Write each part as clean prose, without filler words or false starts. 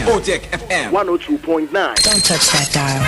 Otec FM 102.9. Don't touch that dial.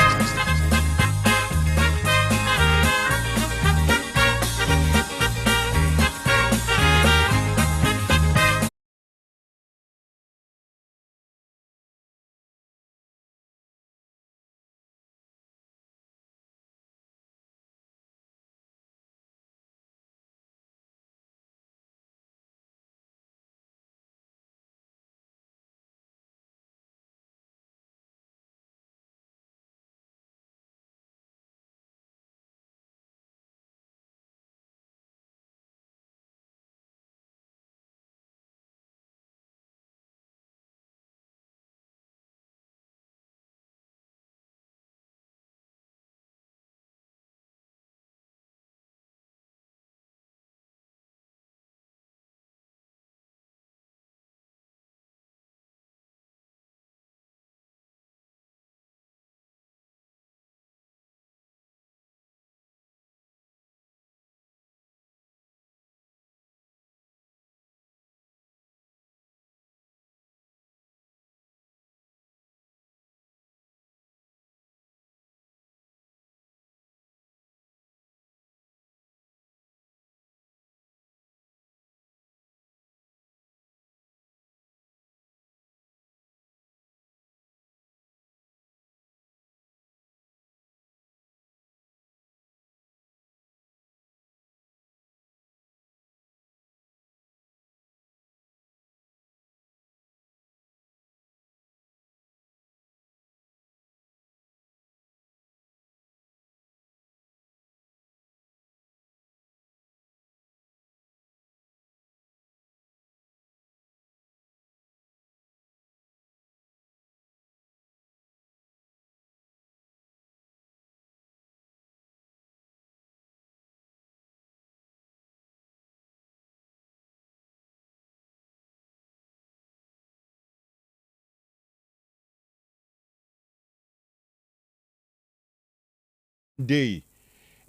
Day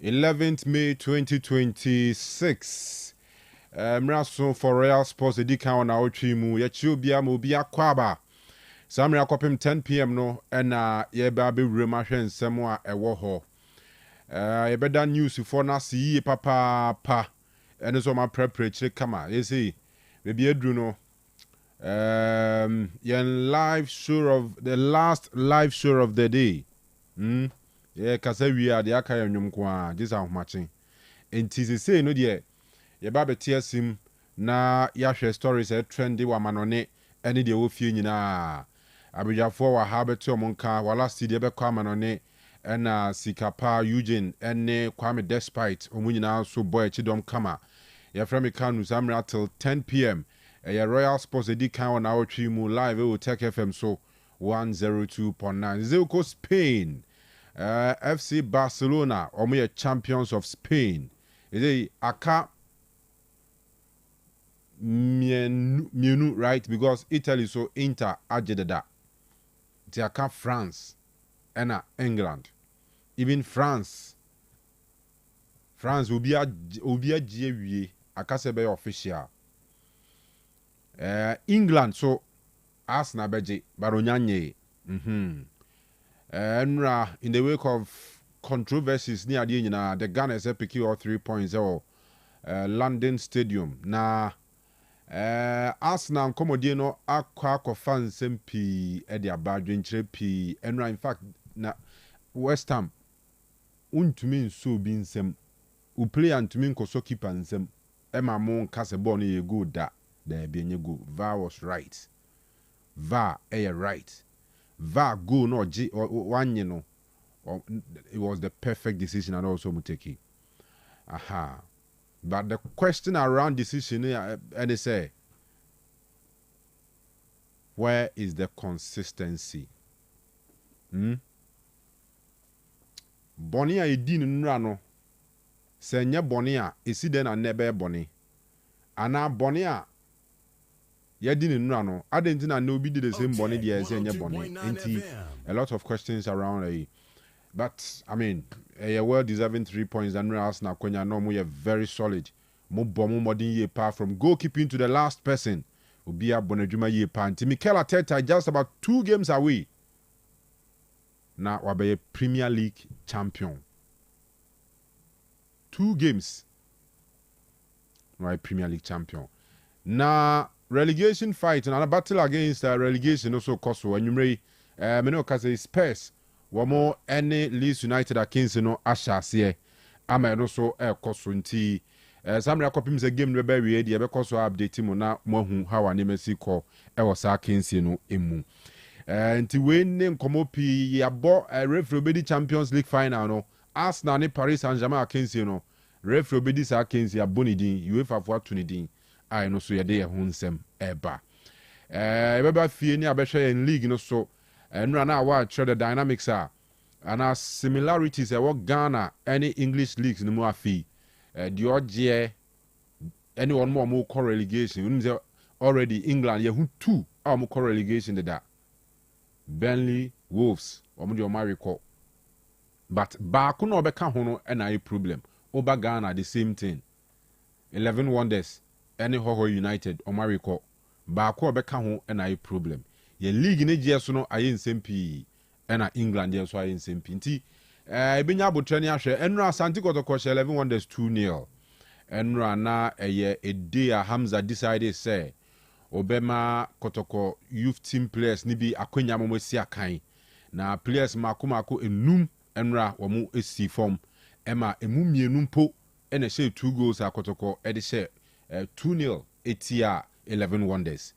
11th May 2026. Mraso for Royal Sports Edika on our trimu. Yachubia Mobia Kwaba. Samra Kopim 10 p.m. no and Yebabi Remashen Samoa Ewoho. Yebeda news for Nasi Papa Pa and it's on my preparatory kama. You see, maybe Edruno. Yen live show of the last live show of the day. Yeah, cause we are the akaya nyumkwa. This are matching. And tis say no dear. Ye babe tears him na ya share stories trendy wa manone any de ofi nyina. Abijafo wa habet omonka wala stidi be kwa manone na Sikapa Eugene ene Kwame Despite omunyina so boy chidom kama. Ya frame Kanu samra till 10 p.m. Ya Royal Sports Edika on our trimu live Otec FM so 102.9. Zilko Spain. FC Barcelona, omo champions of Spain. Is aka mienu right because Italy so Inter ajededa. Ti aka France and England. Even France will be a GW akasebe official. England so Arsenal beje baronyanye. In the wake of controversies near the Ghana SPQ or 3.0 London Stadium. Na Arsenal Comodino Aqua fans MP Eddie Abadrin Trepi and in fact na West Ham untumin so bin sem u play and to mean koso keep and sem Emma Mon Casaboni ye good that there be any go. VAR was right. VAR right. VAR go no one you know. It was the perfect decision and also Muteki. Aha. But the question around decision and they say, where is the consistency? Bonia idin nrano. Senya bonia isi den anebe boni. Ana bonia Yadin Nano, I didn't know nobody did the same bonnet as any bonnet. A lot of questions around but I mean, a well deserving 3 points and else now Konya no more very solid. Mo bomu modern ye apart from goalkeeping to the last person. Obia Bonajuma ye panti. Mikel Arteta just about 2 games away. Now wabe Premier League champion. 2 games. Right, Premier League champion. Now relegation fight and a battle against relegation also cost when you may Menoka Spurs wamo any Leeds United against no Asha ama no so koso nti samra kopim se game no be we dey be koso update mu na mohu how anemesi ko was against no emu nti we ne nkomo pi yabo referee obedi Champions League final no Arsenal ne Paris Saint-Germain against no referee obedi sa against ya bonidin UEFA for atunidin I no so yede ye ho nsem eba beba fie ni abehwe en league no so nra na wa try the dynamics are and our similarities what Ghana any English leagues no more fee the odd anyone more call relegation already England you 2 more call relegation that Burnley Wolves or recall but back no be ka ho no na problem over Ghana the same thing 11 Wonders any Ho United or recall back no be ka ho na problem ye league ni GS no aye nsem pii na England yes why in same pinti ebenya abotrani ahwe enra Asante Kotoko 11 Wonders 2-0 enra na a day Hamza decided say obema Kotoko youth team players ni bi akwanya momosi akan na players makomako enum enra wo mu esi form ema emu mienu mpo ena she 2 goals Kotoko ede she 2-0 etia 11 Wonders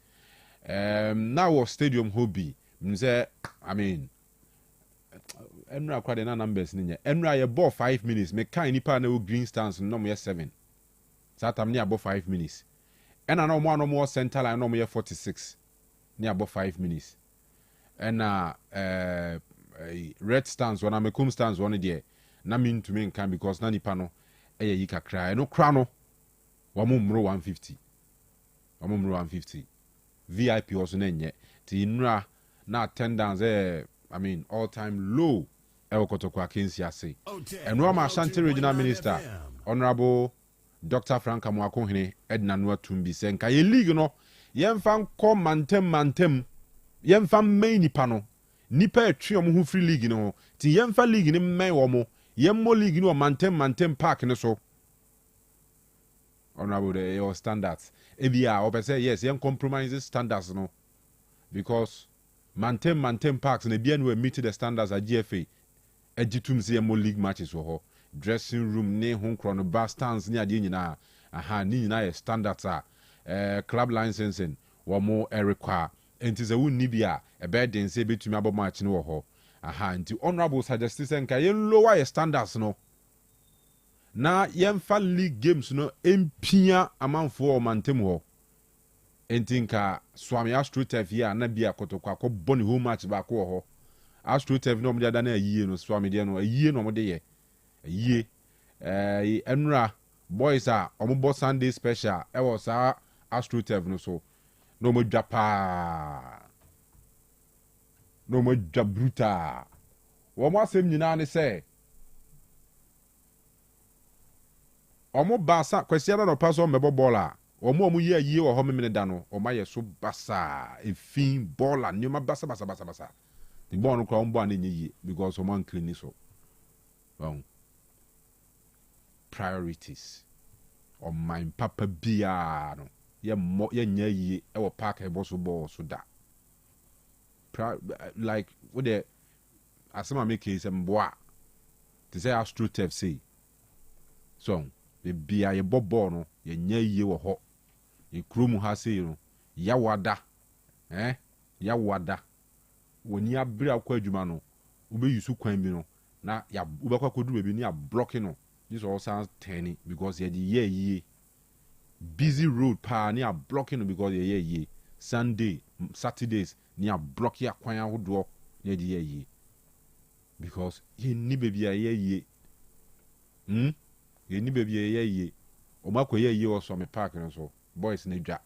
now stadium hobby mze I mean Enra kwade na numbers ni nye Enra ye ball 5 minutes me kan nipa na green stance no mo 7 satam ni abo 5 minutes ena na mo no center line no mo 46 ni abo 5 minutes ena red stance wana me kum stance one there na mean to me kan because na nipa no eye yi kakra no kra no wa mo mro 150 VIP also na nye ti Enra na attendance I mean all time low Kotoko akensi ase enwa ma Ashanti regional minister honorable Dr. Frank Amwakohene Edna Nuatumbi senka ye league no yemfa nko mantem yemfa main nipa no nipa etwe omo hu free league no ti yemfa league ni main wo mo yemmo league no mantem park ne so honorable your standards ebia opese yes yen compromise standards no because mantem parks na bia no meet the standards at GFA ejitum se mo league matches wo ho dressing room ne ho krono bar stands ni ade nyina aha ni nyina ye standards club licensing wo mo require enti se wonni bia e be den se betumi abo match ne wo ho aha enti honorable suggest say nka ye lower ye standards no na yemfa league games no empia amanfo o mantem ho entinka Swami Astro TV ya na bia Kotoko akobɔ ne home match ba ko ho Astro TV no mo da na ayie no Swami de no ayie no mo de ye ayie enra boys a ombo Sunday special e was Astro TV no so no mo dwa pa no mo dwa bruta wo mo asem nyina ne se omo basa kwesi na no paso mebo bola omo ye yie wo ho memene da no o ma ye so basa efin baller nyoma basa the ball no kwa mbo an yie because o man clean so priorities on my papa bia no ye nya yie e wo park e bo so ball so da like what the asema make is mboa to say Astro FC so the bia ye ball no ye nya yie wo ho e krum ha sei no yawada woni abira kwa adwuma no ube yusu kwan bi no na ya ubekwa kodu bi ni ya blocking no this all sounds tiny because ye busy road pa ni ya blocking no because ye Sunday Saturdays ni ya block ya kwan ahodo ni ye because ye ni baby ye ye ni baby ye o makọ ye o so me park no so boys na dwa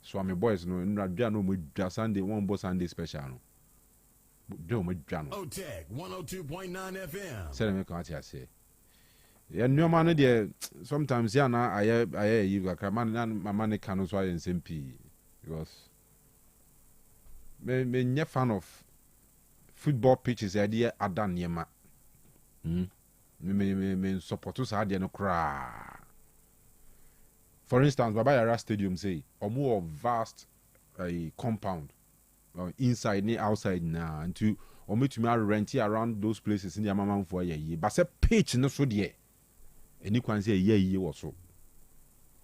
so me boys no ndwa no mo dwa Sunday one bo Sunday special no do mo dwa no Otec 102.9 FM say me kan tia say ye nneoma no de sometimes ya na aye you ka man na mama ne Kanu so aye nsem pi because me fan of football pitches idea adan yema. Me support us idea no cry. For instance, Baba Yara Stadium say omo vast compound inside ni outside na into omo to me rent around those places in the mama for ye. But say pitch no so there. Any kwan say ye was so.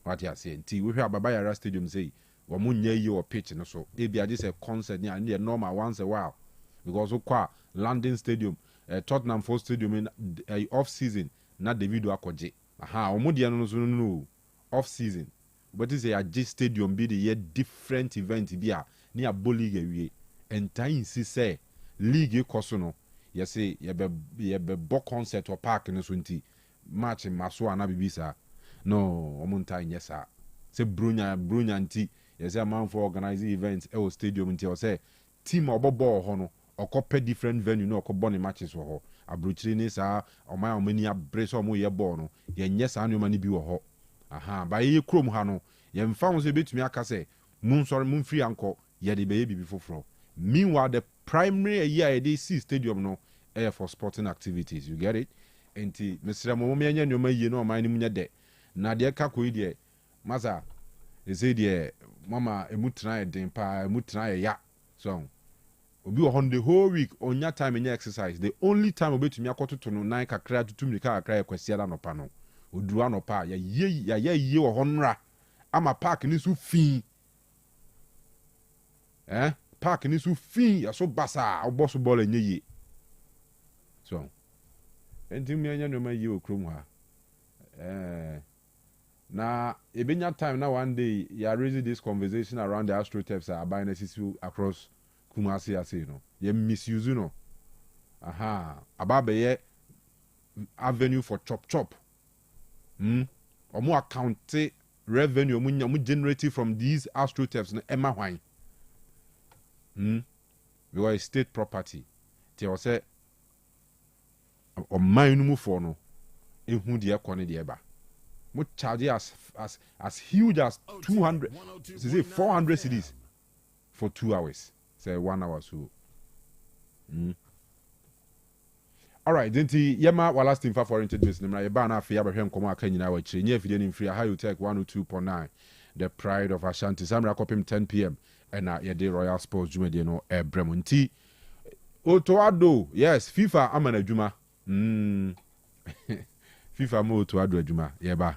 What you say? Nti we hear Baba Yara Stadium say omo nye ye or pitch no so. They be just a concert ni and normal once a while. Because okwa London Stadium, Tottenham Forest Stadium in off season, na David Akoje. Aha, omo dia no off season. But it's a G Stadium be the year different event be a near Bo League awie. And time say league kosono. You say ye be bo concert or park no so nti match in Maso na bibisa. No, omo time yes sir. Say Brunya nti you say man for organizing events e stadium nti o say team obobo ho no okope different venue no okobɔ ne matches wɔ hɔ abrochire ne saa ɔman ɔmani abre so ɔmo yɛ bɔɔ no yɛnyɛ saa nneɛma no bi wɔ hɔ aha ba yɛ kurom ha no yɛmfa ho so betumi aka sɛ munsɔre mumfiri ankɔ yɛde bɛyɛ bibi foforɔ meanwhile the primary year yɛde see stadium no ɛyɛ for sporting activities you get it enti mesrɛ mo yɛnyɛ nneɛma yie no ɔman no mu nyɛ dɛ na deɛ ka kɔ yi deɛ masa ɛsɛ deɛ mama emu tena yɛ den paa emu tena yɛ ya so obi on the whole week on your time in your exercise the only time obi tumi akoto to no nine kakra tutum ni kakra kwasi ada no pa no oduru anopa ya ye wo honra ama park ni so fin park ni so fin ya so basa oboso ball enye ye so enti mi anya no ma ye okrom ha na ebenya time na one day ya raise this conversation around the astroturfs aban necessary across Kumasi ase no ye misuse no aha ababe avenue for chop omo account revenue omo generated from these astroturfs no ema hwan because it's state property ti o say o man no mu for no ehu de ekone de eba mo charge as huge as 200 say 400 cedis for 2 hours say 1 hour so all right then yema wala steam for foreign business na yeba na afia behwe nkomo aka nyina wa chire nya afide ni mfiri Otec 102.9 the pride of Ashanti samra kopim 10 pm and ye dey Royal Sports Jumede no ebrem nti otoado yes FIFA amana adwuma FIFA mo otoado adwuma yeba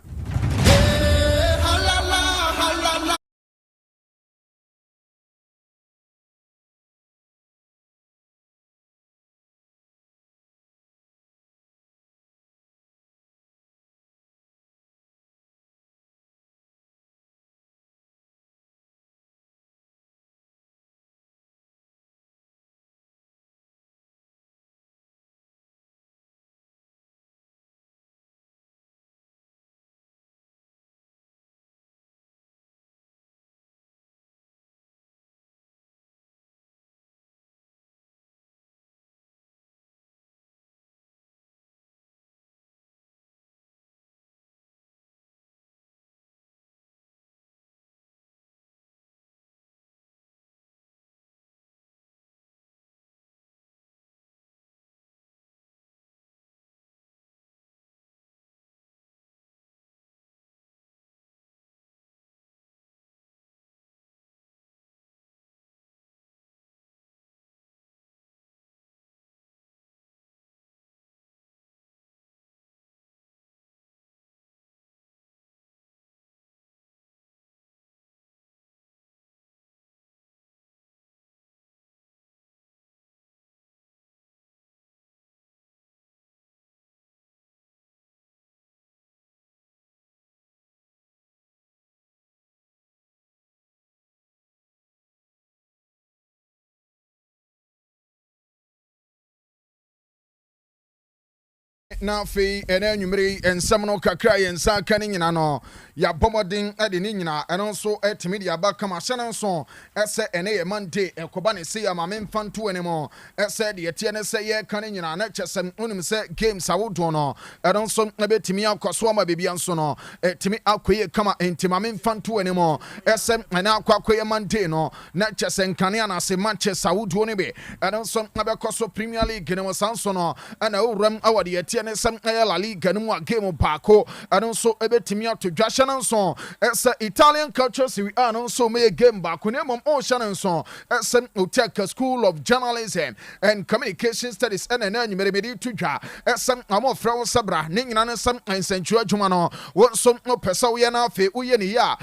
na fe ene nwumere ensam no kakra yensa ka ne nyina no ya bomodin ade ne nyina eno so etimi dia ba kama hyene so ese ene ye mande ekoba ne se ya mame mfanto ene mo ese de tie ne se ye ka ne nyina na kyesem onim se games awodo no eno so ebetimi akoso ma bebia nso no etimi akoye kama entimame mfanto ene mo ese ene akwakoye mande no na kyesen kane na se Manchester awodo ne be eno so abekoso Premier League ne mo sanso no ana owram awade ye tie ne sem La Liga no mu game baako eno so ebetimi ato dwa so it's Italian culture Serie A no so me game back when mom o Shannon so it's Otec School of Journalism and Communication Studies and anywhere to dwa it's amo fra sabra ne nyina ne sam ensantua adwuma no won so no pesa we na fe uye ne ya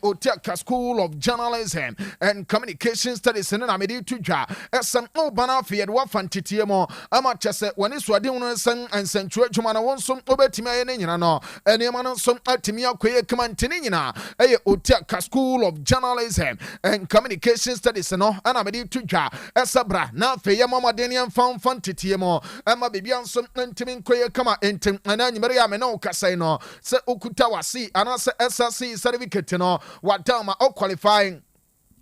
Otec School of Journalism and Communication Studies and na me to dwa it's o bana fe de wa fantitie mo ama chese woni so ade no san ensantua adwuma no won so obetimi aye ne nyina no enema no so atimi akoye Kamantini nyina Otec School of Journalism and Communication Studies no ana me to dwa esabra na fe ye mama denian fan titie mo ama bibia nso ntimi nkoye kama entim ana nyimere ya me na ukasai no se okuta wasi ana se SSC certificate no wadama o qualifying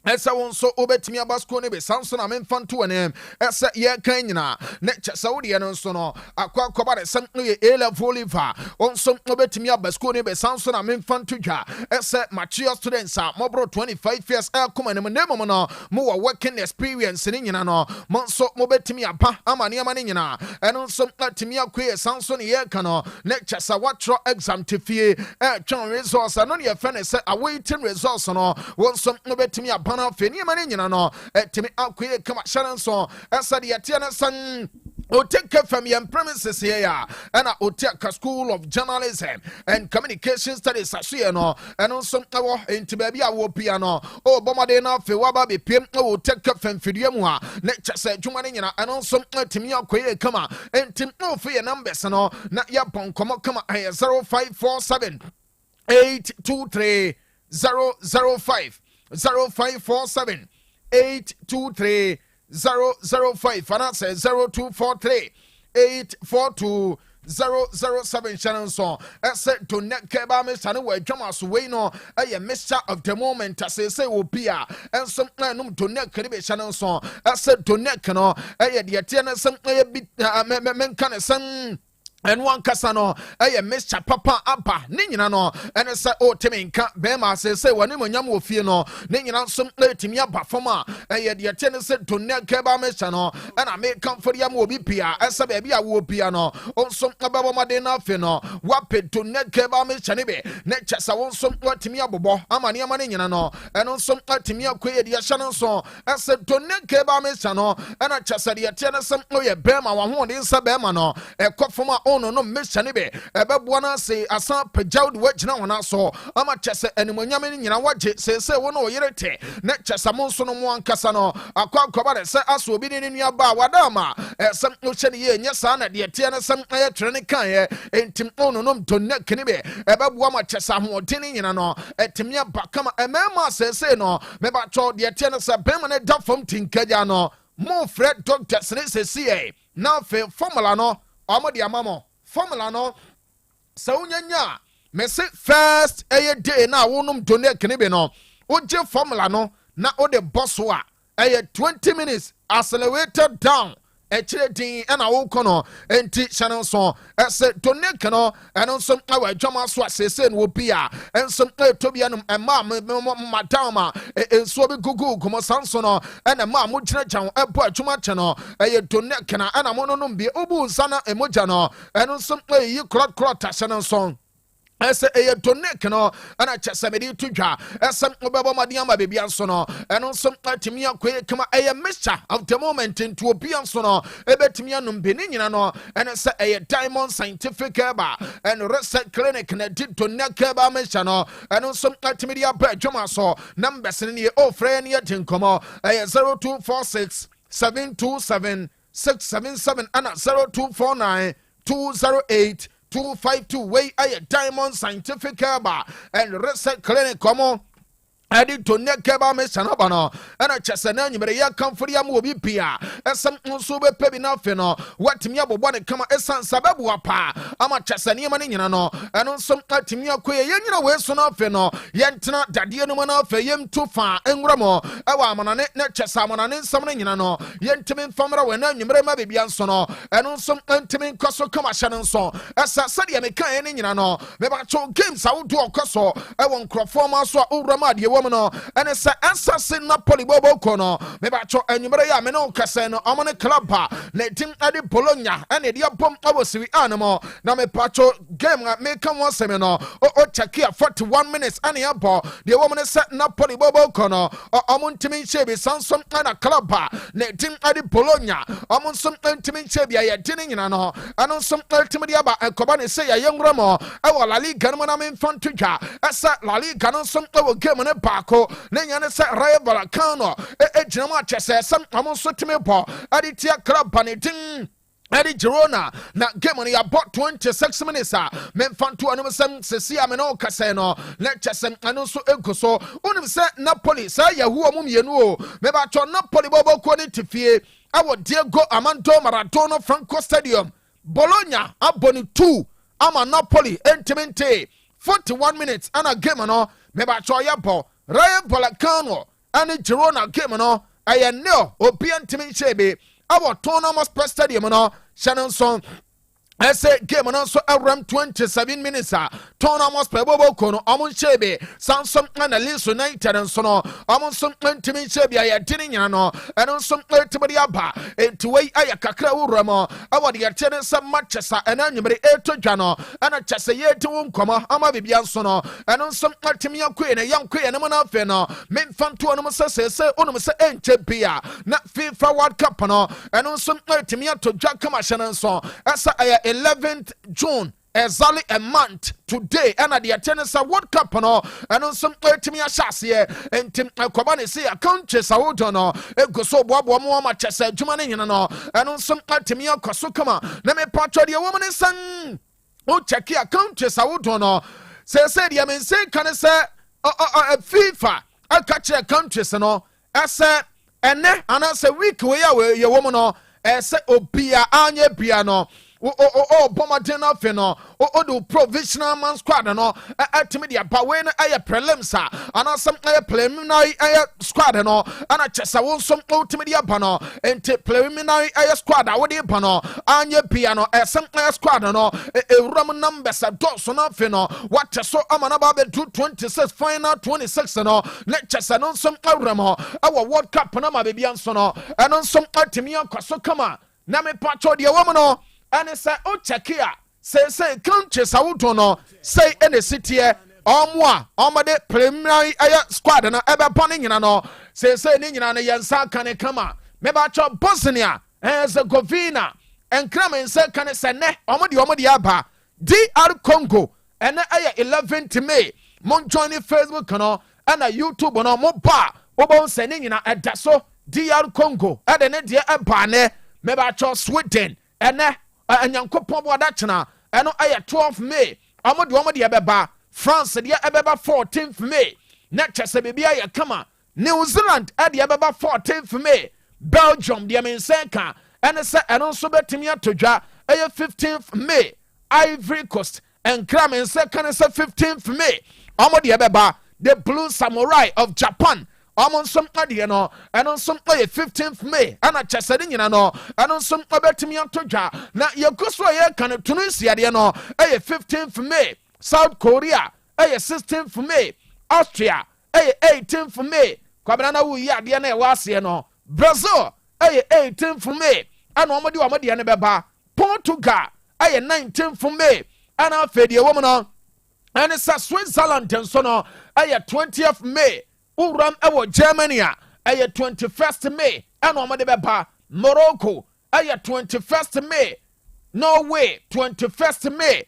esa won so obetimi abasko ne be Samson amemfanto ene esa ye kan nyina ne kyesa wo de no so no akwa de sam ye A level liver won so obetimi abasko ne be Samson amemfanto dwa esa mature students a mobro 25 years akoma ne mo no mo working experience ne nyina no mo so obetimi aba amane amane nyina eno so atimi akwa Samson ye kan no ne kyesa watro exam tifie twon resource no ne ye fe ne se awaiting results no won so obetimi aba na feni mane nyina no etimi akoye kama hyane so esa de yete na san Otec from your premises here, and Otec School of Journalism and Communication Studies, and also into baby our piano. Oh, Bomadena, Fewaba, PM, Otec from Fidiamua, Nature said Jumanina, and also Timia Quay, come and Tim no fear numbers, no, not yapon, come 0547 823 005 0547 823 005 and I say 0243 842 007 Shannon so I said to net keba me channel where Thomas Wayno a mixture of the moment as say will be and some num to net kebe Shannon so I said to net no a the tiana some a bit men can some and one casano, Mr. Papa Abba, Nina no, and I say, oh, Timinka, Bema says, say, when you will feel no, Nina some Timia Bafoma, the attendant said to Ned Keba Messano, and I may come for the Mobi Pia, as a baby I will piano, on some Ababa Madena Fino, wapid to Ned Keba Messanibe, Netchas I want some Timia Bobo, Amania Manina no, and on some Timia Quay, the Shannon so, I said to Ned Keba Messano, and I just said the attendant some Bema, one in Sabemano, a cup from my ono no meshane be ebebwana se asa pagawd wagina wona so ama kyese animonyame nyina wagye se wono oyerete na kyesa monso no mo ankasa no akwa de se aso obi ne nua ba wadama sem no hye ne ye nya sa na de tie ne sem aye trene kan ye entim ono no mtonne kene be ebebwa ma kyesa hoodene nyina no etimia bakama emema se no meba cho de tie ne se bema ne da fom tinkaja no mo fred doctors ne se sie na fe formula no amodi amamo formula no so nyanya me say first day na wonum donate kene no oje formula no na o de boss wa 20 minutes accelerated down echire din na wo kono enti channel so ese donate no eno so awa dwama so asese no bia enso etobianum ema madama enso bi gugu komo sanso no ena ma mo gyina gyan ebo adwuma che no donate na na mo no bia obu nsana emoja no eno so yi klot channel so ese donate no ana chesemedi to dwa ese obebo madiama bebia nso no eno nso atimi akoye kama mixture of the moment into obia nso no ebetimi anum beni nyina no ene se diamond scientific ba and research clinic na di donate ba mixture no eno nso atimi dia ba dwoma so numbers ne o frɛ ne yɛtinkomo 0246 727 677 ana 0249 208 252 way a diamond scientific bar and research clinic come on adi to ne keba me sanaba no ana kyese na nyimere ya kamfori am obi pia esem nso be pebi na afe no watimi abobɔ ne kama esan sababu apa ama kyese ne ma ne nyina no eno nso atimi akoye ye nyina we so na afe no ye ntena dade no ma na afe ye mto fa enwramo ewa amanane ne kyese amanane nsam ne nyina no ye ntimi mfamra we na nyimere ma bebia nso no eno nso ntimi nkoso kama hye ne nso esa sade me kan ne nyina no me ba cho games awodo okoso ewo nkrofo ma so urama de no ene se ansase Napoli bobo kono me ba cho enwumere ya me no kase no omone club na tim ade Bologna ene de bom abosiri animo na me pacho game me kan won se me no o check here 41 minutes ane abo de woman se Napoli bobo kono omon timi nchebi sansom ana club na tim ade Bologna omon som timi nchebi ya dini nyina no anon som timi de aba ekoba ne se ya yengramo e wo La Liga no na me mfanto dwa esa La Liga no som e wo game ne baako ne nyane se rival Kanu ejinam achese sam amon so timi bo aditia club panetin Eddie Girona na game on ya bought 26 minutes memfanto anum sem sesi ameno kase no lecture anu so egoso unim se Napoli sa yahu omum yenu o me ba cho Napoli bobo ko ni tifie awo Diego Armando Maradona Franco Stadium Bologna aboni 2 ama Napoli entimente 41 minutes ana game no me ba cho ya bo Rayo Vallecano and Girona game no ayenno obi ntimi chebe our Tournament Stadium no Shannon song I say game on also around 27 minutes. Tournament Bobo Kono, Amon Chebe, Samsung and Alice United and Sono, Amon some intimate Chebe, I didn't know, and on some ultimate Abba, and to wait Ayakakra Uramo, our the attendance some matches and anybody to Jano, and a Chassaye to Uncoma, Amabi Biansono, and on some ultimate queen, a young queen, and a manafeno, men fun to Onomasa, say Onomasa and Chepia, not FIFA World Cup, and on some ultimate to Jack Kamashan and so, as I 11th June, exactly a month today, and at the attendance of World Cup, and on some 30 years, and Tim Kobani say a countess, I would know, it goes so Bob Wama Chessa, Jumani, and on some 30 years, Kosukama, let me portray your woman is son. Oh, check here, countess, I would know. Say, Yamin say, can I say, FIFA, I catch a countess, and all, I said, and I say, week where your woman, I say, oh, Pia, Anya Piano. Bomadena Feno, do provisional man squad, no, at media, but when I prelims, and some preliminary squad, no, and I just want some ultimate pano, and preliminary squad, I would pano, and your piano, as some squad, no, a Roman numbers, a dozen of Feno, what just so I'm about the 226 final 26, no, let's on some Ramo, our World Cup, no, my baby, and sono, and on some ultimate Kosokama, Name Pacho, the woman. And it's a check here. Say, countries I would know. Say, in the city, Omade preliminary squad and ever punning in no. Say, Nina Yansa can come. Maybe I Bosnia, Herzegovina, and Kramen say, can I say, ne, Omadi Abba, DR Congo, and 11th May. Mon join Facebook, and a YouTube on a mopa, Obon sending in a daso, DR Congo, and an idea a bane, maybe I Sweden, and and Yankopon Wadachana, and I 12th May. Amadi Abeba, France, the Abeba 14th May. Natcha Sabia Kama, New Zealand at the Abeba 14th May. Belgium, the Amensenka, and also Betimia Toja, 15th May. Ivory Coast, and Kramen second 15th May. Amadi Abeba, the Blue Samurai of Japan. I'm on some idea, and on some 15th May, and I just said, and on some about me on Toja. Now, your Gosway can Tunisia, 15th May, South Korea, 16th May, Austria, 18th May, Cabana, we are the Wasiano, Brazil, 18th May, and Omadi Baba, Portugal, 19th May, and I'll feed your woman on, and it's a Switzerland, and so on, 20th May. Uram ewo Germany aye 21st May ano amade beba Morocco aye 21st May Norway 21st May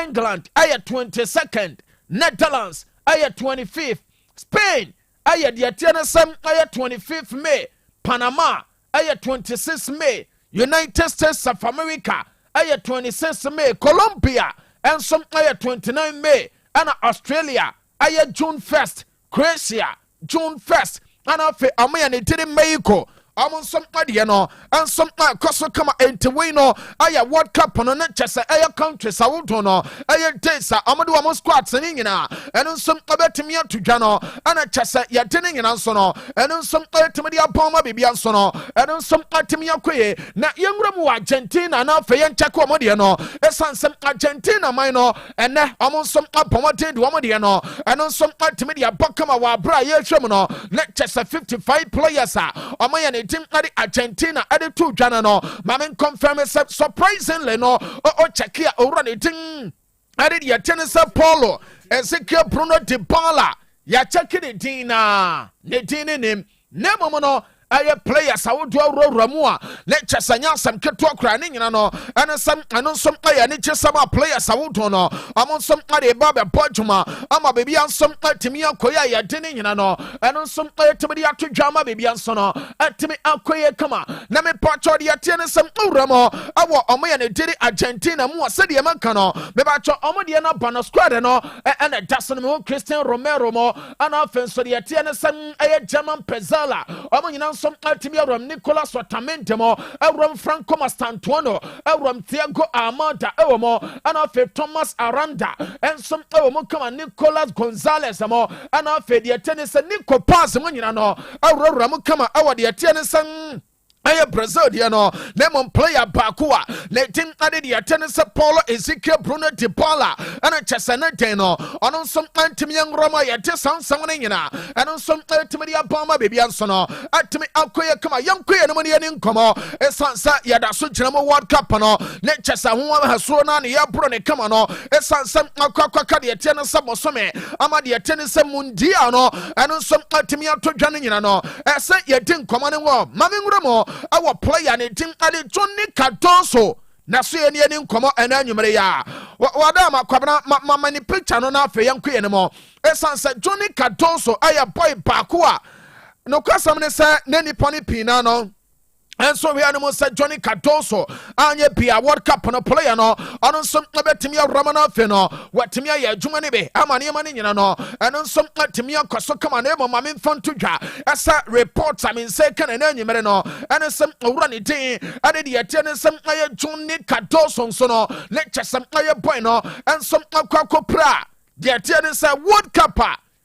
England aye 22nd Netherlands aye 25th Spain aye diatianesem aye 25th May Panama aye 26th May United States of America aye 26th May Colombia and some aye 29 May and Australia aye June 1st Croatia June 1st ana fe amaya ne tiri Mexico amon som adeɛ no ansom akɔso kama entiwe no aya World Cup no na kyese aya countries awodo no aya days amode wo squads ne nyina ɛno nsom abetimi atodwa no ana kyese yɛde ne nyina nso no ɛno nsom atimi de abɔma bibia nso no ɛno nsom atimi akoye na yɛnwura mu Argentina na afɛ yɛnkyɛkɔ ɔmodeɛ no esansem Argentina man no ɛnɛ ɔmo nsom abɔmɔden de ɔmodeɛ no ɛno nsom atimi de abɔkama wɔ abra yɛhwɛ mu no na kyese 55 players ɔmo yɛ ne team ade Argentina ade to dwana no mamen confirm se surprisingly no o check here o run it ade the tennis Paulo Ezekiel Bruno Dybala ya check it dina ne dina nim nemo no aye players awodo awura mu a lecture sanya sam keto kra ne nyina no ene sam eno som aye ne kyesama players awodo no amon som ade ba be bodwuma ama bebi ansom atimi akoya ya de ne nyina no eno som aye timi de atodwa ama bebi anso no atimi akoye kama na me pacho de atie ne sam awura mo awo omo ye ne dire Argentina mu ase de maka no me bacho omo de na bano squad no ene daso no Christian Romero mo ana offense de atie ne sam aye German Pezzala omo nyina some ultimate from Nicolas Otamendi mo from Franco Mastantuono from Thiago Almada mo and of Thomas Aranda and some mo come Nicolas Gonzalez mo and of the tennis Nico Paz mo nyina no ramu kama awa the tennis aye Brazil dia no lemon player bakua le team ade dia tennis Paulo Ezekiel Bruno Dybala ana chesana den no ono som antimi ngroma ye te sansan ne nyina eno som antimi dia bama bebi anso no atimi akoye kama yankoye no ne nkomo esansa ya da so gyina mo World Cup no ne chesa ho ha so na ne ya bro ne kama no esansa akwakwa de te no sabosome ama de te ne se mundia no eno som antimi atodwa ne nyina no ese ye de nkomo ne wo mame ngromo our player ne team ade Johnny Cardoso na so ye ne nkomo ena anwumere ya wada makwabna mani picture no na afa yankoye ne mo esansa Johnny Cardoso aya boy bakua no kwasam ne sa ne nipa ne pina no. And so we are said Johnny Cardoso, Anya Pia World Cup no player no, on some Timia Romana Feno, what Timia Jumanibe, Amani Manino, and on some Timia Kosokamanemo, Mamin Fontuja, as a reports I mean second and any merino, and some running tea, added the attendance some Johnny Cardoso sono, lecture some bueno, and some Aquaco Pra, the attendance a World Cup,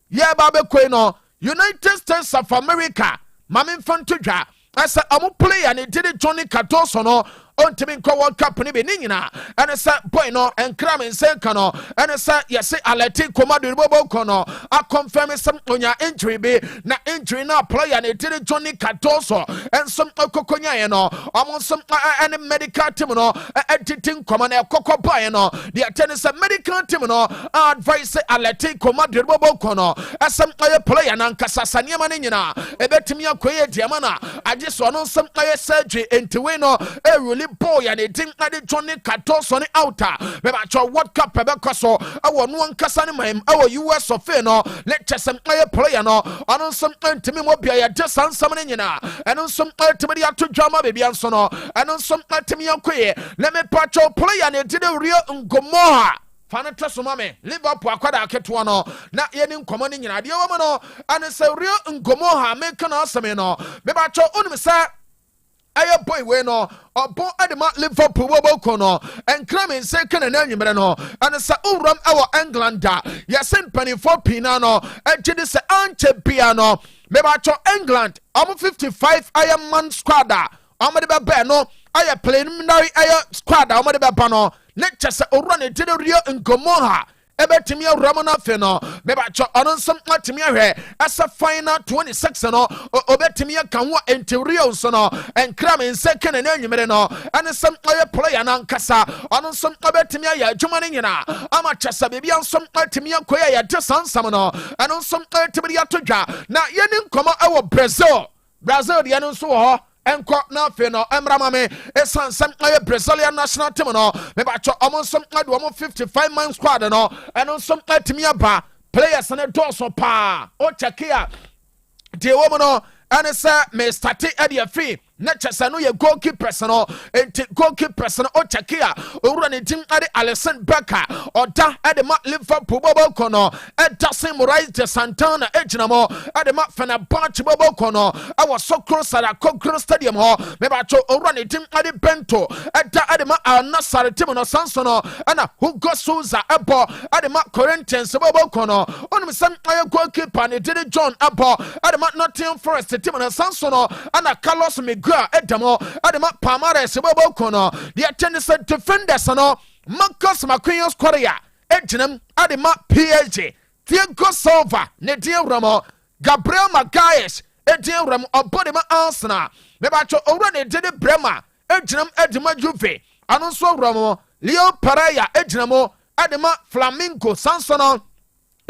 yeah, Babe Queno, United States of America, Mamin Fontuja. As a player and it did it Johnny Cardoso no on to World Cup ni be nina and it's a boy no and cram in secano and it's a yes aleti komadu bobo kono I confirm some on your injury be na injury na player and it did it Johnny Cardoso and some kokonya no among some any medical team no editing command koko boy no the attendance medical team no advice aleti komadu bobo kono as some player na nkasasa niama ni nyina ebetimi akoye diamana just one some surgery into no a really boy and it didn't let Johnny Cardoso on the outer. Maybe I World Cup Pebecoso. I want one Cassan him. Our US of no let just some player no on some to me be just on some and on some ultimately to drama baby and so and on some to me let me patch your player and it did a real Gomorrah. Fana treso mame Liverpool akwada aketo no na ye ni nkomo ni nyina de wo no ane se real ngomo ha me kana aseme no me ba cho onim sa aye boy we no obo adema Liverpool wo ko no enkram en se kana na nyimere no ane sa uram awo England da ye sen pani for pina no agide se anche bia no me ba cho England am 55 aye man squad amade be no aye preliminary aye squad amade be no lecture se orane tede rio ngomoha ebetimi ramona fe no beba cho onsom atimi ahwe asa final 26 no obetimi kan wo interior so no enkram en second na nyimere no ane some player na nkasa onsom obetimi ya adwuma ne nyina ama chasa bebi ansom atimi akoya ya desansam no ane onsom atimi ya todwa na yeni nkomo ewo Brazil de anu so ho enko na fe no emramame esansam Brazilian national team no me ba cho omonsom adu omo 55 man squad no eno som atimi aba players na doso pa o check here de wo no ene se me start e de afi na chesa no ye goalkeepers no enti goalkeepers no o check ya owura ne din ade Alisson Becker oda ade ma Liverpool bobo kono Edson Moraes de Santana ejinamo ade ma Fenerbahce bobo kono awo Sokro Sarakogro Stadium ho me ba cho owura ne din ade Bento eda ade ma Al Nassr team no sansono ana Hugo Souza ebo ade ma Corinthians bobo kono onum sam aye goalkeeper ne Dede John ebo ade ma Nottingham Forest team no sansono ana Carlos Miguel edamo ade ma Palmares bobo kono the attendance defenders no Marcus Marquinhos Correa ejinam ade ma PSG Thiago Silva ne Ramo Gabriel Magalhaes ejin Ramo obode ma Arsenal me ba cho owura ne Dede Bremer ejinam edima Juve anonso Ramo Leo Pereira ejinamo ade ma Flamengo sansono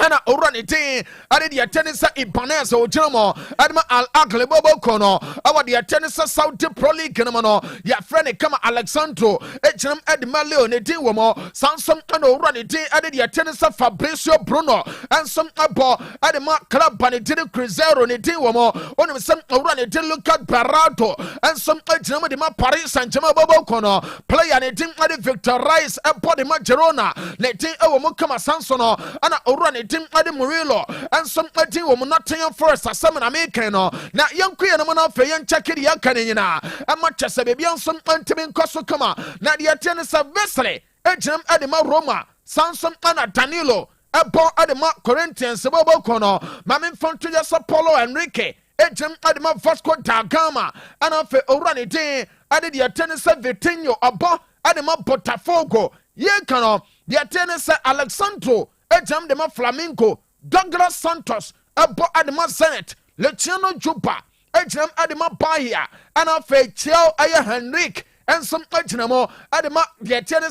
ana owura ne tin ade de tennis Ibanez o jinamo ade ma Al Ahly bobo kono awa de tennis Saudi Pro League no ya friend kama Alexandro ejinam ade ma Leo ne tin wo mo sansom ana owura ne tin ade de tennis Fabrizio Bruno ansom abo ade ma club ne tin Cruzeiro ne tin wo mo onum sam owura ne tin Lucas Berardo ansom ejinam de ma Paris Saint-Germain bobo kono player ne tin ade Victor Rice ebo de ma Girona ne tin e wo mo kama sansono ana owura ne tim ade Murillo and some ati wo Nottingham Forest asem na mekan no na yankuye no na fe yan check de yankan nyina ama chese be bian some antimi nkoso kama na de ate ne Vesely ejam ade ma Roma Samson ana Danilo ebo ade ma Corinthians bobo kono mame fonto ya Paulo Enrique ejam ade ma Vasco da Gama ana fe owura ne din ade de ate ne Vitinho abo ade ma Botafogo ye kano de ate ne Alexandro ejam de ma Flamengo Douglas Santos ebo adema Zenit Luciano Juba ejam adema Bahia ana fe Cheo aye Henrik ensom ejinamo adema de tiene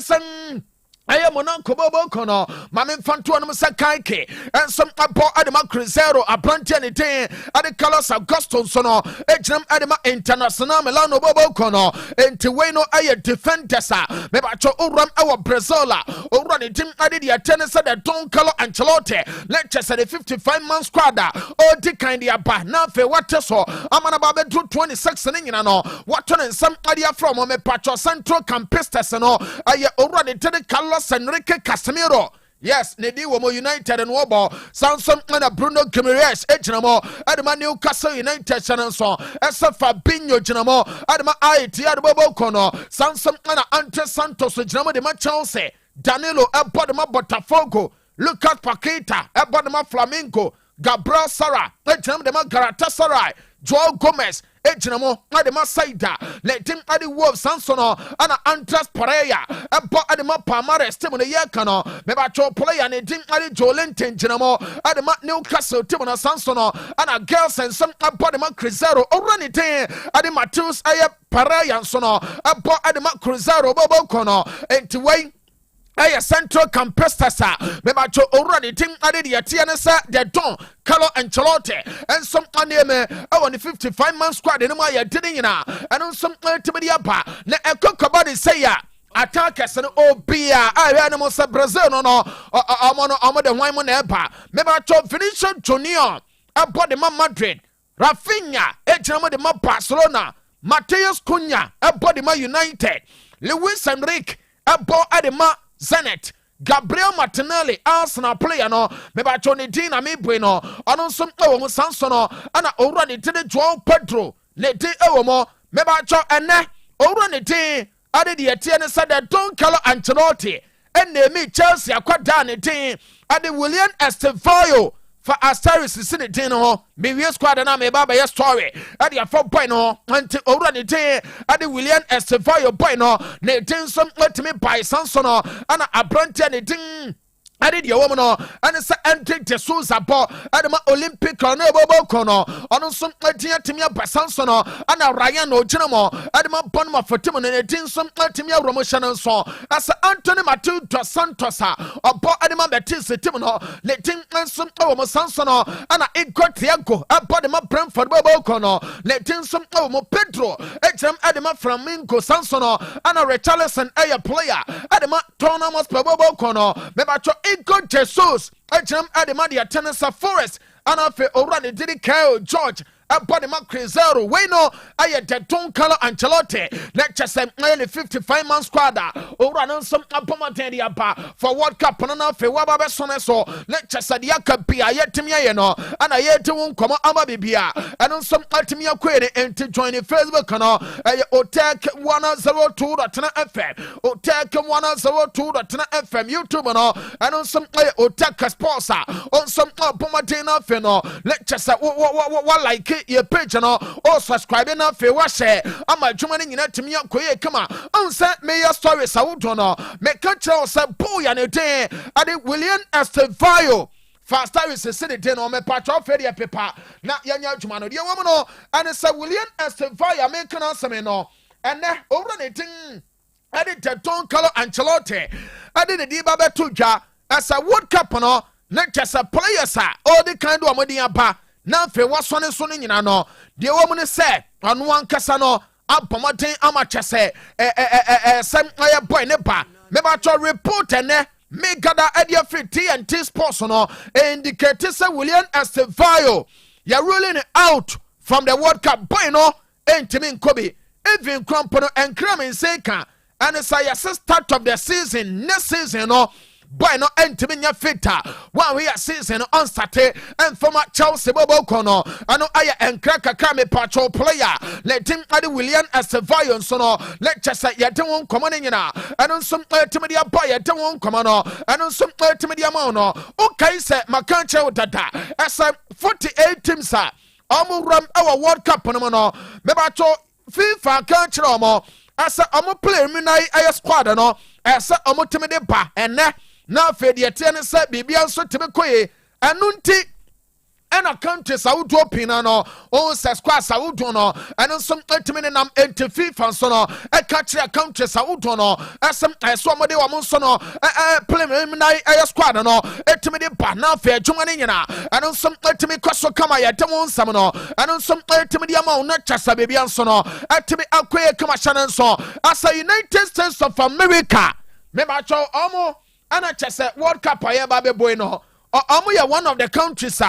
aye Monaco bobo kono mame fanto no se kaike ensom abo adema Cruzeiro abrantia ne tin ade Carlos Augusto sono ejam adema Internacional Milano bobo kono enti we no aye defenders me ba cho uram awo Brazil owura ne tim ade de atene se de Don Carlo Ancelotti lecture se the 55-man squad o di kind ya ba na fe wate so amana ba be 26 ne nyina no wato ne nsam ade afro mo me pacho Central Campistas no aye owura ne tede Carlos Enrique Casemiro yes ne di wo mo United and wobo Samson and Bruno Guimaraes ejinamo adema Newcastle United channel so esa Fabinho jinamo adema IT adebo kono Samson and Andre Santos jinamo de ma Chelsea Danilo ebo de ma Botafogo Lucas Paqueta ebo de ma Flamengo Gabriel Sara ejinamo de ma Galatasaray Joao Gomez ejinamo adema Saida letim adi Wolves Sansono ana Andres Pereira ebo adema Palmares team ne yekano me ba cho player ne dim adi Joelinton jinamo adema Newcastle team na Sansono ana girls and some ebo adema Cruzeiro orani ten adi Matheus aye Pereira sono ebo adema Cruzeiro bobo kono enti way aye Central Campistas me ba cho already team ade de atiane sa de Don Carlo Ancelotti and some aneme awon 55-man squad no ma ya dinin nyina and some timidi aba na ekokoba de say ya attackers no obia aye no mo Brazil no omo de hwan mo na eba me ba cho Vinicius Junior abo de Madrid Rafinha ejina mo de Barcelona Mateus Cunha abo de United Luis Enrique abo ade Zenit Gabriel Martinelli Arsenal player no me ba cho ne din na me bueno ono nso wo mo sansono ana owura ne tede João Pedro ne din ewo mo me ba cho ene owura ne din ade de etie ne sa de Don Carlo Ancelotti ene me Chelsea akwada ne din ade William Estevayo for Asteris sine din no me wie squad na me baba ye story ade afọ boy no anti owura ne din ade William Estevayo boy no ne din som letimi by sansono ana abrantia ne din ade de woman no ana sa Enrique de Souza bo ade ma Olympic no bobo kono ono som atia timia basanso no ana Ryan no jinamo ade ma bon ma fotim ne din som atimia promotion so asa Anthony Matthew dos Santos obo ade ma Betis tim no le din som o mo sanso no ana Igor Thiago abo de ma Brentford bobo kono le din som o mo Pedro ejam ade ma Flamengo sanso no ana Richarlison a player ade ma Tottenham bobo kono me ba cho Igor Jesus ejam ade ma de Tennis Forest ana fe owura ne didi Kyle George body ma Crisero we no aye de Don Carlo Ancelotti let just say 55 man squad owura no some abomaten dia ba for World Cup no na fe wa ba be so let just say dia ka bia yetimi aye no ana yeti won komo ama bibia eno some atimi akwere enti join Facebook no aye Otec 102.9Fm Otec 102.9Fm YouTube no eno some aye Otec Sports on some abomaten na fe no let just say what like your page no or subscribe na fe wa share ama dwuma ni nyina timi akoye kama onse me your stories awudo no me ka tell say boy ya ne den ade William Estevayo fast service city den o me patro fe de pepa na yanya dwuma no de wo no ane say William Estevayo me kana asem no ene over ne tin ade de Don Carlo Ancelotti ade ne di ba beto dwa as a World Cup no not just a players all the kind of money aba na fe wasone so no nyina no de wo mu ne say anu ankasa no abomaten amache say sem aye boy ne ba me ba to report ne me gada adia free TNT Sports no indicate say William Estevayo ya ruling out from the World Cup boy no entimi nkobi even krompo no enkram nseka and say start of the season next season no boy no entimi nya fita one we season on Saturday and former Chelsea Bobo Kono ano aya enkra kakra me patrol player let him ade William Estevayo so no let just say yete won komo ne nyina ano some ultimate boy yete won komo no ano some ultimate amount no okay say makan che dada as 48 teams omo ram our World Cup no me ba to FIFA kan kire omo as omo play mi na aye squad no as omo timi de ba ene na fe de tie ne se bibia nso tebe koye anu nti ena countries awudo pina no on se squad awudo no enu som etimi ne nam enti FIFA so no e ka kire countries awudo no esem eso mode wo nso no play na squad no etimi de ba na fe adwuma ne nyina enu som etimi kwaso kama ya temo nsam no enu som etimi de ama na chasa bibia nso no etimi akoye kama hya nso asa United States of America me ba cho omo ana chese World Cup aye ba be boy no omo ye one of the countries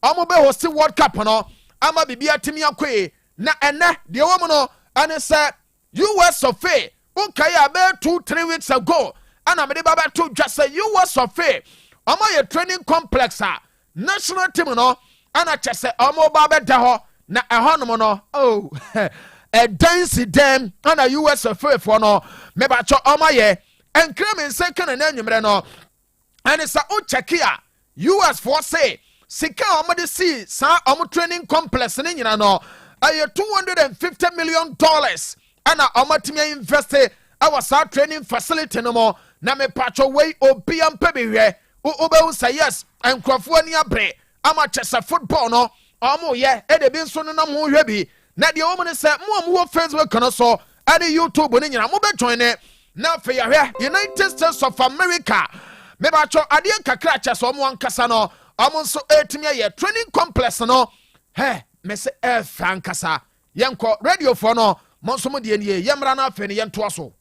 omo be host World Cup no ama bibia timi akoe na ene de wo no ane say US of A okay about 2-3 weeks ago ana me de baba to just say US of A omo ye training complex national team no ana chese omo ba be da ho na ehonom no oh a dance dem ana US of A for no me ba cho omo ye enkram nse na nyumre no ane sa o check here US for say sika omode see sa training complex ne nyina no aye $250 million ana omatimi invest our sa training facility no mo na me patcho way obi ampe behwe o say yes enkrofo ani abre ama chesa football no omo ye e de bi nso no na mo hwe bi na de o mo ne say mo Facebook no so ade YouTube ne nyina mo be join ne na fe ya hwe United States of America me patcho ade kakra chesa omo ankasa no amon so etimi ye training complex no he me se frankasa yenko radio for no monso mo de ne yemra na afa ne yento aso.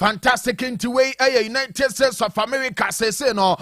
Fantastic into way United States of America say no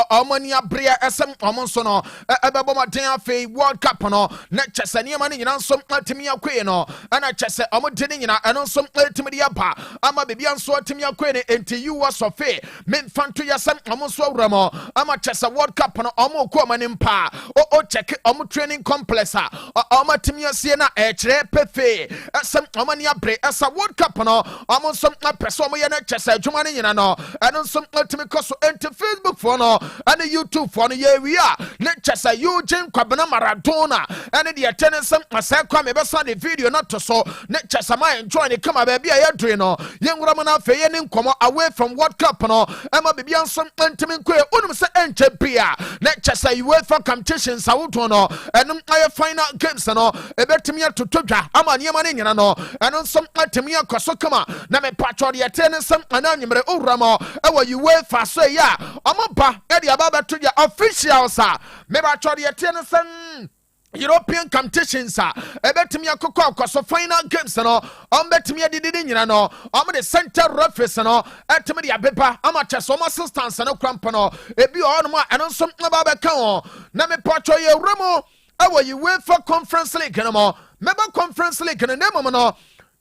omani abrea esem omonso no ebebo maden afi World Cup no na chese ne mani nyina nso atimi akwe no ana chese omodeni nyina eno nso atimi dia ba ama bebia nso atimi akwe ne enti US of A men fanto yasem omonso awramo ama chese World Cup no omo ko mani mpa o check omo training complex omo atimi asie na ekire pefe esem omani abre esa World Cup no omonso apeso ɛyɛ no kyɛ sɛ adwuma no nyina no ɛno nso atumi kɔ so ɛnti Facebook foɔ no ɛne YouTube foɔ no yɛwie a ne kyɛ sɛ Eugene Kwabena Maradona ɛne deɛ ɛtɛ ne nsɛm asɛ kwa mebɛsa de video no to so ne kyɛ sɛ ma enjoy ne kama baabi a yɛdure no yɛnwura mu no afei yɛne nkɔmmɔ away from World Cup no ɛma bibia nso ntimi nkɔɛ wonim sɛ ɛnkyɛ bia ne kyɛ sɛ UEFA competitions awodoɔ no ɛnom ayɛ final games no ɛbɛtumi atoto dwa ama nneɛma no nyina no ɛno nso atumi akɔ so kama na mepatwɔ deɛ ɛtɛ ne nsɛm ana nwummere owura mu ɛwɔ UEFA so yi a ɔmo ba ɛde aba bɛto dwa officials a mepatwɔ deɛ ɛtɛ ne nsɛm European competitions ebetimi akokɔ so final games no betimi adididi nyina no the center referees no etimi de abeba amache so assistance no krampo no ebi onum a eno nso ba beka ho na me patcho ye wremo ewo UEFA Conference League no mo meba Conference League no nemo no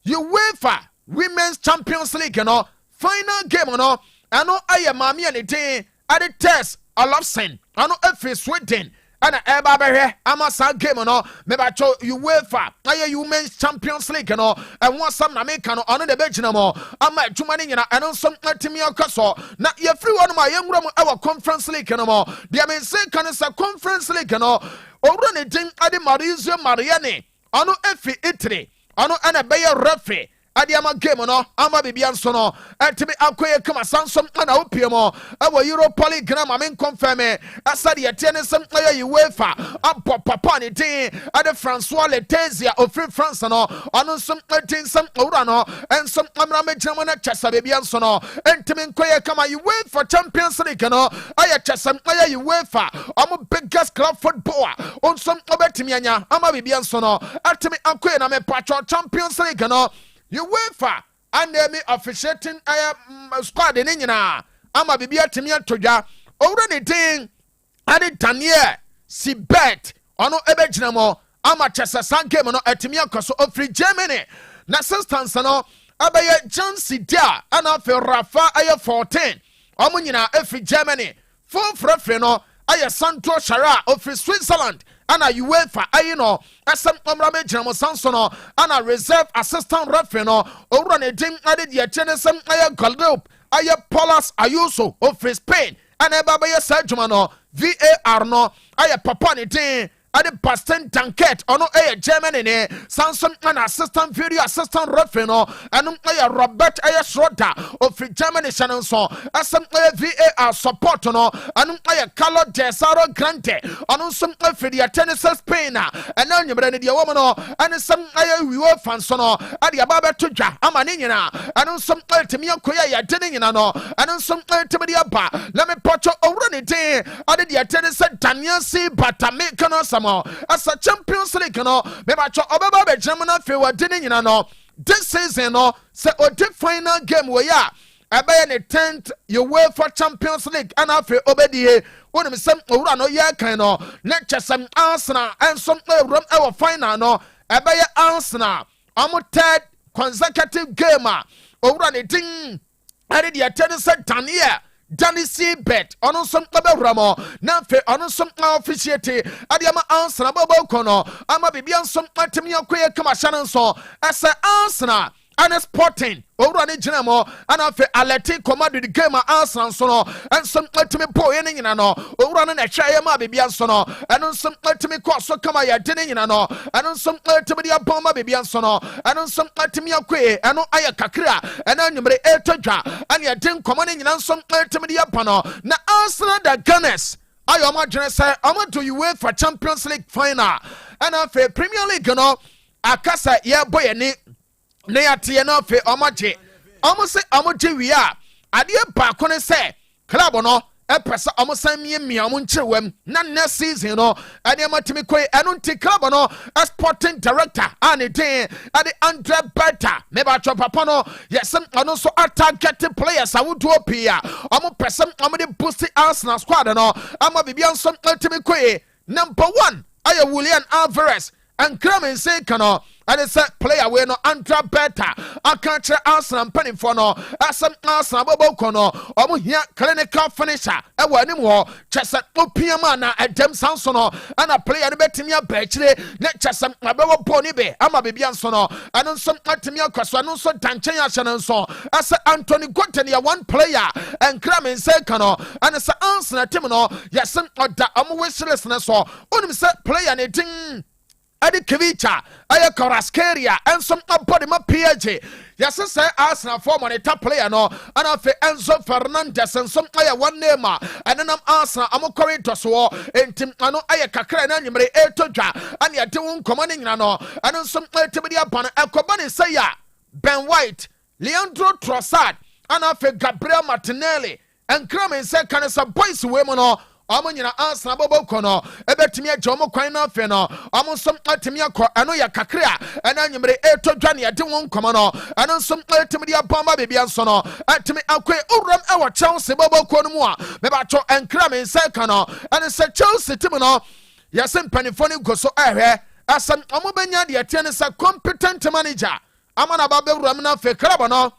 UEFA Women's Champions League no final game no eno aye maami ani din ade test Olofsen eno efi Sweden ana eba behwe ama sa game no me ba cho UEFA aye Women's Champions League no enwo sam na meka no ono de be gina mo ama adwuma ne nyina eno nsom atimi akaso na ye free one ma ye nwura mu ewa Conference League no mo de me se kan sa Conference League no owura ne din ade Marizio Mariani ono efi Italy ono ana be ye referee Adiama game no ama bibia nso no etimi akoye kama sansom ana opiemo ewo Europa League na mamen confirm asa de yete ne sem ayi UEFA abɔ papa ne tin ade François Letizia ofri France no ɔno nso etin sem owura no ensom amra megyina na kyesa bibia nso no entimi nkoye kama UEFA Champions League no ayi kyesam ayi UEFA ɔmo biggest club football onsom obetimi anya ama bibia nso no atimi akoye na me patro Champions League no UEFA and me officiating squad in nyina ama bibia timi atodwa owura ne din ade Daniel Sibet ono ebegyina mo ama chesa san game no atimi akoso ofri Germany na assistance no abaye John Sidia ana fe Rafa aye 14 omo nyina efri Germany fon frefre no aye Santo Shara ofri Switzerland ana UEFA ayi no asem omra me gyina mo sanso no ana reserve assistant referee no owura ne din ade de chene sem aye Guadeloupe aye Paulus Ayuso of Spain ana eba be sa adwuma no VAR no aye papa ne din ade Bastien Danket ono aye Germany ne sansom ana assistant video assistant referee no anum aye Robert aye Schroeder of Germany shanonso asem aye VAR support no anum aye Carlo Desaro Grande ono som afidi tennis Spain na ena nyemre ne de wo no ane sem aye UEFA nso no ade aba beto dwa ama ne nyina anum som altimi akoya ya de ne nyina no anum som altimi de aba let me pocho owura ne din ade de tennis Daniel C Batame kano as a Champions League no me ba cho obaba be Germany fe wa de nyina no this season no se o de final game we ya abaye ne 10th UEFA Champions League ana fe obedie wonim sem owura no ya kan no ne chesem Arsenal ensom ewram e final no abaye Arsenal am third consecutive game owura ne din ade de tennis Daniel Danny C bet ono som abawramo na fe ono som officiate adiama Arsenal babo kono ama bibia nsom atemi akoye kama hya nso asa Arsenal and Sporting owura ne gyina mo ana fe Atletico Madrid game Arsenal nso no ensom atemi boy ne nyina no owura ne na hwa ma bibia nso no eno nsom atemi kɔ so kama ya de ne nyina no eno nsom atemi dia bɔn ma bibia nso no eno nsom atemi akoye eno aya kakra ena nwumre etodwa ane ya den kɔmɔ ne nyina nsom atemi dia pa no na Arsenal the Gunners ayo ma dwene sɛ ɔmo to UEFA Champions League final ana fe Premier League no akasa ye boy ne yate na fe omoje omo se omoje wi a ade ba ko ne se club no epesa omo san mi omo nchewam na next season no ade matimi koi eno nti club no sporting director ani den ade Andre Beta me ba cho papa no yesem ono so target players awodo pia omo pesem omo de boost Arsenal squad no ama bibia nso matimi koi number 1 aye Julian Alvarez enkram nse kano ane se player we no antra better aka kire Arsenal mpanimfo no asem Arsenal bobo kono omo hia clinical finisher e wani mo chese opiama na edem sanso no ana player no betimi abakire ne chese abewo boni be ama bebia nso no ano nso atimi akwaso ano nso danchen ahye no nso ase Anthony Gordon ya one player enkram nse kano ane se Arsenal team no yesem oda omo wishlist ne so onim se player ne din Adi Kivicha, Aya Karaskeria, and some body ma PG. Yes, sir, Arsenal former a top player no, and after Enzo Fernandez and some Aya one name, and then I'm Arsenal, I'm a corridor so, and Tim Ano Aya Kakra and Animal Etoja, and ya doing commanding Nano, and then some Altimedia Pan, Akobani Saya, Ben White, Leandro Trossard, and after Gabriel Martinelli, and Kramen said, can some boys women or Amanyina Arsenal bobo kono ebetimi ajomo kwan na fe no amonsom atimi akọ eno ya kakra ena nyimre etodwane ade won komo no eno nsom atimi dia bamba bebia nso no atimi akwe uram ewo Chelsea bobo kono mu a meba cho enkra me nse no ene se Chelsea tim no yasem panifoni goso ehwe asem omobenya de ate ne se competent manager amana ba be uram na fe krabo no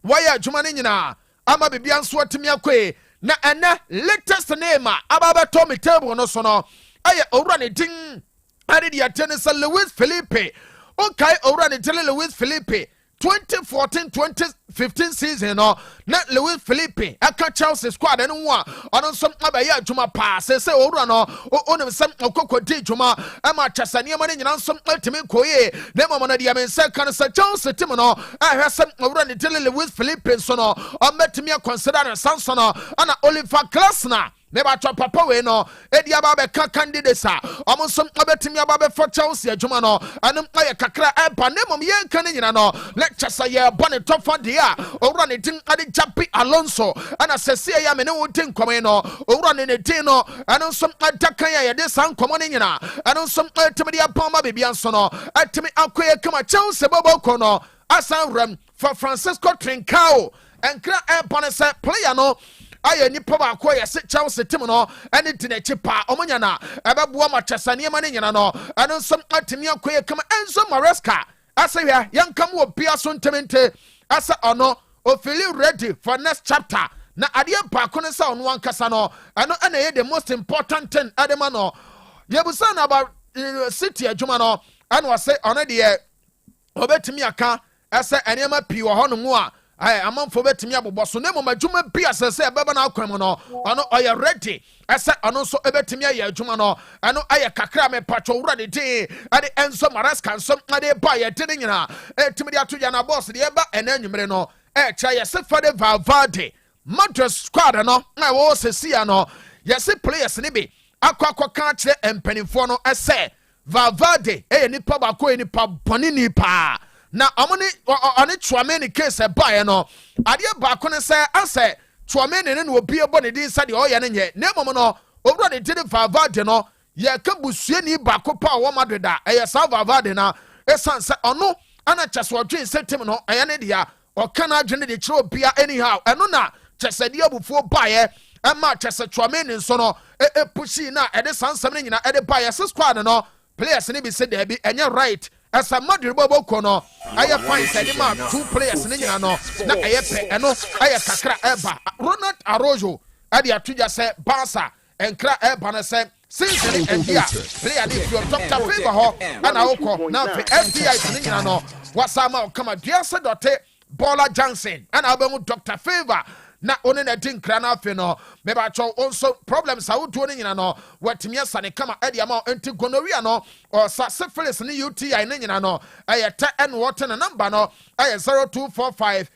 waya adwuma ne nyina ama bebia nso atimi akwe na ene latest name ababa Tommy table no so no aye owura ne din ade de atene sa Luis Felipe okay owura ne tele Luis Felipe 2014-2015 season no na Luis Felipe aka Chelsea squad ene wo a ono nso abaya adwuma pa se owura no onim sem okokodi adwuma ama chasane ma ne nyina nso ultimate koye na mama na dia mense kan sa Chelsea team no ahwe sem owura ne tele Luis Felipe so no o metimi consider na sanso no ana Oliver Glasner Neba chwa papa we no edi ababe ka candidates a omo som obetimi ababe for Chelsea adwuma no anum aye kakra eba nemom ye kan nyina no lecture say ye bone top for dia owura ne tin ade Japi Alonso ana sese ya me ne wotin komo no owura ne tin no anum som adaka ya de san komo ne nyina anum som atimi dia pama bebia nso no atimi akoye kama Chelsea bobo kono asan ram for Francisco Trincao enkra eba ne se player no aye nipa ba ko ye se Chelsea team no ene dinechi pa omonya na ebeboa ma chasane ma ne nyina no eno nsom atimi akoye kama Enzo Maresca asa hia yankam wo bia so ntemente asa ono o feel ready for next chapter na ade ba ko ne sa ono ankasa no eno ene ye the most important thing adema no yebusa na about city adwuma no eno say ono de obetimi aka asa enema pi wo hono mu a amanfo betimi aboboso na mo madwuma bia sese ebeba na akwam no ono oye ready ese ono so ebetimi aye adwuma no ano aye kakra me patcho wura de din ade Enzo Maresca nso ade ba ye de nyina etimi de atoja na boss de eba ena nwumre no cha ye se fade Valverde Madrid squad no na wo sesia no ye se players ne bi akwa ka kire empanifo no ese Valverde nipa ba ko nipa boni nipa na amone ane Chouameni case bae no ade ba ko ne se ase Chouameni ne obi ebo ne din sa de o ye ne nye na mom no owura de tiri Valverde no ye ka busuani ba ko pa wo Madrid a ye sa Valverde na esan se ono ana chese odwen setim no eye ne dia o kana adwene de kire obia anyhow eno na chese de abufuo bae ama chese Chouameni nso no pushi na ede sansam ne nyina ede bae se squad no players ne bi se de bi enye right as a Madrid bobo kono aye fine said ma two players ne nyina no na aye pe eno aye kakra eba Ronald Araujo ade atuja se Barca enkra eba na se season endia player dey your top favor ho ana woko na fe FBI ne nyina no wasama kama duase dote Bola Johnson ana abemu Dr. Favor na one na din kra na afi no me ba cho also problems a wodo ne nyina no watimi asane kama ade ama enti gonorrhea no or syphilis ne UTI ne nyina no ayeta and water na number no ay 0245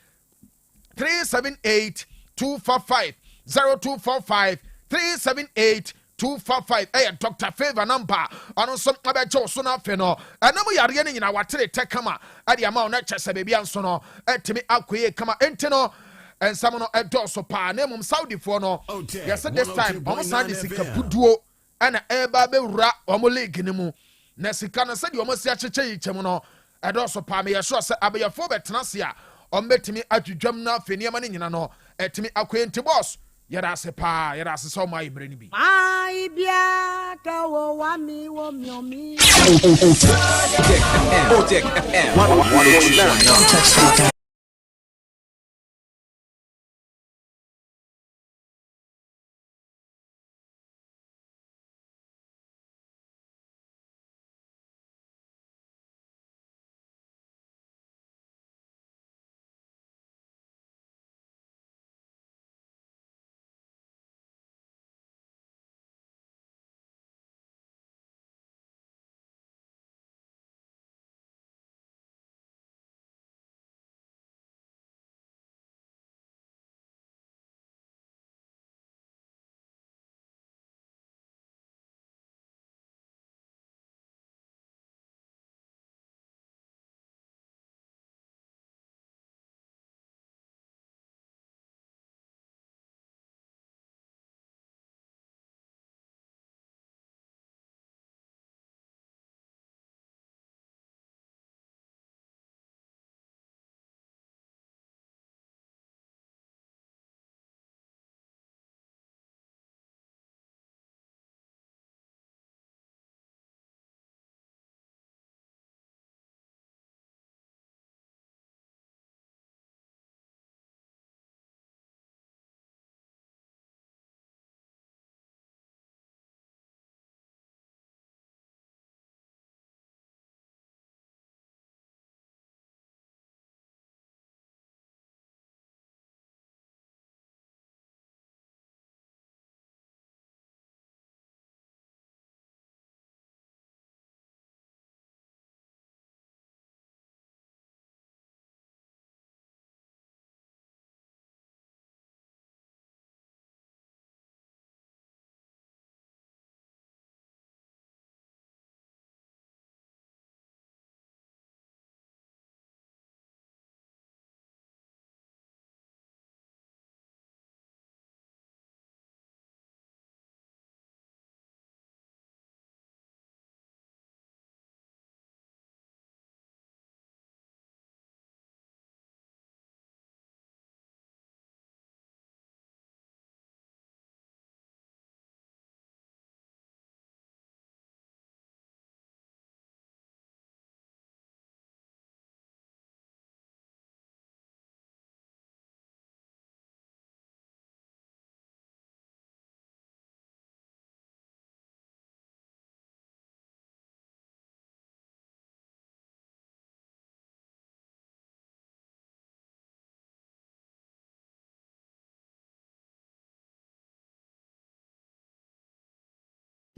378 245 0245 378 245 Dr. Favor number ano some abejo so na fe no anamu yare ne nyina watere te kama ade ama na chese bebia nso no etimi akoye kama enti no and some no so pa name Saudi for no yes this time almost had this kapuduo and eba be wura omo league ni mu na sika na se de omo si acheche yichem no so pa me yesho se abeyafo betena se a ombetimi adwudwam na feniema ne nyina no etimi akwenti boss yɛda ase paa yɛda ase sɛ ɔma yɛmmerɛ no bi Otec FM 102.9. Don't touch that dial.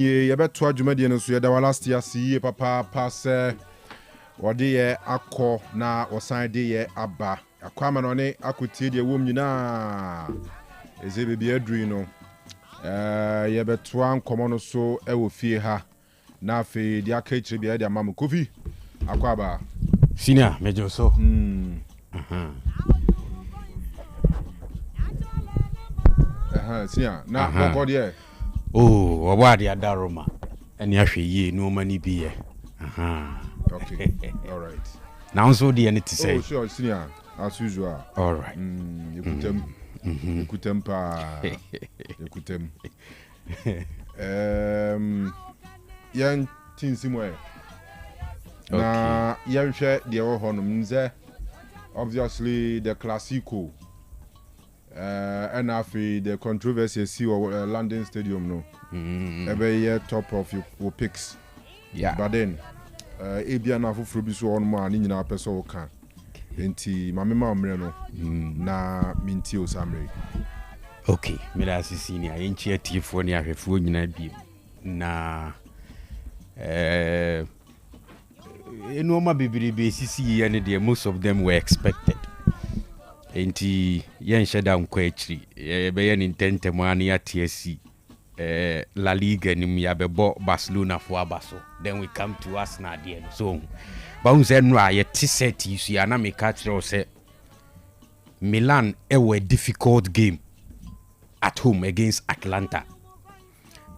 yɛbɛtoa dwumadie no so yɛda wa last year si yie papaapa sɛ wɔde yɛ akɔ na wɔsan de yɛ aba akɔ ama no ne akɔtie deɛ wɔm nyinaa ɛsɛ baabi aduru no yɛbɛtoa nkɔmmɔ no so ɛwɔ fie ha na afei deɛ aka akyire biara de ama mo kofi akɔ aba senior mejo so senior na wɔkɔ deɛ wɔbɔ ade ada roma ɛne ahwɛ yie ne ɔma ne bi yɛ okay all right now nso deɛ ne te sɛ oh sure senior as usual all right yɛkutam paa yɛkutam yɛn tinsi mu na yɛnhwɛ deɛ wɔ hɔ nom nzɛ obviously the classico and after the controversy see London Stadium no every year top of your picks but then ebia na foforo bi so on mo ani nyina pese wo kan enti mamema omre no na minti osamre okay me da sisi ni ayenchi atifo ni ahwefo nyina biem na enoma bibiribe sisi ye ne de most of them were expected enti yen sheda nkwa akiri be ye nintentem ani atiasi La Liga nim ya bebo Barcelona for abaso then we come to Arsenal there so but we say no ye set you ya na me catch say Milan a difficult game at home against Atlanta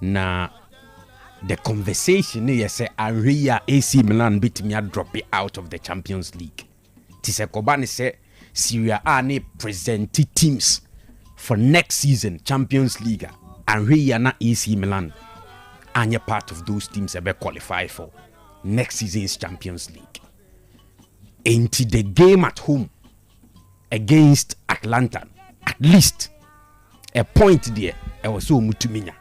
na the conversation is say Aria AC Milan beat me drop it out of the Champions League. Tise Kobani say Syria are ne present teams for next season Champions League and we are not AC Milan and you're part of those teams that will qualify for next season's Champions League. Into the game at home against Atlanta, at least a point there, I was so mutuminya.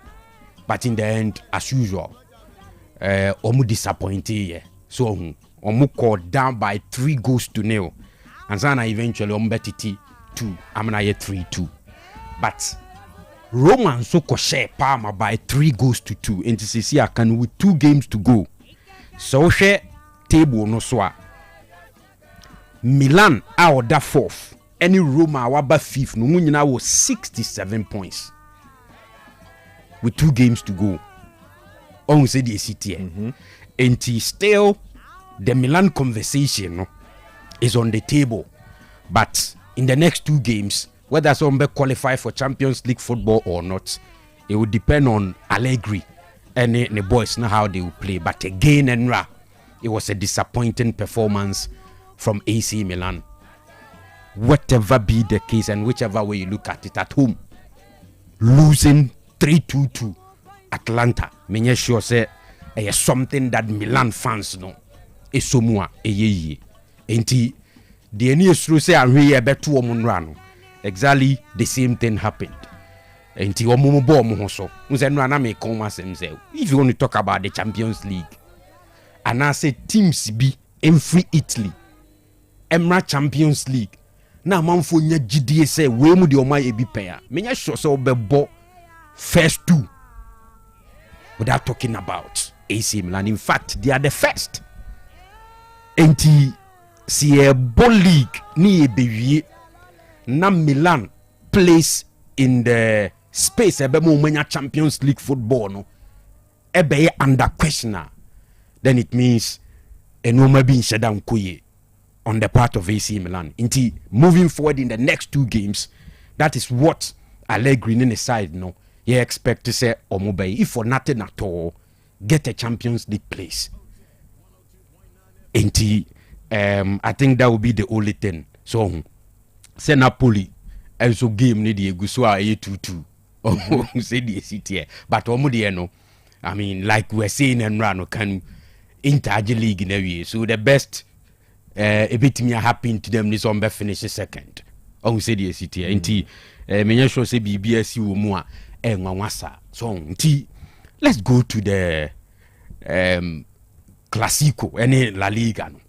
But in the end, as usual, omu disappointed. So omu called down by 3-0, and then eventually omu betiti 2. I'm na 3-2. But Roman so share Parma by 3-2. Into Osei Akoto with 2 games to go. So share table no swa. Milan out that 4th. Any Roma waba 5th. No munyina was 67 points. With 2 games to go. On say the city. And still the Milan conversation no, is on the table. But in the next 2 games, whether somebody qualify for Champions League football or not, it will depend on Allegri and the boys know how they will play. But again, it was a disappointing performance from AC Milan. Whatever be the case and whichever way you look at it at home, losing 3-2 to Atlanta, me sure say something that Milan fans know. Is somua ye. Enti the news through say I'm here betu omunrano. Exactly the same thing happened. Enti omumo bo omuho so. Unse no na me come say if you want to talk about the Champions League, and I say teams be in free Italy. Emra Champions League. Na manfo nya gidie say we mu de oma e bi pen. Me nya sure say obebo first 2 without talking about AC Milan. In fact, they are the first. Enti si a ball league ni ebewie na Milan plays in the space ebe mo manya Champions League football no ebe under questioner, then it means enoma bi nsheda nkoye on the part of AC Milan. Inti moving forward in the next 2 games, that is what Allegri in the side no you expect to say Omobay, if for nothing at all, get a Champions League place. Inti I think that will be the only thing. So say Napoli also game ni the Guswa 2-2. Say the city, but Omodi no. I mean, like we're saying and Rano can Inter League in a way. So the best a bit me happen to them is on finish second. Say the city. Inti me sure say BBS you more so let's go to the Clasico any La Liga no.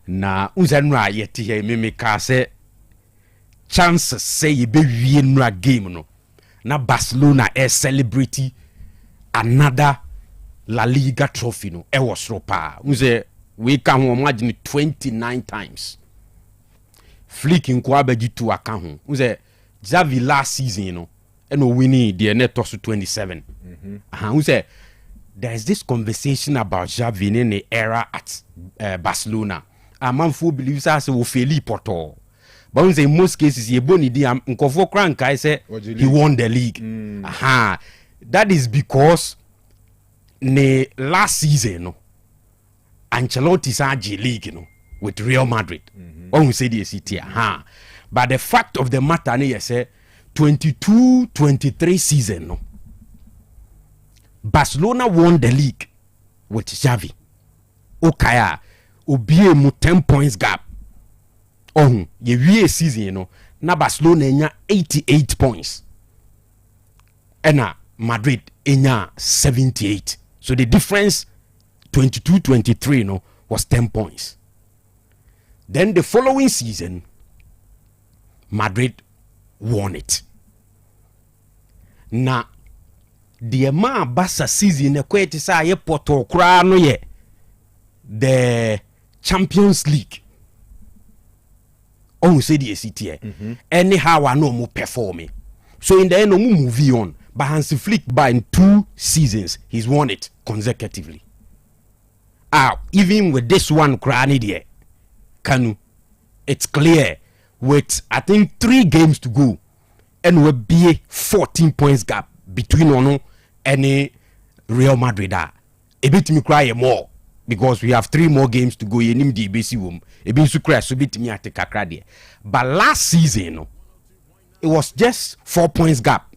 Na unzanwa yeti he me ka say chance say ye be wie nra game no na Barcelona celebrate another La Liga trophy no e was ropa unze we can imagine 29 times Flick in kwa beji to aka ho unze Xavi last season no and winning the net to 27. Who said there is this conversation about Xavi in the era at Barcelona. A man who believes us will fail Porto. But in most cases, he won he won the league. That is because the last season, no, Ancelotti's AG league, no, with Real Madrid. Who say the city, but the fact of the matter, you say. 22-23 season no Barcelona won the league with Xavi. Okaya obie mu 10 points gap. Ye wie season no na Barcelona enya 88 points. Ena Madrid enya 78. So the difference 22-23 no was 10 points. Then the following season Madrid won it. Na the ma Barca season equate say ye Porto kra no ye the Champions League. Say the city anyhow I know mo performing. So in the end no move on. But Hansi Flick by in 2 seasons he's won it consecutively. Even with this one cranny there Kanu, it's clear with I think 3 games to go and will be a 14 points gap between Ono and Real Madrid. A bit me cry more because we have 3 more games to go. You need the basic room. A bit to cry so bit me at the kakra there. But last season, it was just 4 points gap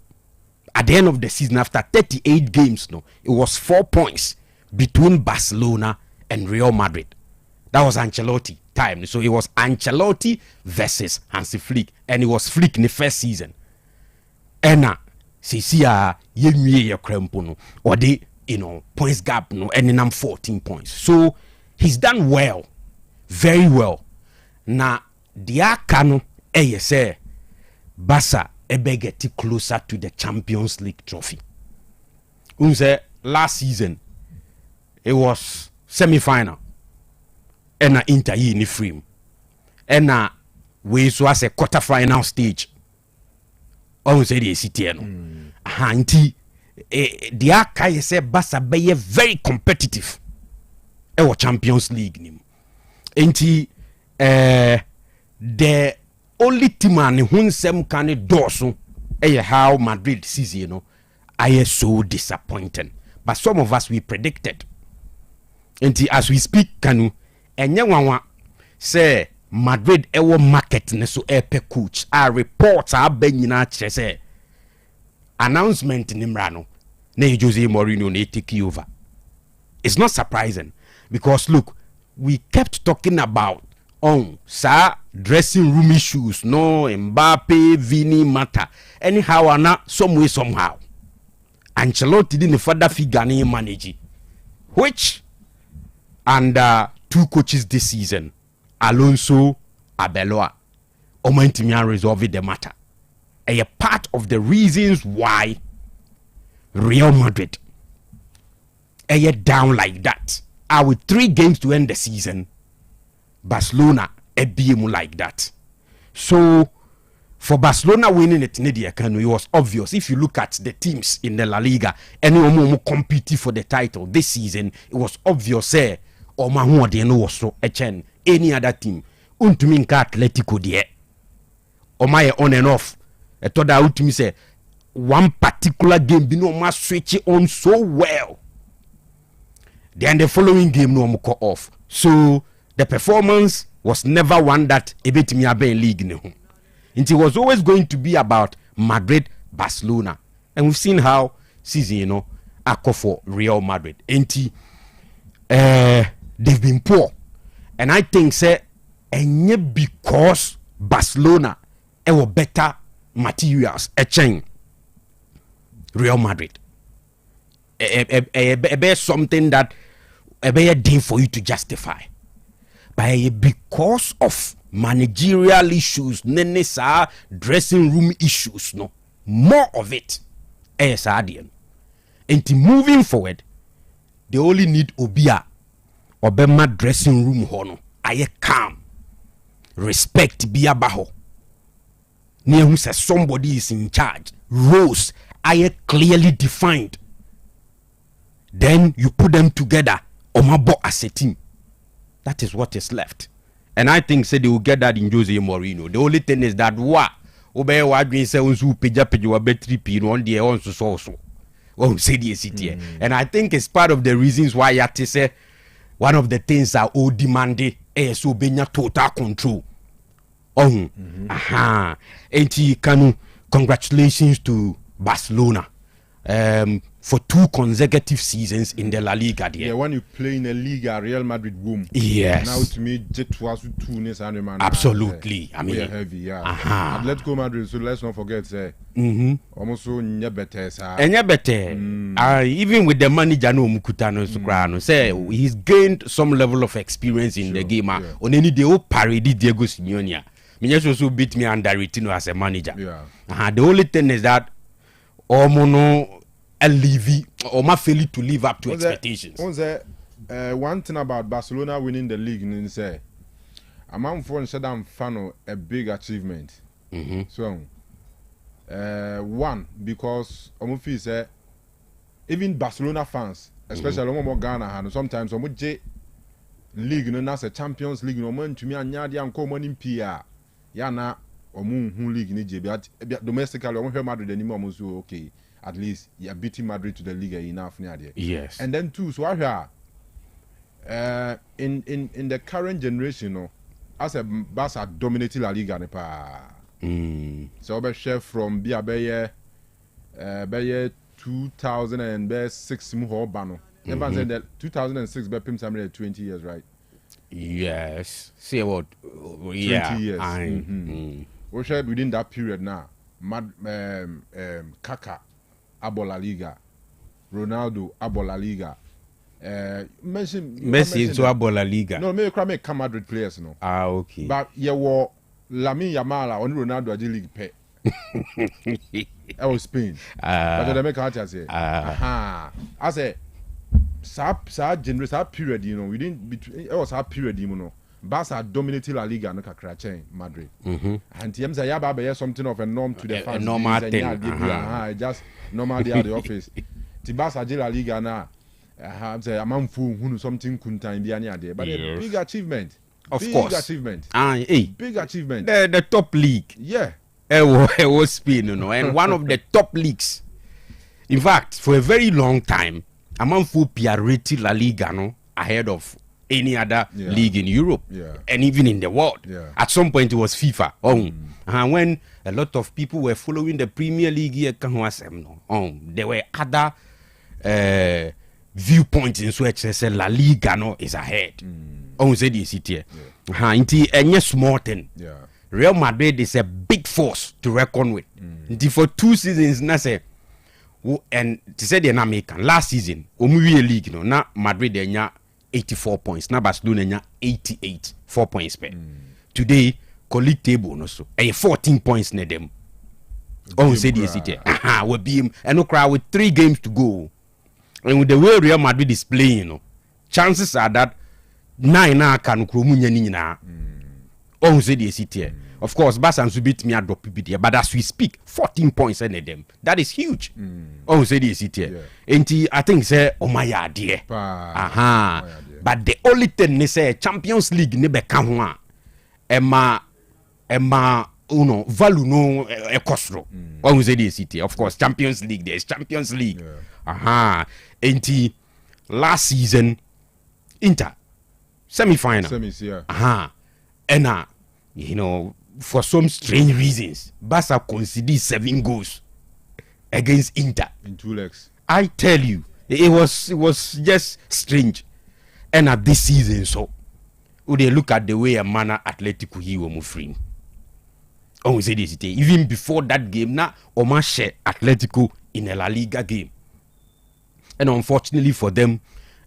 at the end of the season. After 38 games, no, it was 4 points between Barcelona and Real Madrid. That was Ancelotti time. So it was Ancelotti versus Hansi Flick, and it was Flick in the first season. And Sisia ye krempo no, or the points gap no, and then 14 points. So he's done well, very well. Na dia Kanu say Barca get closer to the Champions League trophy. Unse last season it was semi-final. And Inter in the frame. And we so as a quarter-final stage. Say the city no. Hanti the Akai say Barca be very competitive. Our Champions League nim. Enti the only team an who sem can do so how Madrid season, you know, I so disappointing. But some of us we predicted. Enti as we speak, Kanu, enye wanwa say Madrid ewo market ne so epe coach a reports a benyina kire say announcement nimra no na Jose Mourinho na take over. It's not surprising because look, we kept talking about dressing room issues, no Mbappe, Vini matter. Anyhow, some way somehow. Ancelotti didn't further figure any manage, which under two coaches this season, Alonso, Abeloa, Omentimian resolved the matter. A part of the reasons why Real Madrid down like that. With 3 games to end the season, Barcelona a BM like that. So for Barcelona winning it, it was obvious. If you look at the teams in the La Liga, anyone competing for the title this season, it was obvious. Or was so any other team. Untuminka Atletico de or my on and off. I thought out to me say one particular game be no must switch it on so well. Then the following game no more off. So the performance was never one that ebetimi abe league ne ho. It was always going to be about Madrid, Barcelona. And we've seen how season, akọ for Real Madrid. Enti they've been poor. And I think say enye because Barcelona were better materials chain Real Madrid. Something that a day for you to justify. But because of managerial issues, dressing room issues, no more of it. And moving forward, they only need Obia Obema dressing room hono. Aye calm, respect be abaho. Near who says somebody is in charge. Roles aye clearly defined. Then you put them together. Omabo as a team. That is what is left. And I think say they will get that in Jose Mourinho. The only thing is that obey what we say unsu peja wa betri pi no on the on so. Oh, say the city. And I think it's part of the reasons why Yati say one of the things are all demanded so benya total control. Enti Kanu, congratulations to Barcelona. For 2 consecutive seasons in the La Liga. Yeah, when you play in a Liga, Real Madrid won. Yes. Now to me, Jet was 2 years and man. Absolutely. I mean, we are heavy, yeah. Atletico Madrid, so let's not forget, say, almost so better. Even with the manager, no Mukutano Sukrano, say he's gained some level of experience in the game. Yeah. On any day, parody Diego Simeone. Minyes also beat me under Ritino as a manager. Yeah. The only thing is that Omono or my failure to live up to expectations. One thing about Barcelona winning the league, and say, a man for Shadam Fano a big achievement. So, one because Omufi say even Barcelona fans, especially Omo Ghana, and sometimes Omo J League, no as a Champions League, no man to me and Yadi and common in PR. Yana Omu League in Egypt, domestically, Omo Madrid anymore, so okay. At least you're beating Madrid to the league enough. Yes. And then too, so I in the current generation, as a Barca dominating La Liga, So be share from be 2006 mu ho ba no. Never said that 2006 be pim samre 20 years, right? Yes. See what? 20 Yeah. years. We shared within that period now. Kaka Abola Liga, Ronaldo Abola Liga. Messi into Abola Liga. No, me come Madrid players no. Okay. But you were Lamine Yamal on Ronaldo Aji League pay. I was Spain. But they make out say. I say generous period, you know, within between it was that period, you know. Barca dominated La Liga no kakra chain Madrid. And TM say ya ba something of a norm to the fans. Normal thing. Just normal day at the office. The Barca La Liga na say a man who something kuntan bi ani ade. But a big achievement. Of big course. Achievement. Big achievement. The top league. Yeah. It was Spain, you know, and one of the top leagues. In fact, for a very long time, Amanfu rated La Liga no ahead of any other league in Europe and even in the world. At some point, it was FIFA. And when a lot of people were following the Premier League here, there were other viewpoints in which they said La Liga no is ahead. Said this here. Any small thing. Real Madrid is a big force to reckon with. For 2 seasons, na say, and to say the American last season, Omuye League, no, na Madrid they 84 points, na Barcelona 88, 4 points per. Today, colleague table no so, 14 points ne them. Said this here. We be him, and no cry with 3 games to go, and with the way Real Madrid is playing, you know, chances are that 9 na Kanu kromunya ni nyina. Said this here. Of course, Barca should beat me at drop PPT, but as we speak, 14 points in them. That is huge. Said this here. And I think say, my idea. But the only thing they say, Champions League never come Emma, value no ekosro. Said this here. Of course, Champions League. There is Champions League. And last season, Inter semi-final. Semis, yeah. And you know, for some strange reasons, Barca conceded 7 goals against Inter in 2 legs. I tell you, it was just strange. And at this season, so would they look at the way a manner Atletico he will move free. Say this, even before that game, now Oma share Atletico in a La Liga game, and unfortunately for them,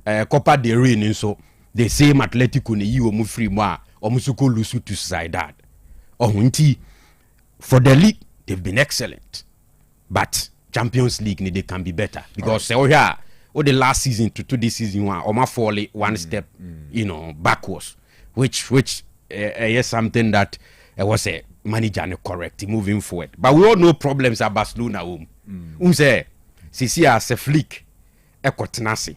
Copa del Rey, and so the same Atletico ne you move free more. Omusuko Lusu to Saidad. For the league, they've been excellent. But Champions League, they can be better. Because the last season to this season, Oma fall 1 step, you know, backwards. Which is something that was a manager correct moving forward. But we all know problems at Barcelona. Say, Sisi as a flick, Ekotenasi.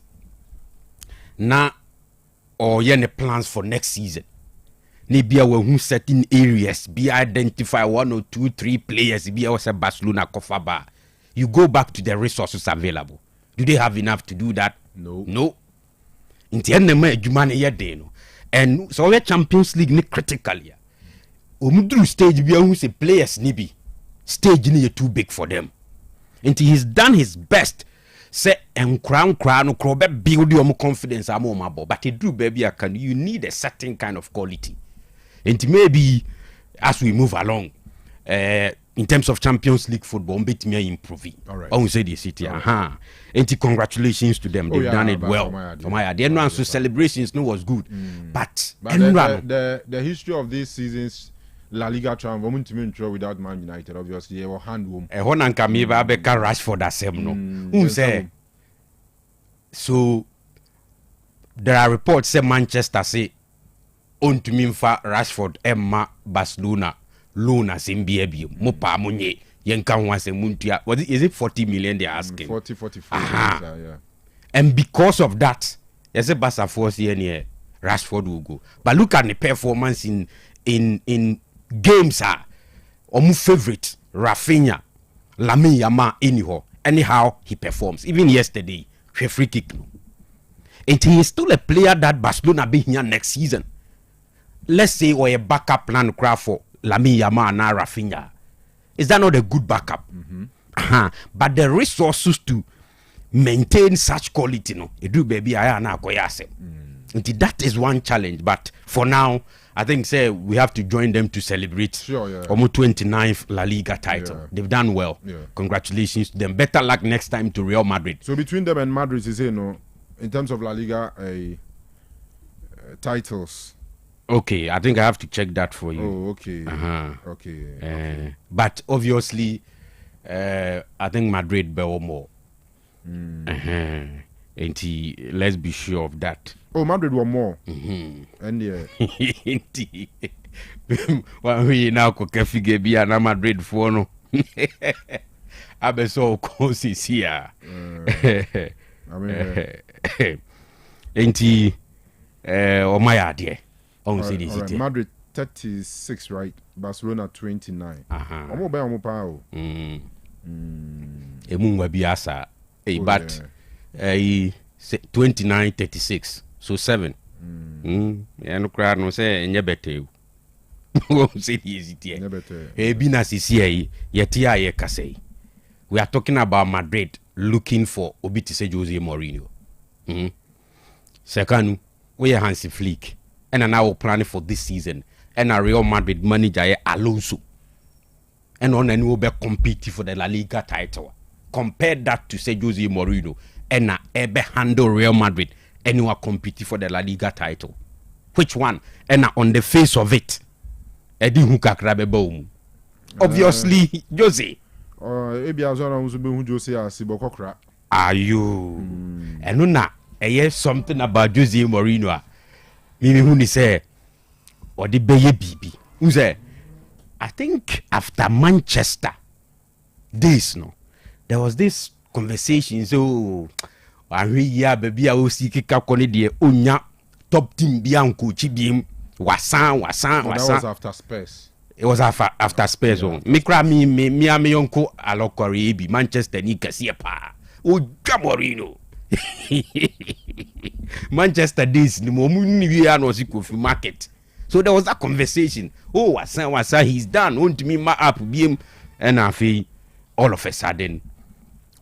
Na or any plans for next season. Maybe who certain areas be identify 1 or 2, 3 players be also Barcelona Kofaba. You go back to the resources available. Do they have enough to do that? No. In the end, no. And so the Champions League ni critically. Omudru stage be who say players nibi stage ni too big for them. And he's done his best. Say and crown no build your confidence but it do baby you need a certain kind of quality. And maybe as we move along, in terms of Champions League football, bit me improving. All right. I say the city. And congratulations to them. They've done it well. The end so celebrations was good. But the history of these seasons, La Liga triumph, without Man United, obviously, they were hand womb. Rashford that same no. Say so there are reports say Manchester say on to me for Rashford Emma Barcelona Luna Zimbabwe Mopa Munye Yenkan was a Muntia. What is it 40 million they're asking? 44 yeah. And because of that, there's a Barca force here Rashford will go. But look at the performance in games my favorite Rafinha Lamine Yamal anyhow he performs. Even yesterday free kick. And he is still a player that Barcelona be here next season. Let's say or a backup plan for Lamine Yamal and Rafinha. Is that not a good backup? But the resources to maintain such quality, no, it do baby I na koyase. That is one challenge. But for now, I think say we have to join them to celebrate almost 29th La Liga title. Yeah. They've done well. Yeah. Congratulations to them. Better luck next time to Real Madrid. So between them and Madrid, you say no, in terms of La Liga titles. Okay, I think I have to check that for you. Oh, okay. Okay. But obviously, I think Madrid bear more. And let's be sure of that. Oh, Madrid were more. And yeah. Well, we now could figure be an Madrid for no. I be so close here. I mean, ain't he? Oh, my idea. Right. Madrid 36, right? Barcelona 29. I'm by Mopao. Biasa. But 29, 36. So 7. Yeah, no crowd no say nyebete. Say easy there. Bina CCA yetia ye kase. We are talking about Madrid looking for Obitise Jose Mourinho. Second, we are Hansi Flick. And now planning for this season. And a Real Madrid manager Alonso. And on and will be competing for the La Liga title. Compare that to say Jose Mourinho. And ebe handle Real Madrid. And you are competing for the La Liga title. Which one? And on the face of it, Eddie Hukakrabe boom. Obviously, Jose. Are you? And now, I hear something about Jose Mourinho. Who say, or the baby? Who say, I think after Manchester days, no, there was this conversation. So, I hear baby, I will see Kikakoni Unya top team Bianco Chibim Wasan. That was after Spurs. It was after Spurs. Mikra me uncle Alokori Manchester Nika Siapa. Oh, Jamorino. Manchester days the moment market. So there was that conversation. Oh, Wasan, he's done. Won't me ma up BM and I feel all of a sudden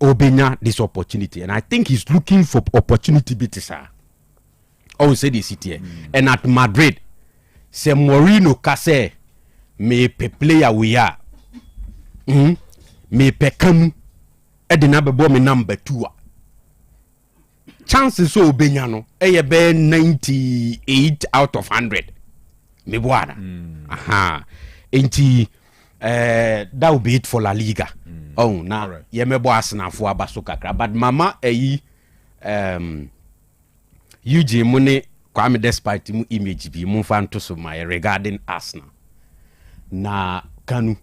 Obenya this opportunity. And I think he's looking for opportunity bitisa. Oh, say this city. And at Madrid, say Mourinho Kase me pe player we are. Me pe Kanu Edinabebo me number 2. Chances so Benyano, be 98 out of 100. Me boada. That will be it for La Liga. Oh, now right. Ye me boas na for abasokakra. But mama UJ Mune Kwame despite mu image bi mu fan to so my regarding Arsenal. Na Kanu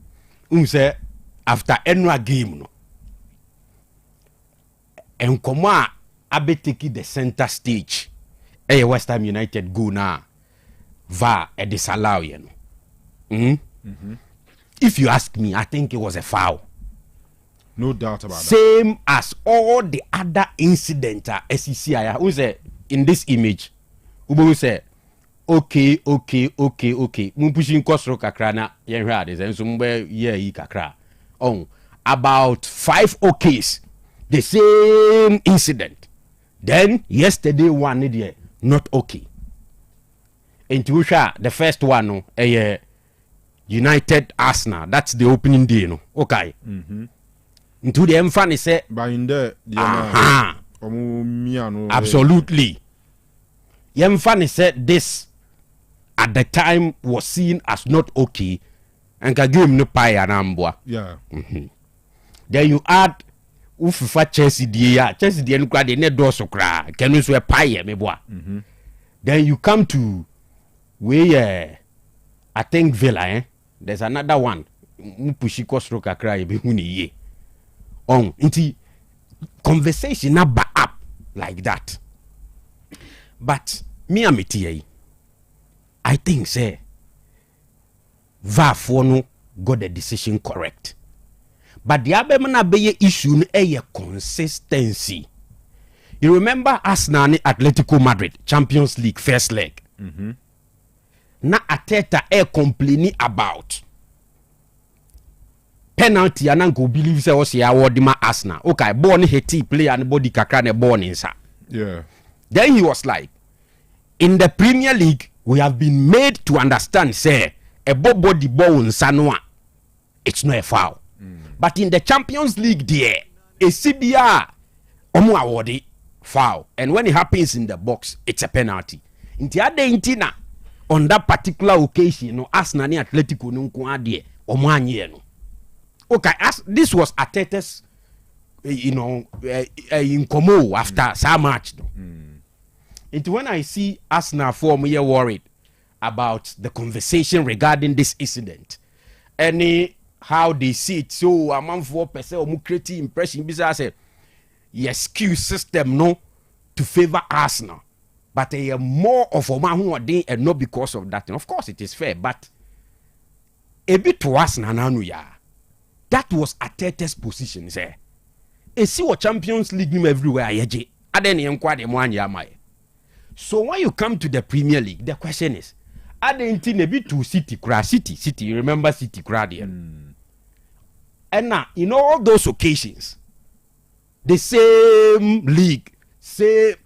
say after annual game no. Enkomo abeteki the center stage. West Ham United go na VAR e disallow you know. If you ask me, I think it was a foul. No doubt about that. Same as all the other incidents SCCI who say in this image. Ubu say okay. Mu pushing kosro kakra na yen hwa de so mbe yi kakra. About 5 okays. The same incident. Then yesterday one there not okay. Into the first one no United Arsenal. That's the opening day no. Okay. Into the emfani say by in there absolutely. Yemfani said this at the time was seen as not okay and can give him no pie and ambwa. Yeah. Then you add Ufifa Chelsea dia no kwa de ne do so kra can you swear pie me boa. Then you come to where I think Villa there's another one pushi kosro kakra e be hu ni ye. Inti conversation na ba up like that. But me amiti I think say VAR no got the decision correct. But the abemana be issue no consistency. You remember Arsenal and Atletico Madrid Champions League first leg. Na Ateta complaining about penalty ananko believe say Osei award ma Arsenal. Okay, ball ni hiti player and body kakra ne ball inside. Yeah. Then he was like, in the Premier League, we have been made to understand, say, a body ball in Sanwa, it's not a foul. But in the Champions League, there, a CBR, omu awarded foul. And when it happens in the box, it's a penalty. In the other intina, on that particular occasion, no, Arsenal ni Atletico nunku adie, omu anye no. Okay, as this was Arteta's, in Como after some match. No. And when I see Arsenal form, we are worried about the conversation regarding this incident. And how they see it. So, a man for person or create impression, because excuse system no to favor Arsenal. But they are more of a man who are there and not because of that. And of course, it is fair, but a bit to Arsenal nanu ya. That was Arteta's position, say. A see what Champions League everywhere, yeje. Adeni enkwade mwanya yamai. So when you come to the Premier League, the question is, adeni nebi to City, you remember City crowd here. And now, in all those occasions, the same league,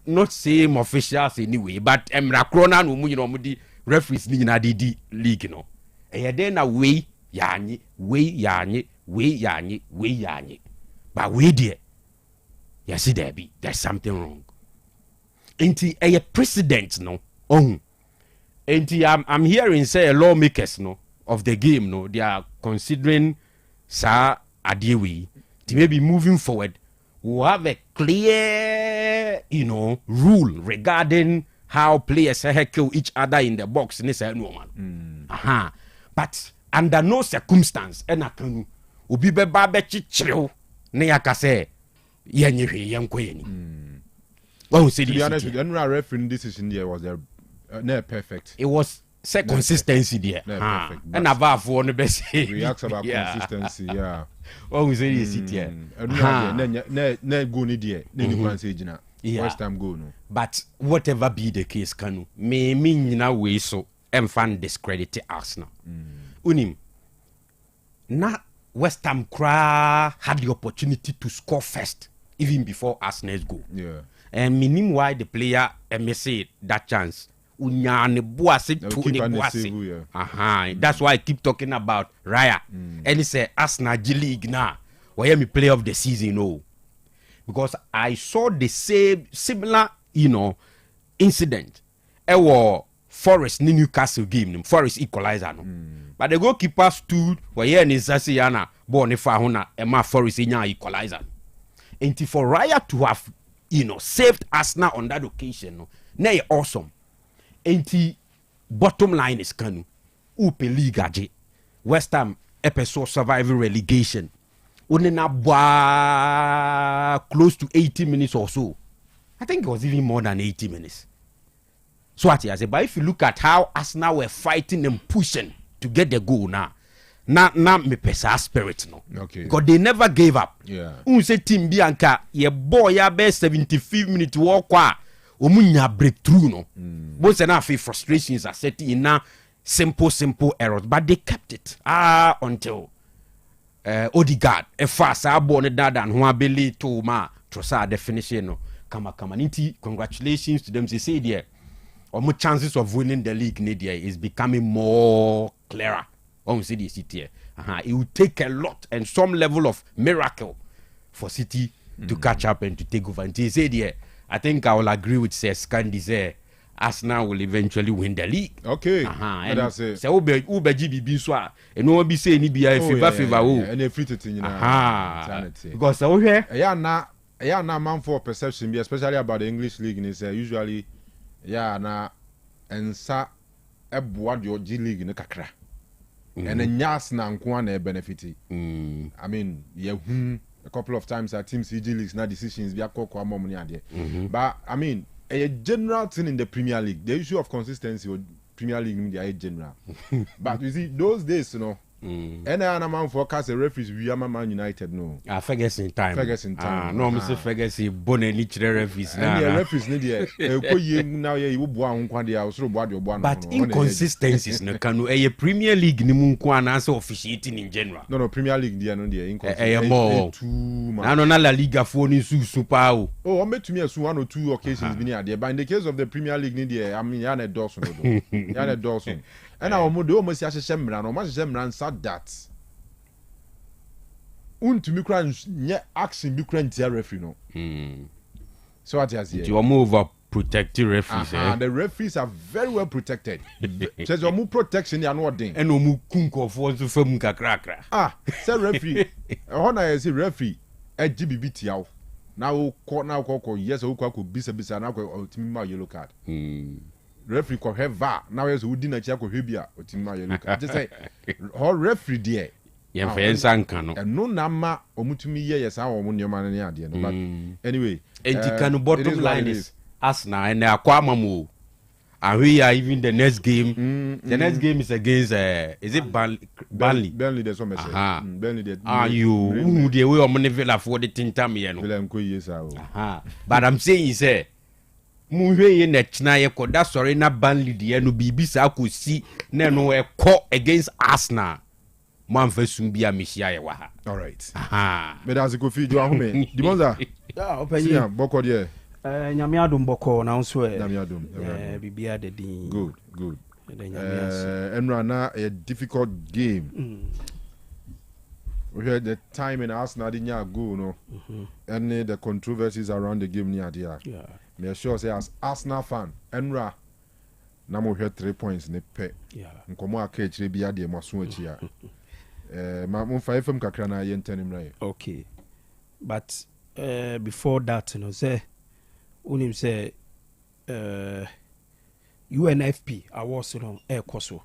not same officials anyway, but Emra Krona no mudi referees ni na di league no. And then na we yanyi. But we there, you see there's something wrong. Inti a precedent no. Inti I'm hearing say lawmakers no of the game no, they are considering Sir Adewi to maybe moving forward. We'll have a clear, rule regarding how players kill each other in the box. But under no circumstance, Kanu ubi be chichiro ne yakase yenyewe yenkweni. When we say to be honest, the general referee decision there was not perfect. It was consistency there. Perfect. And above one the best. Reacts about consistency, yeah. When we say this here. Ne go ni there. Ne say jina. First time go no. But whatever be the case, Kanu, me nyina way so fan discredit Arsenal. Unim. Na West Ham had the opportunity to score first, even before Arsenal's goal. Yeah. And meaning why the player say that chance. That's why I keep talking about Raya. And he said Arsenal G League now. Why me player of the season? No. Because I saw the similar, incident. It was Forest Newcastle game. Forest equalizer no. But the goalkeeper stood where he and his Sasiana born if I hona Emma Forest in equalizer. And for Raya to have saved Arsenal on that occasion, no, nay awesome. And bottom line is Kanu, Upe Liga J, West Ham episode surviving relegation. Unena close to 80 minutes or so. I think it was even more than 80 minutes. So what I say, but if you look at how Arsenal were fighting and pushing to get the goal now me pesa spirit no. Okay. Because they never gave up. Yeah. Say team Bianca, ye boy ya be 75 minutes walk kwa omunya breakthrough no. Both enough frustrations are setting in now simple errors, but they kept it until Odegaard a fast born dad and who belly to ma trosa definition no kama niti. Congratulations to them. They say there more chances of winning the league Nadia is becoming more clearer. City here. It will take a lot and some level of miracle for City to catch up and to take over. And they say there, I think I will agree with Scandi. Arsenal will eventually win the league. Okay. And that's it. So Ube GB so and no one be saying be a favor. And they free to because here. Yeah, na man for perception, especially about the English league, is usually na ensa ebwa your G League no kakra. And then nyas na nkwa na benefit. I mean, a couple of times our team CG leagues na decisions be akoko money ade. But I mean, a general thing in the Premier League, the issue of consistency with Premier League they are general. But you see those days, And I man forecast the referees we are Man United no. Ferguson time. No, Mr. Ferguson born any referees now. And the referees need ye now ye you bo an kwa dia so bo ade But inconsistencies no Kanu a Premier League ni mu kwa na so officiating in general. No Premier League dia no dia inconsistencies. Too much. Na La Liga for ni super o. Oh, I met me as 1 or 2 occasions been there. But in the case of the Premier League ni dia I mean ya na Dawson do. Ya na Dawson. And our mode almost ya shemra no ma shemra said that untumi kra nye action bi kra ntia referee no so what has here you are over protecting referees the referees are very well protected says omu protection ya no den and omu kunkofo so fam kakrakra say referee ho na say referee GBB tiaw na wo ko yes wo ko bisa na ko ultimate ma yellow card referee ko have now yes we din achi akọ bia otimma yellow card just say all referee there ye fensa nka no no na ma omutumi ye yes a wo nyoma ne ade no but anyway Kanu bottom line is Arsenal and akwa amamu ahwe even the next game the next game is against is it Burnley there's so much Burnley there who the way omne Villa for the tintam ye no Villa nko yesa but I'm saying is muhwe ye na china ye koda sorry na Burnley de no bibi sa akosi na no e ko against Arsenal man fasum bia mehia ye wa ha all right but as go feed you ahome the monza openye boko de nyame adom boko na nso nyame adom bibia de din good enra na a difficult game we had the time in Arsenal didn't go no and the controversies around the game near there me sure say as Arsenal fan enra na mo hwe 3 points ne pe nkomo aka chire bia de maso achi a ma mo 5 FM kakra na ye ntanim rai okay but before that no say unim say UNFP awards no ekoso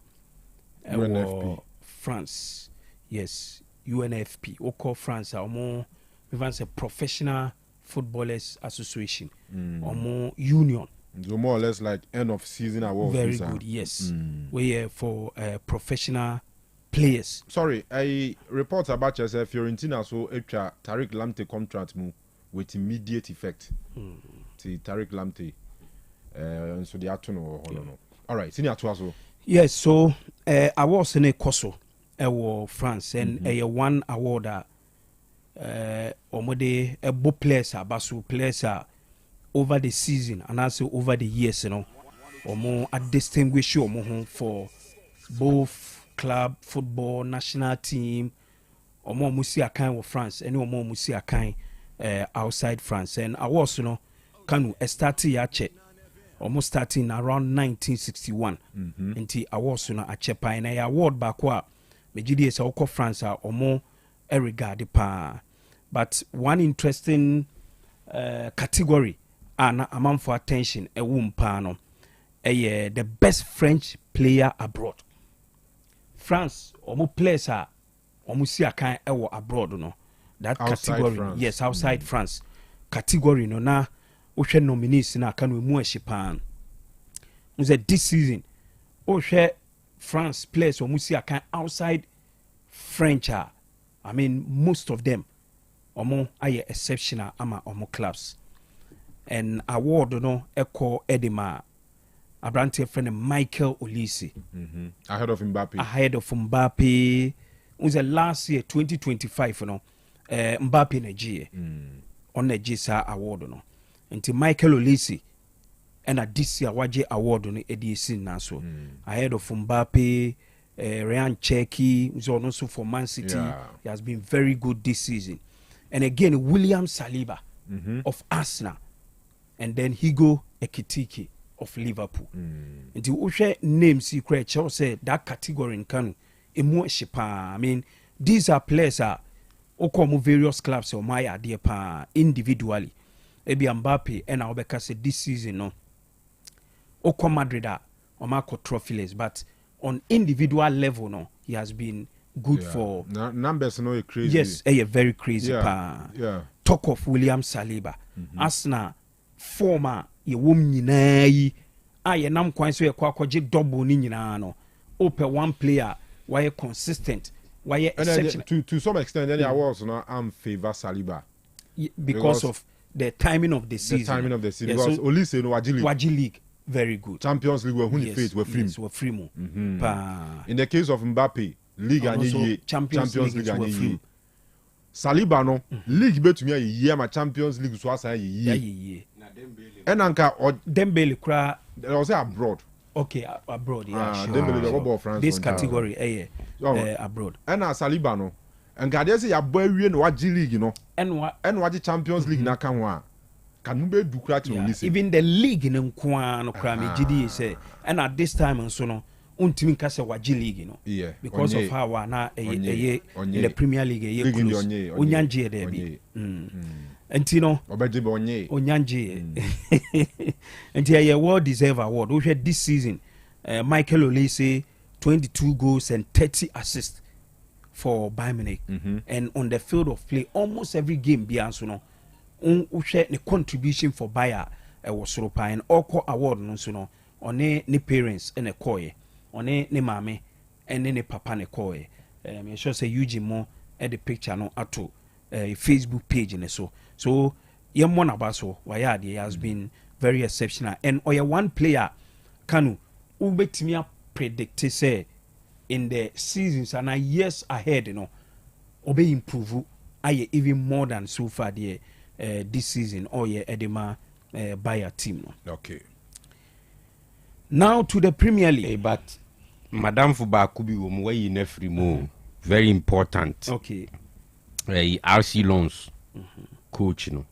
UNFP France yes UNFP oko France omo even say Professional Footballers Association omo union so more or less like end of season awards very good yes we are for professional players. Sorry, I report about yourself Fiorentina so etwa Tariq Lamptey contract mu with immediate effect. Tariq Lamptey so the atono no. All right, senior to so. Yes, so awards in a koso France and one award omode ebo players abaso players over the season and also over the years you know omo a distinguish omo for both club football national team omo musi akan wo France and omo musi akan outside France and awards you know Kanu started yache almost starting around 1961 nti awards you know achepa na award back wa megidi se okọ France omo regard pa but one interesting category and amount for attention pa no the best French player abroad France omo players omo si akan ewo abroad no that outside category France. Yes outside France category no na ohwe nominees na aka no mu ahyepan this season ohwe France players omo si akan outside French I mean most of them omo aye exceptional ama omo clubs and award no eko edema abrante friend Michael Olise ahead of Mbappe was last year 2025 you know Mbappe Nigeria on the Jisa award no until Michael Olise and at this year waje award no edisi na so ahead of Mbappe Ryan Cherki was also for Man City. He has been very good this season. And again, William Saliba of Arsenal. And then Hugo Ekitike of Liverpool. And the Ushe name secret say that category in Kanu. I mean, these are players okomu various clubs or my idea pa individually. Ebi Mbappe and Obeka said this season no. Oko Madrid or Marco trophyless, but on individual level no he has been good for numbers no crazy. Yes, very crazy talk of William Saliba Arsenal former ye wom nyina yi aye nam kwan so ye kwa kwaje double ni nyina no open one player why consistent why exceptional to some extent then I was no am favor Saliba because of the timing of the season. The timing of the season. Yeah, because so Olise no Waji League very good. Champions League were Yes, face were free. yes, were free mo. In the case of Mbappe, League and also Champions League were and free. Saliba no League betumi a year ma Champions League so asa Yeah, year. yeah. And anka Dembele kra I was abroad. okay abroad, yeah, sure. Dembele the ball France. This category abroad. And Saliba no and Gade say ya boy wie no Waji League no. And what And Waji Champions League na kan ho a Kanu be du kra to Olise. even the league in Nkwa no kra me GD say and at this time and so no untimi ka say Waji League no. Yeah. Because of how na in the Premier League close. Onyanje there be. Enti no Obeje be onye. Onyanje. Enti a well deserved award. We had this season Michael Olise 22 goals and 30 assists for Bayern Munich. And on the field of play almost every game be so no we share the contribution for Bayer was sort of and all award no so no on ne parents and a koye on ne mame and ne papa ne koye me sure say Eugene more at the picture no ato Facebook page and so yem one about so why has been very exceptional and oya one player Kanu ubetimi predict say in the seasons and years ahead, you know, obey improve aye even more than so far the this season or Edema Bayer team. No? Okay. Now to the Premier League. Hey, but Madame Fuba Kubi where you nefri mo very important. Okay. RC Loans coach, you know.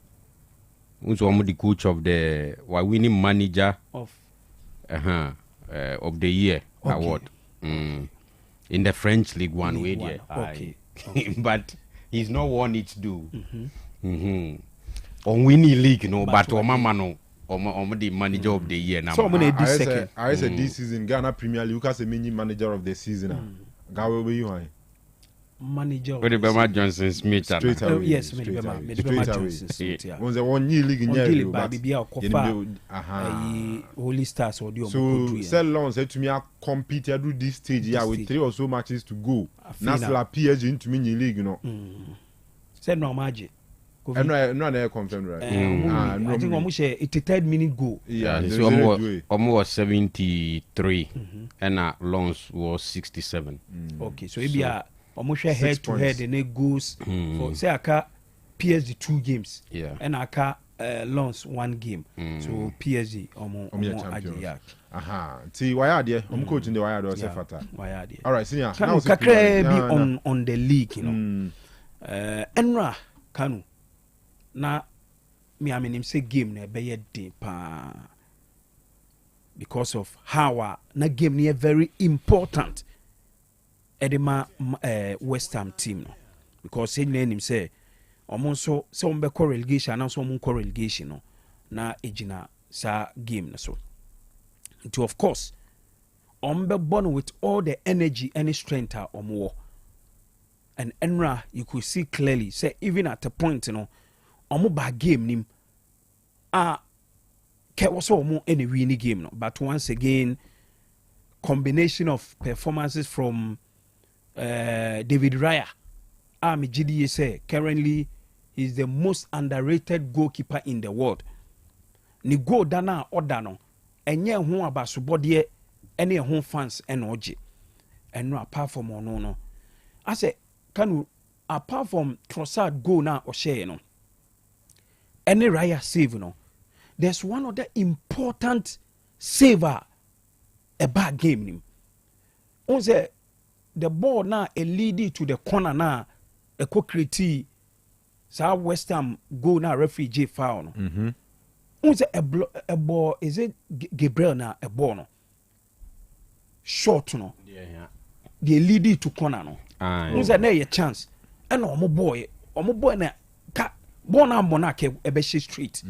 Who's one of the coach of the winning manager Of the year award. In the French League One way there. Okay. But he's not won it do. On winning league, you know, but Mama no the manager of the year now. So I'm gonna this second. I said this season Ghana Premier League as a mini manager of the season. Gawe be you high. Manager. Where the Bema Johnson Smith. Straight away. Yes, straight Medibema away. Johnson Straight Smith. Yeah. Once the 1 year league in Ongile year. ba bibia okofa Holy Stars or the So sell loans said to me I compete I do this stage yeah with 3 or so matches to go. National PSG into mini league, you know. Said no magic. And no confirmed right. I think almost a 83rd-minute goal. Yeah, so almost 73 and loans was 67. Okay, so maybe almost head to head and it goes for say aka PSG 2 games. Yeah. And aka loans 1 game. So PSG omo champions. See why are there? I'm coaching the why are there fata. Why are there? All right, senior. Kanu kakra be on the league, you know. Enra Kanu na me amenim say game na be dey pa because of how na game na very important edema West Ham team no because he him say omonso say on be relegation na so on relegation no na ejina sa game na so to of course on be born with all the energy and strength omo and Enra you could see clearly say even at a point you know omo ba game nim ke was omo any winning game no but once again combination of performances from David Raya me GDA say currently he's the most underrated goalkeeper in the world ni goal dana order no enye ho abasobode ene ho fans ene oje eno apart from ono no I say Kanu apart from Trossard goal na o share no any Raya save no there's one other important saver a bad game nim on say the ball now a lead to the corner now a co-create sa West Ham goal now referee foul no on say a ball is it Gabriel now a ball no short no the lead to corner no on say na a chance and omo boy na born and monarch ebeshe street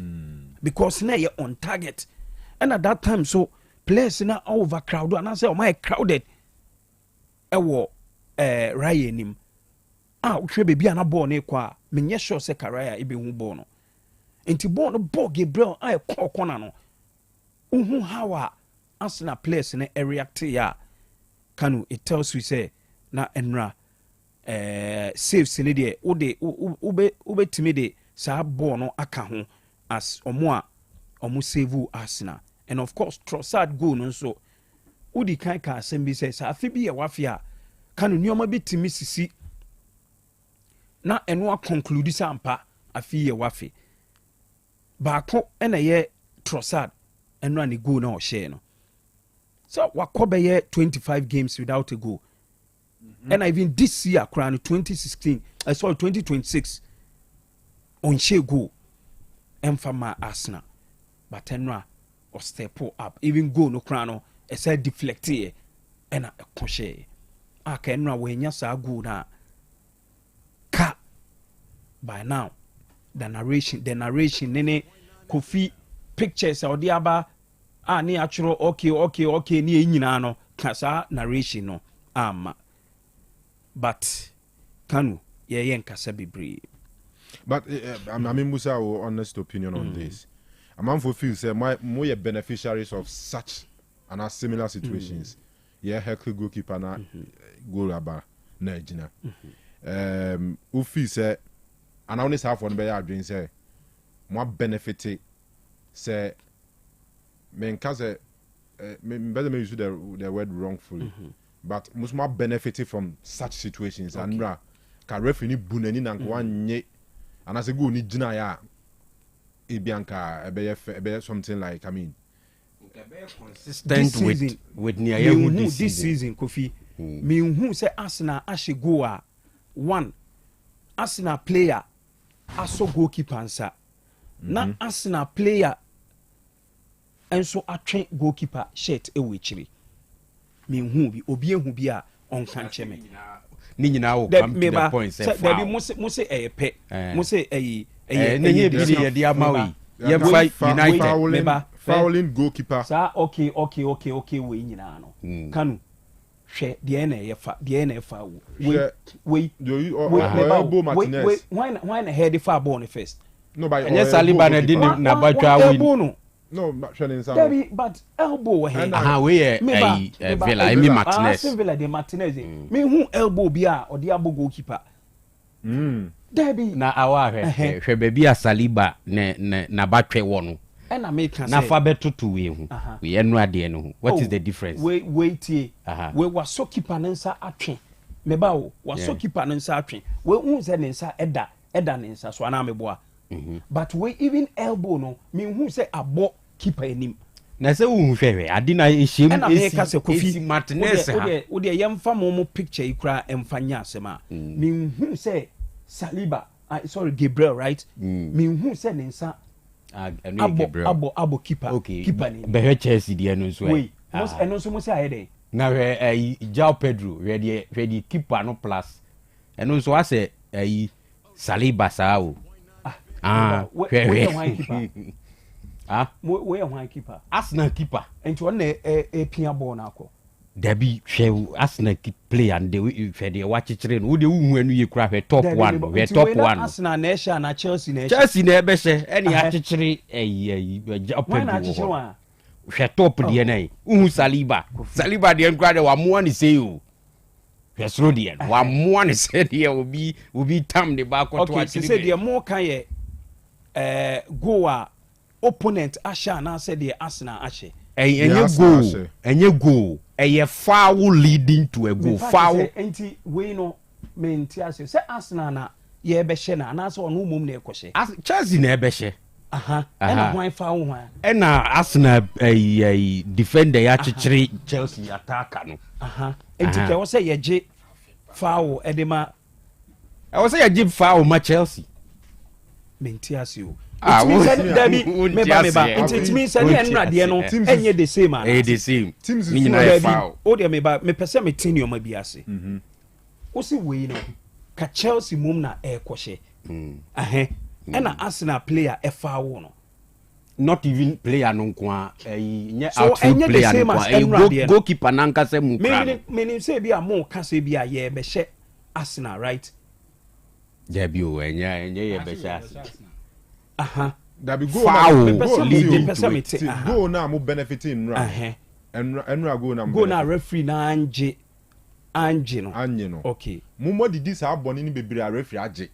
because na you on target and at that time so players na overcrowded and I say my crowded ewo Raya nim uhwe bebi ana ball na kwa menye sure say Raya ebe hu ball no enti ball no ball Gabriel ay corner no uhu how Arsenal players na react ya Kanu it tells you say na Enra saves ne deɛ wobɛtumi de saa ball no aka ho as ɔmo save Arsenal. And of course Trossard goal no nso wodi kan ka asɛm bi sɛ saa afe bi yɛ wafe a Kanu nneɔma bi tumi sisi na ɛno a conclude sɛ ampa afe yɛ wafe baako ɛna yɛ Trossard ɛno a ne goal na ɔhyɛɛ no so wakɔ bɛyɛ 25 games without a goal. And even this year, 2026, on she go, Emfama Arsenal, but Tenra or step up, even go no crano, a said deflect and a crochet. I can now when yes, I go now. Cut by now. The narration, nene Kofi pictures or the aba, natural, okay, near Inano, Kasa narration no, but Kanu ye nkasa bebree. But I mean Musa our honest opinion on this. A man for feel say more beneficiaries of such and similar situations. Yeah, Hekli goalkeeper na goal aba na ejina. Who feel say and only half one be adwin say more benefit say men kaze better me use the word wrongfully. But most more benefited from such situations. Okay. And ka referee ni bunani na kwa nye and as a go ni jina ya ibianka ebe something like I mean consistent with near this season Kofi me who say Arsenal ashe go a one Arsenal player aso goalkeeper ansa na Arsenal player enso atwe goalkeeper shirt ewe chiri me hu bi obi ehu bi a onka ncheme ni nyina wo come to the point say there be mo say pe mo say ne ye bi ye dia mawi ye fight United fouling goalkeeper sa okay we nyina no Kanu hwe de na ye fa we Martinez why na head fa ball no first no by yes Saliba na din na batwa win. No, not training Debbie, but elbow here. We Villa, I mean Martinez. Villa de Martinez. Me who elbow bia or the abo goalkeeper. Debbie. Na awa hwe baby a Saliba na batwe wono. And I make na fa beto to we hu. We enu ade no. What is the difference? Wait here. We was so keeper nsa atwe. Meba wo, was so keeper nsa atwe. We hu se nsa eda nsa so ana meboa. But we even elbow no me who say abo keeper enim na say who hwehwe ade na ehiem esi Martinez ha wo de yemfa mo picture ikura emfanya asema me who say Saliba Gabriel right me who say nensa abo keeper ni be hwe Chelsea de no so we eno so mo say ayede na hwe João Pedro hwe de keeper no plus eno so ase Saliba sa o we one keeper Arsenal keeper and one a pia ball na ko Debbie hwe Arsenal player and they hwe de wa chichire no de hu anu ye kura hwe top 1 we top 1 Arsenal na ehia na Chelsea na ebe hwe ene ya chichire Pedro hwe top de na hu Saliba de nkura de wa mo ani say o hwe sro de wa mo ani say de obi tam de ba ko to achire okay say de mo kan ye go a opponent asha na say the Arsenal ashe enye goal eye foul leading to a goal foul enti we no menti ashe say Arsenal na ye be hye na na say onu mum na ekoshe Chelsea na ebe hye ena hwan foul hwan ena Arsenal defender ya chichiri Chelsea attacker no enti ke wo say ye je foul edema wo say ye je foul ma Chelsea menti asio it means Debbie meba it means any enrade no enye the same man the same teams ni na foul o de meba me pese me tin yo ma bi ase o si we no ka Chelsea mum na e kwhye ena Arsenal player e foul no not even player no kwa nye outfield player no kwa goalkeeper nanka se mu kra me say bi a mo ka se bi a ye be hye Arsenal right Debbie o enye ye be hye that be go go now mo benefiting right and go na referee na anje Anye no. Okay. Mumo didi saa bɔne ni bebree a referee agye.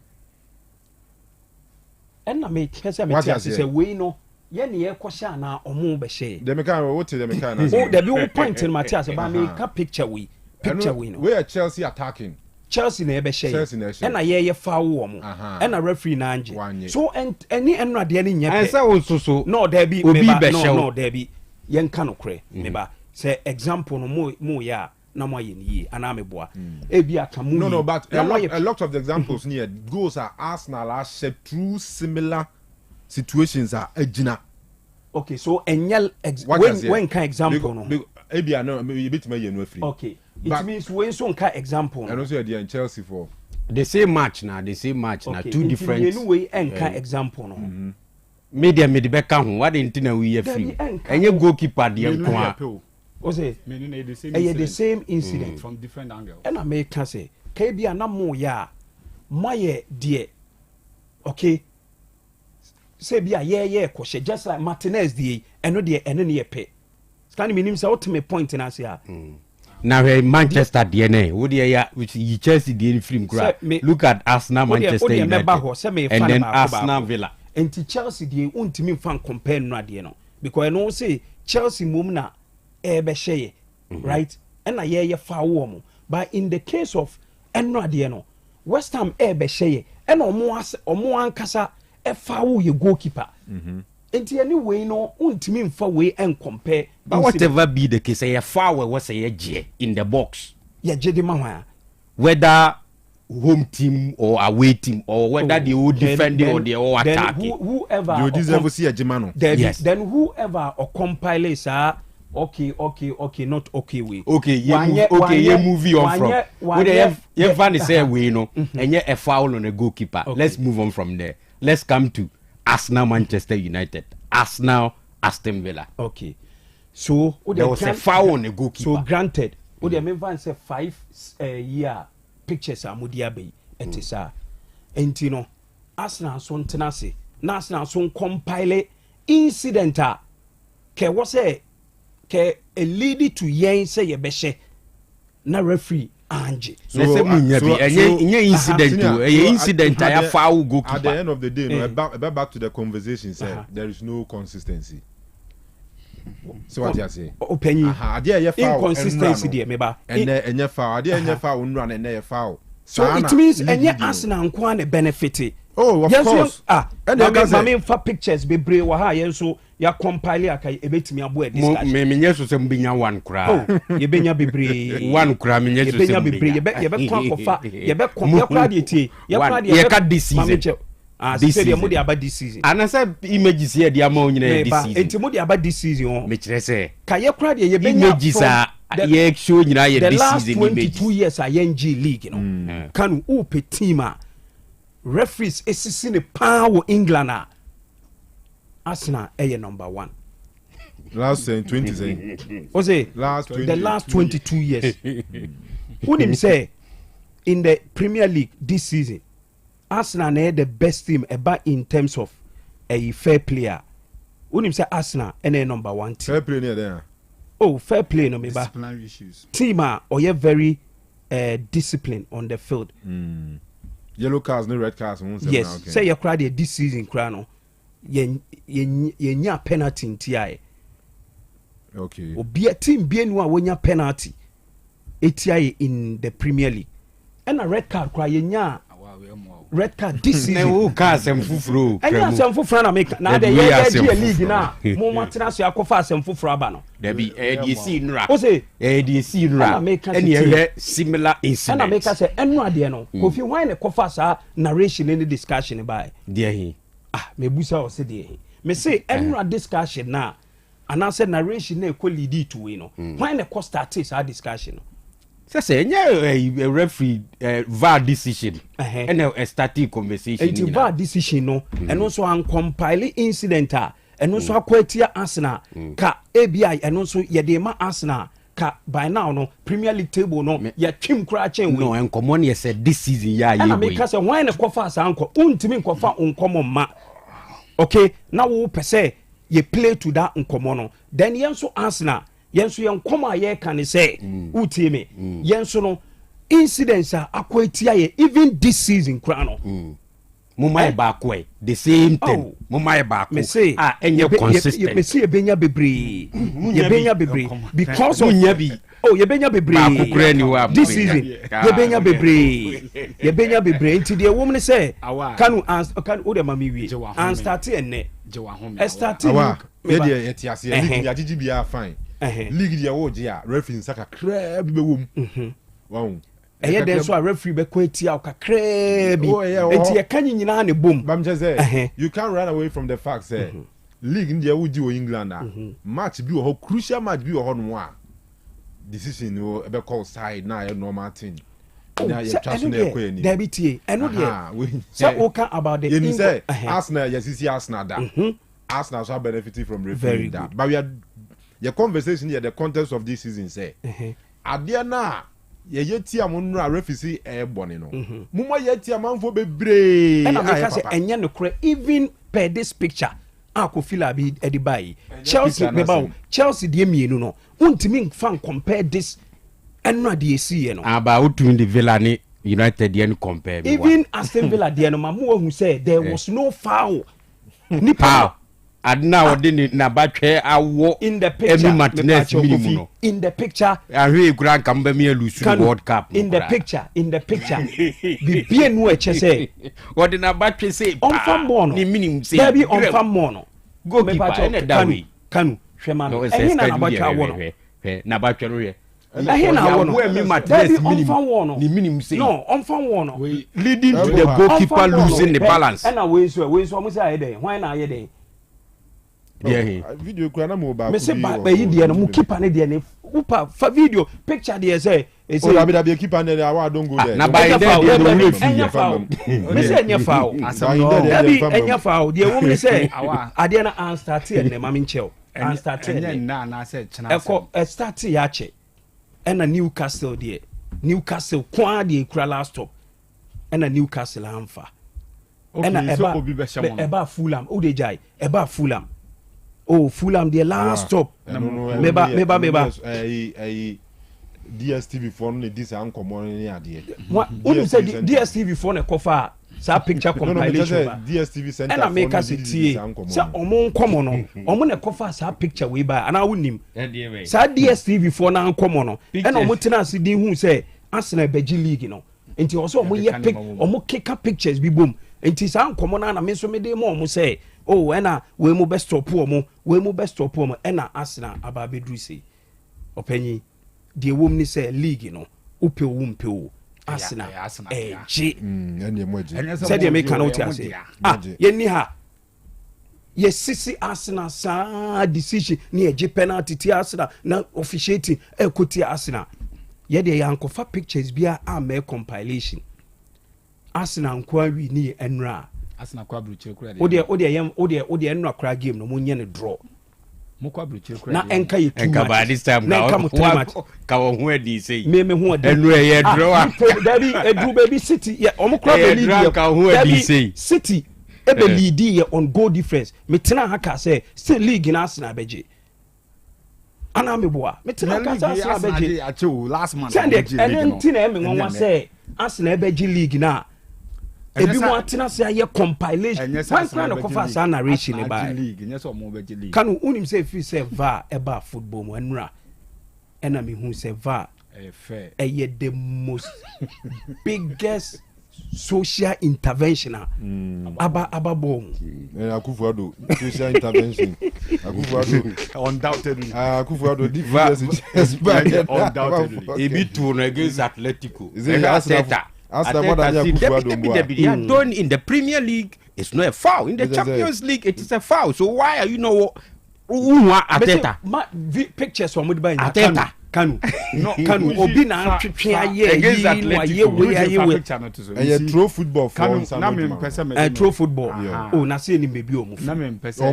Ɛna me kɛse me tia se we no ye ne ye kɔhye ana ɔmo bɛhye. Dem kan wo te dem kan na. Oh, there be one point in Matthias ba me ka picture we no. We are Chelsea attacking. Chelsea na ɛbɛhye. Ɛna ye foul wɔ mo. Ɛna referee na anje. So any ɛno ade ne nyɛ pɛ. Ɛnsa so no there be obi bɛhye. No there be yen ka no kre me ba. Say example no mo ya na mo aye ni ana me boa. Ebi aka mu. No, but a lot of the examples near goals are Arsenal are set through similar situations are ejina. Okay, so enyel when can example no. Ebi ano you bit me no free. Okay. It means when so can example no. And also in Chelsea for the same match na two different. You way can example no. Media me de beka ho what enti na we free. Enye goalkeeper de nko. Ose meaning the same incident from different angles. And I make can say KBA na mo ya maye de okay say bia ye kwhye just like Martinez de eno de eno ne ye pe scan me nim say ultimate point na say now Manchester DNA wo de ya which you Chelsea de film kura look at Arsenal Manchester United and then Arsenal Villa and Chelsea de untimi fan compare no ade no because I know say Chelsea mum na ebehye right and na ye foul mo but in the case of eno ade no West Ham ebehye and omo ankasa e foul ye goalkeeper enti anyway no untimi mfa we and compare but whatever be the case ye foul we say ye in the box ye je de ma whether home team or away team or whether they will defend or they will attack whoever you deserve to see a Jimano yes then whoever or compile sa okay not okay we ye movie on from we they fan say we no and a foul on a goalkeeper let's move on from there. Let's come to Arsenal Manchester United, Arsenal Aston Villa. Okay, so there was a foul on a goalkeeper. So granted o dey me van say 5 year pictures amudia be etisa enti no Arsenal so ntenase na Arsenal so compile incident a ke wo say ke a lead to yen say ye behye na referee anje so enye incident ya foul goalkeeper. At the end of the day no back to the conversation say there is no consistency. So what you say opinion inconsistency there me ba enye foul enye foul nra na enye foul so it means enye Arsenal nko na benefit. Oh, of course. And I mean for pictures be brave wa ha yen so ya compile aka ebetimi abo e discussion. Me nyeso se mbinya one kra. Oh, ye benya bebre. One kra me nyeso se mbinya. Ye be kwa kofa, ye be kra de tie. Ye kra de ye ka this season. This season mo de aba this season. Ana say images here de ama onyina this season. Enti mo de aba this season o. Me kire say. Ka ye kra de ye benya images a ye show nyina ye this season images. The last 22 years a NG league, you know. Kanu upe team a referees esisi ne power England a Arsenal number 1 last 20 Ose the last 22 years unim say in the Premier League this season Arsenal na the best team about in terms of a fair player unim say Arsenal number 1 team fair play near there fair play no me ba disciplinary issues team or you very disciplined on the field. Yellow cards, no red cards. Yes, okay. Say you cried this season, Crano. Ye penalty in TI. Okay. Or be a team be no when ya penalty. ATI in the Premier League. And a red card cry nya. Red card this season. No cars and fufro. And you some fufro na make na the league na. Mo matena so akofa some fufro aba no. There be the scenery. O say the scenery. And you similar incident. And I make say eno ade no. Kofi why na kofa sa narration any discussion by. There he. Me busa o say there. Me say eno discussion na. And I said narration na ko lead to we no. Why na ko start this discussion no. Say a referee VAR decision and a static conversation. A VAR decision no, and also an compile incident and also akwatia Arsenal ka ABI and also yedema Arsenal ka by now no Premier League table no ya twim kra chen we no en common ye said this season ya and I make say why na kofa asa anko untimi kofa unkomo ma okay now we per se ye play to that unkomo no then yen so Arsenal yenso yen koma ye kan say utie me yenso no incidents are akwatia ye even this season kra no mumai ba ko the same thing mumai ba ko enye consistent me say ebenya bebre because of nyabi yebenya bebre this season yebenya bebre nti de wo me say Kanu o de mama wi and start enne start ye de yetiase league ya gigi bia fine league de wo je a referee saka kra bi be wom wow eye den so a referee be kwatia kakra bi enti ye kan nyina na bom bam je say you can't run away from the fact say league ndia wo ji o England match bi wo crucial match bi wo no a decision wo be call side na a normal thing na ye trust na ekwe ni there be tie eno de so o can about the you say Arsenal yes Arsenal da Arsenal so benefit from referee that but we are your conversation here the context of this season say ade na ye yeti amonno a referee bone no mumma yeti amanfo bebre and I say enye no kre even per this picture akofila bi edibai Chelsea meba Chelsea de mienu no untimi fan compare this enno de esi no aba utun the Villa ni United de compare even Aston Villa de no mamu who say there was no foul ni foul adna odini na batwe awo in the picture Martinez minimum no in the picture ahwe kura kamba me lose World Cup in the picture bi bie no eche say odina batwe say on fan mono ni minimum say there be on fan mono go keeper na dawi Kanu hwema no ehin na batwe awo no na batwe no ye ehin na awo no we Martinez minimum ni minimum say no on fan wono leading to the goalkeeper losing the balance and we so mo say ayede why na ayede video kura na mo ba me say ba yi de no mu keeper ne de ne upa fa video picture de say abi be keeper ne I don't go there na by there no enya foul me say enya foul abi enya foul de wo me say ade na an start ne ma me nchel an start enya na say chena eko start ya che na Newcastle de Newcastle kwa de kura last stop na Newcastle amfa eba Fulham o de jai eba Fulham Fulham the last stop meba DSTV phone ne this an common ni ade who say DSTV phone e cover sa picture compilation ba DSTV center and make us tie sa omo nkomo no omo ne cover sa picture we ba ana wonim sa DSTV phone na nkomo no and omo tena asidi hu say Arsenal beji league no enti also omo ye pick omo keka pictures bi bom enti sa nkomo na me so me dey mo omo say ena we mu best stop omo ena Arsenal aba bedru say opanyi de wom ni say league no upe wo mpe wo Arsenal je ene moje say de me kana uti ase ye ni ha ye sisi Arsenal sa decision ni eje penalty ti Arsenal na officiating ekoti Arsenal ye de yankofa pictures bia am compilation Arsenal nkwa wi ni enra Arsenal kwa bruchire kura ode enno akra game no munye ne draw mo kwa bruchire kura na enka ye two enka ba this time na enka mo three match ka wo hu adi sei me hu adi enno ye draw dabi edu baby City ye omo kra be lead ka hu adi sei City e be lead ye on goal difference me tena haka say still league na Arsenal beje ana me boa me tena haka Arsenal beje last month send it and tina me won say Arsenal beje league na ebi mo atena se aye compilation one plan of cover sa narration e ba Kanu unim say fi say va e ba football mo enra ena me hu say va e the most biggest social intervention aba bom Akufuado social intervention Akufuado undoubtedly Akufuado undoubtedly ebi to no against Atletico done in the Premier League, it's not a foul. In the Champions League, it is a foul. So why are you Ateta? Pictures from Mudba Ateta. Kanu. No, Kanu. Obi na against Atletico. Throw football for throw football. Oh, na say ni baby omu. Na me mpese.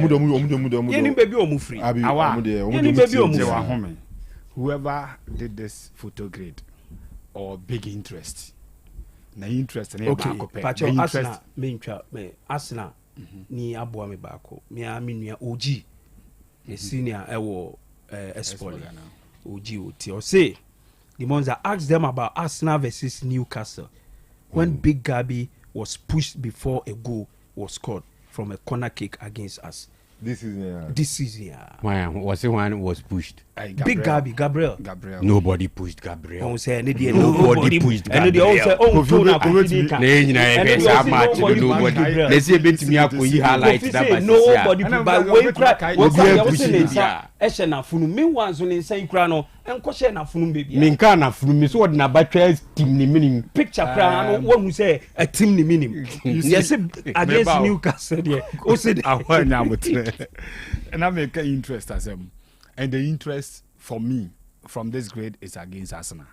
Ye ni baby omu free. Ye ni baby omu. Whoever did this photo grade or big interest. Na interest na okay. Baako pe. Pacho Arsenal me Arsenal ni aboa me baako. Me aminua OG. E senior ewo Espoli. Or say the ones that asked them about Arsenal versus Newcastle when Big Gabi was pushed before a goal was scored from a corner kick against us. This season. Why was it one was pushed? Big Gabriel. Nobody pushed Gabriel. Don't say Nobody pushed Gabriel. Nobody. Let's see a bit me up with highlight that. Nobody. But when cry, Eshena funu me once when say crano and question na funu baby. Minka na funu me so what na batches team ni meaning picture crano one who say a team ni meaning. Yes against Newcastle there. O say and I make an interest as and the interest for me from this grade is against Arsenal.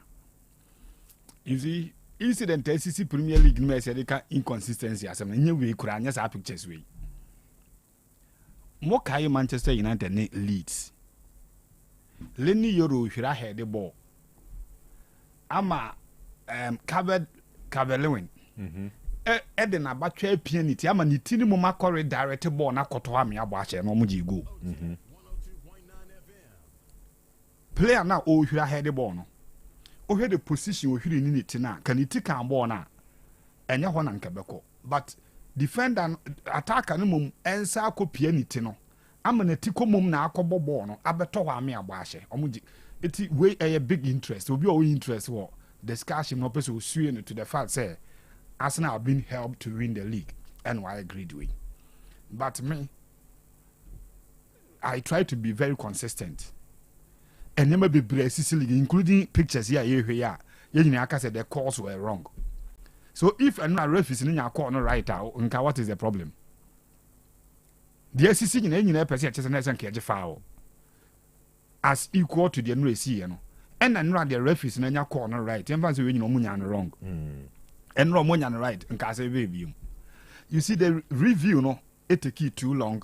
You see, incident SEC Premier League no say they inconsistency as any way could just our pictures way. More kai Manchester United leads. Lenny Euro should have had the ball. Ama Cavalewin. Eden abatwa pianity ama ni tini mo makore direct ball na koto ami abache no mo go. Player na o hwira head ball no. O hwe the position o hwiri ni niti na kan iti kan ball na enye ho na nkebeko. But defender attacker no mum ensa akopia niti no. Ama na ti komum na akobo ball no abeto ho ami abache. Omuji iti we a big interest. Obi o interest wo discussion no person sue no to the fact say Arsenal have been helped to win the league, and I agreed with. But me, I try to be very consistent. And never be Sicily, including pictures here. You said the calls were wrong. So if another ref is in your corner right out, what is the problem? The SEC in any person foul as equal to the NRC, and another the ref is in your corner right. And fancy when you know wrong. And Romanian right and case review. You see the review no it take it too long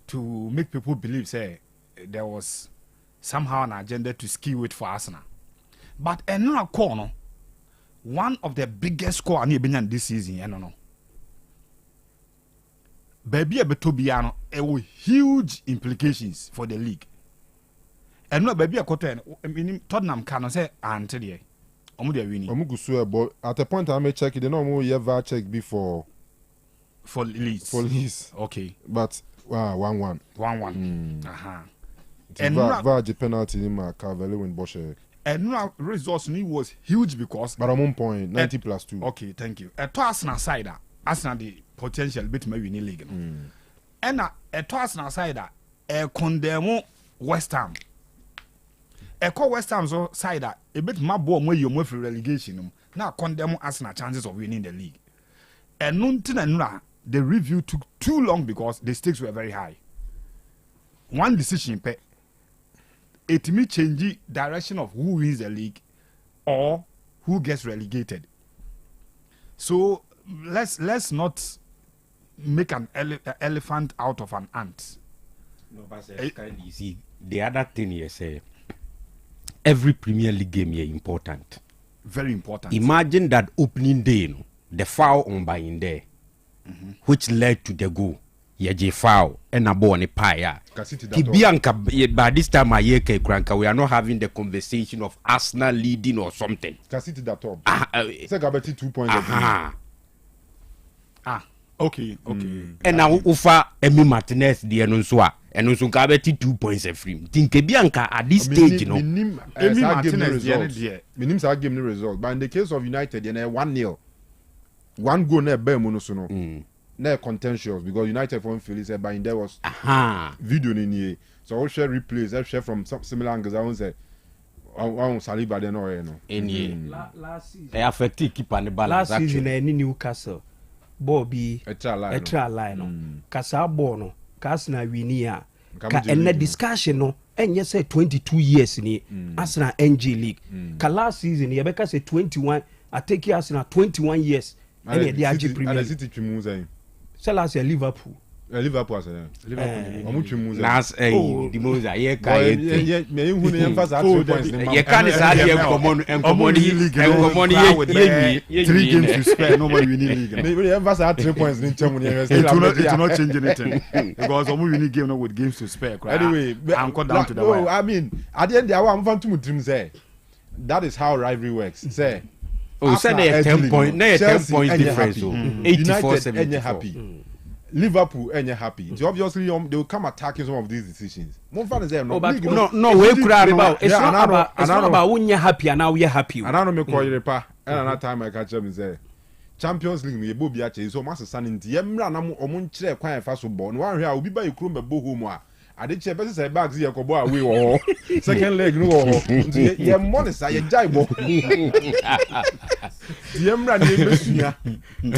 to make people believe say there was somehow an agenda to skew it for Arsenal. But another corner, one of the biggest score I been this season, I don't know. Baby Betobiano, it was huge implications for the league. And no baby Akoto, I mean Tottenham can say until but at a point I may check it. They know more ever check before for Leeds. Okay, but 1-1. 1-1. And Varge penalty in my Cavalry win Bosch. And now results was huge because. But at one point 90+2. Okay, thank you. At Arsenal side, Arsenal the potential bit maybe in the league. And at Arsenal side, condemn West Ham. Eko West Ham's side a bit my boy more you for relegation. Now condemn Arsenal chances of winning the league. And nuntina the review took too long because the stakes were very high. One decision it may change the direction of who wins the league or who gets relegated. So let's not make an elephant out of an ant. No, but you see the other thing you say. Every Premier League game here important. Very important. Imagine that opening day, the foul on by in there, which led to the goal. Yeje foul and a ball on a pie. By this time, we are not having the conversation of Arsenal leading or something. Cassidy that top. It's like 2 points. Okay. And now Ufa Emi Martinez the Anonswa. And also got 2 points a free. Think Bianca at this stage, you know. Emi Martinez Minim's our game result. But in the case of United, you know 1-0. One goal near Bemunosuno. Near contentious because United from Philly said by there was video in here. So I'll share replays, I'll share from some similar angles. I won't say I won't Saliba then or no. Last season. They affected keep on the balance. Last season any Newcastle. Bobby a trial line. Casa Bono. Arsenal winia and the discussion no and yes say 22 years in Arsenal NG League last season Rebecca say 21 I take Arsenal 21 years and the AG Premier League so last year Liverpool Liverpool as Liverpool. I'm much more. Last the most I can. Me who ne emphasize 3 points. You can't say you common and common 3 games to spare. Nobody winning league. Me emphasize 3 points in Germany. It will not change anything because we winning game with games to spare. Anyway, I'm cut down to the wire. I mean, at the end there I'm fan to dream say. That is how rivalry works. Say. Oh, say they 10 points. They 10 points difference. 84-74. Happy. Liverpool ain't happy. So obviously they will come attacking some of these decisions. One fan is there. No, we could about. It's not about when you're happy and now you're happy. And I don't make call you repa. And another time I catch them say Champions League me bobi ache so master sanity. Yemra na mo omunchire kwan fa so ball. No one here obi ba yekro me bo home a. Ade che pese say bags here ko bo away wo. Second leg no wo. Ye money say ye jai bo. Yemra na emesua.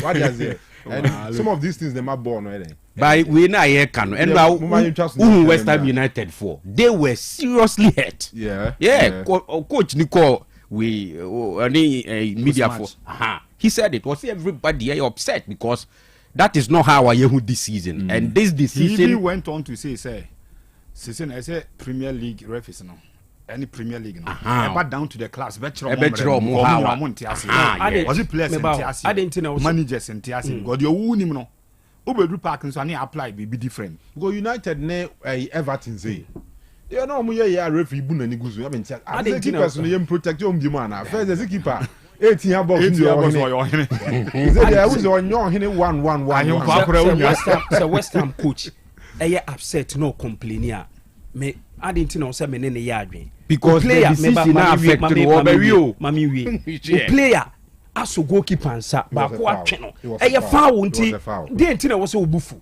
What is it? And some of these things they might born already. By we na here Kanu and now West Ham United for they were seriously hurt. Coach Nico we any media for he said it was everybody upset because that is not how I hear this season and this decision he even went on to say season I say Premier League referees no any Premier League now but down to the class was it players and managers and god you won no obedu park so na apply be different go United ne Everton say they no mo ye referee bu na ni guzu I mean the keepers no yem protect your bi man na first the keeper 18 box your there was on your 1-1-1 so West Ham coach upset no complaining me I didn't know say me ne yadwen because player the decision na affect the player aso goalkeeper ansa ba ko atwe no foul nti dey nti na wo se obufu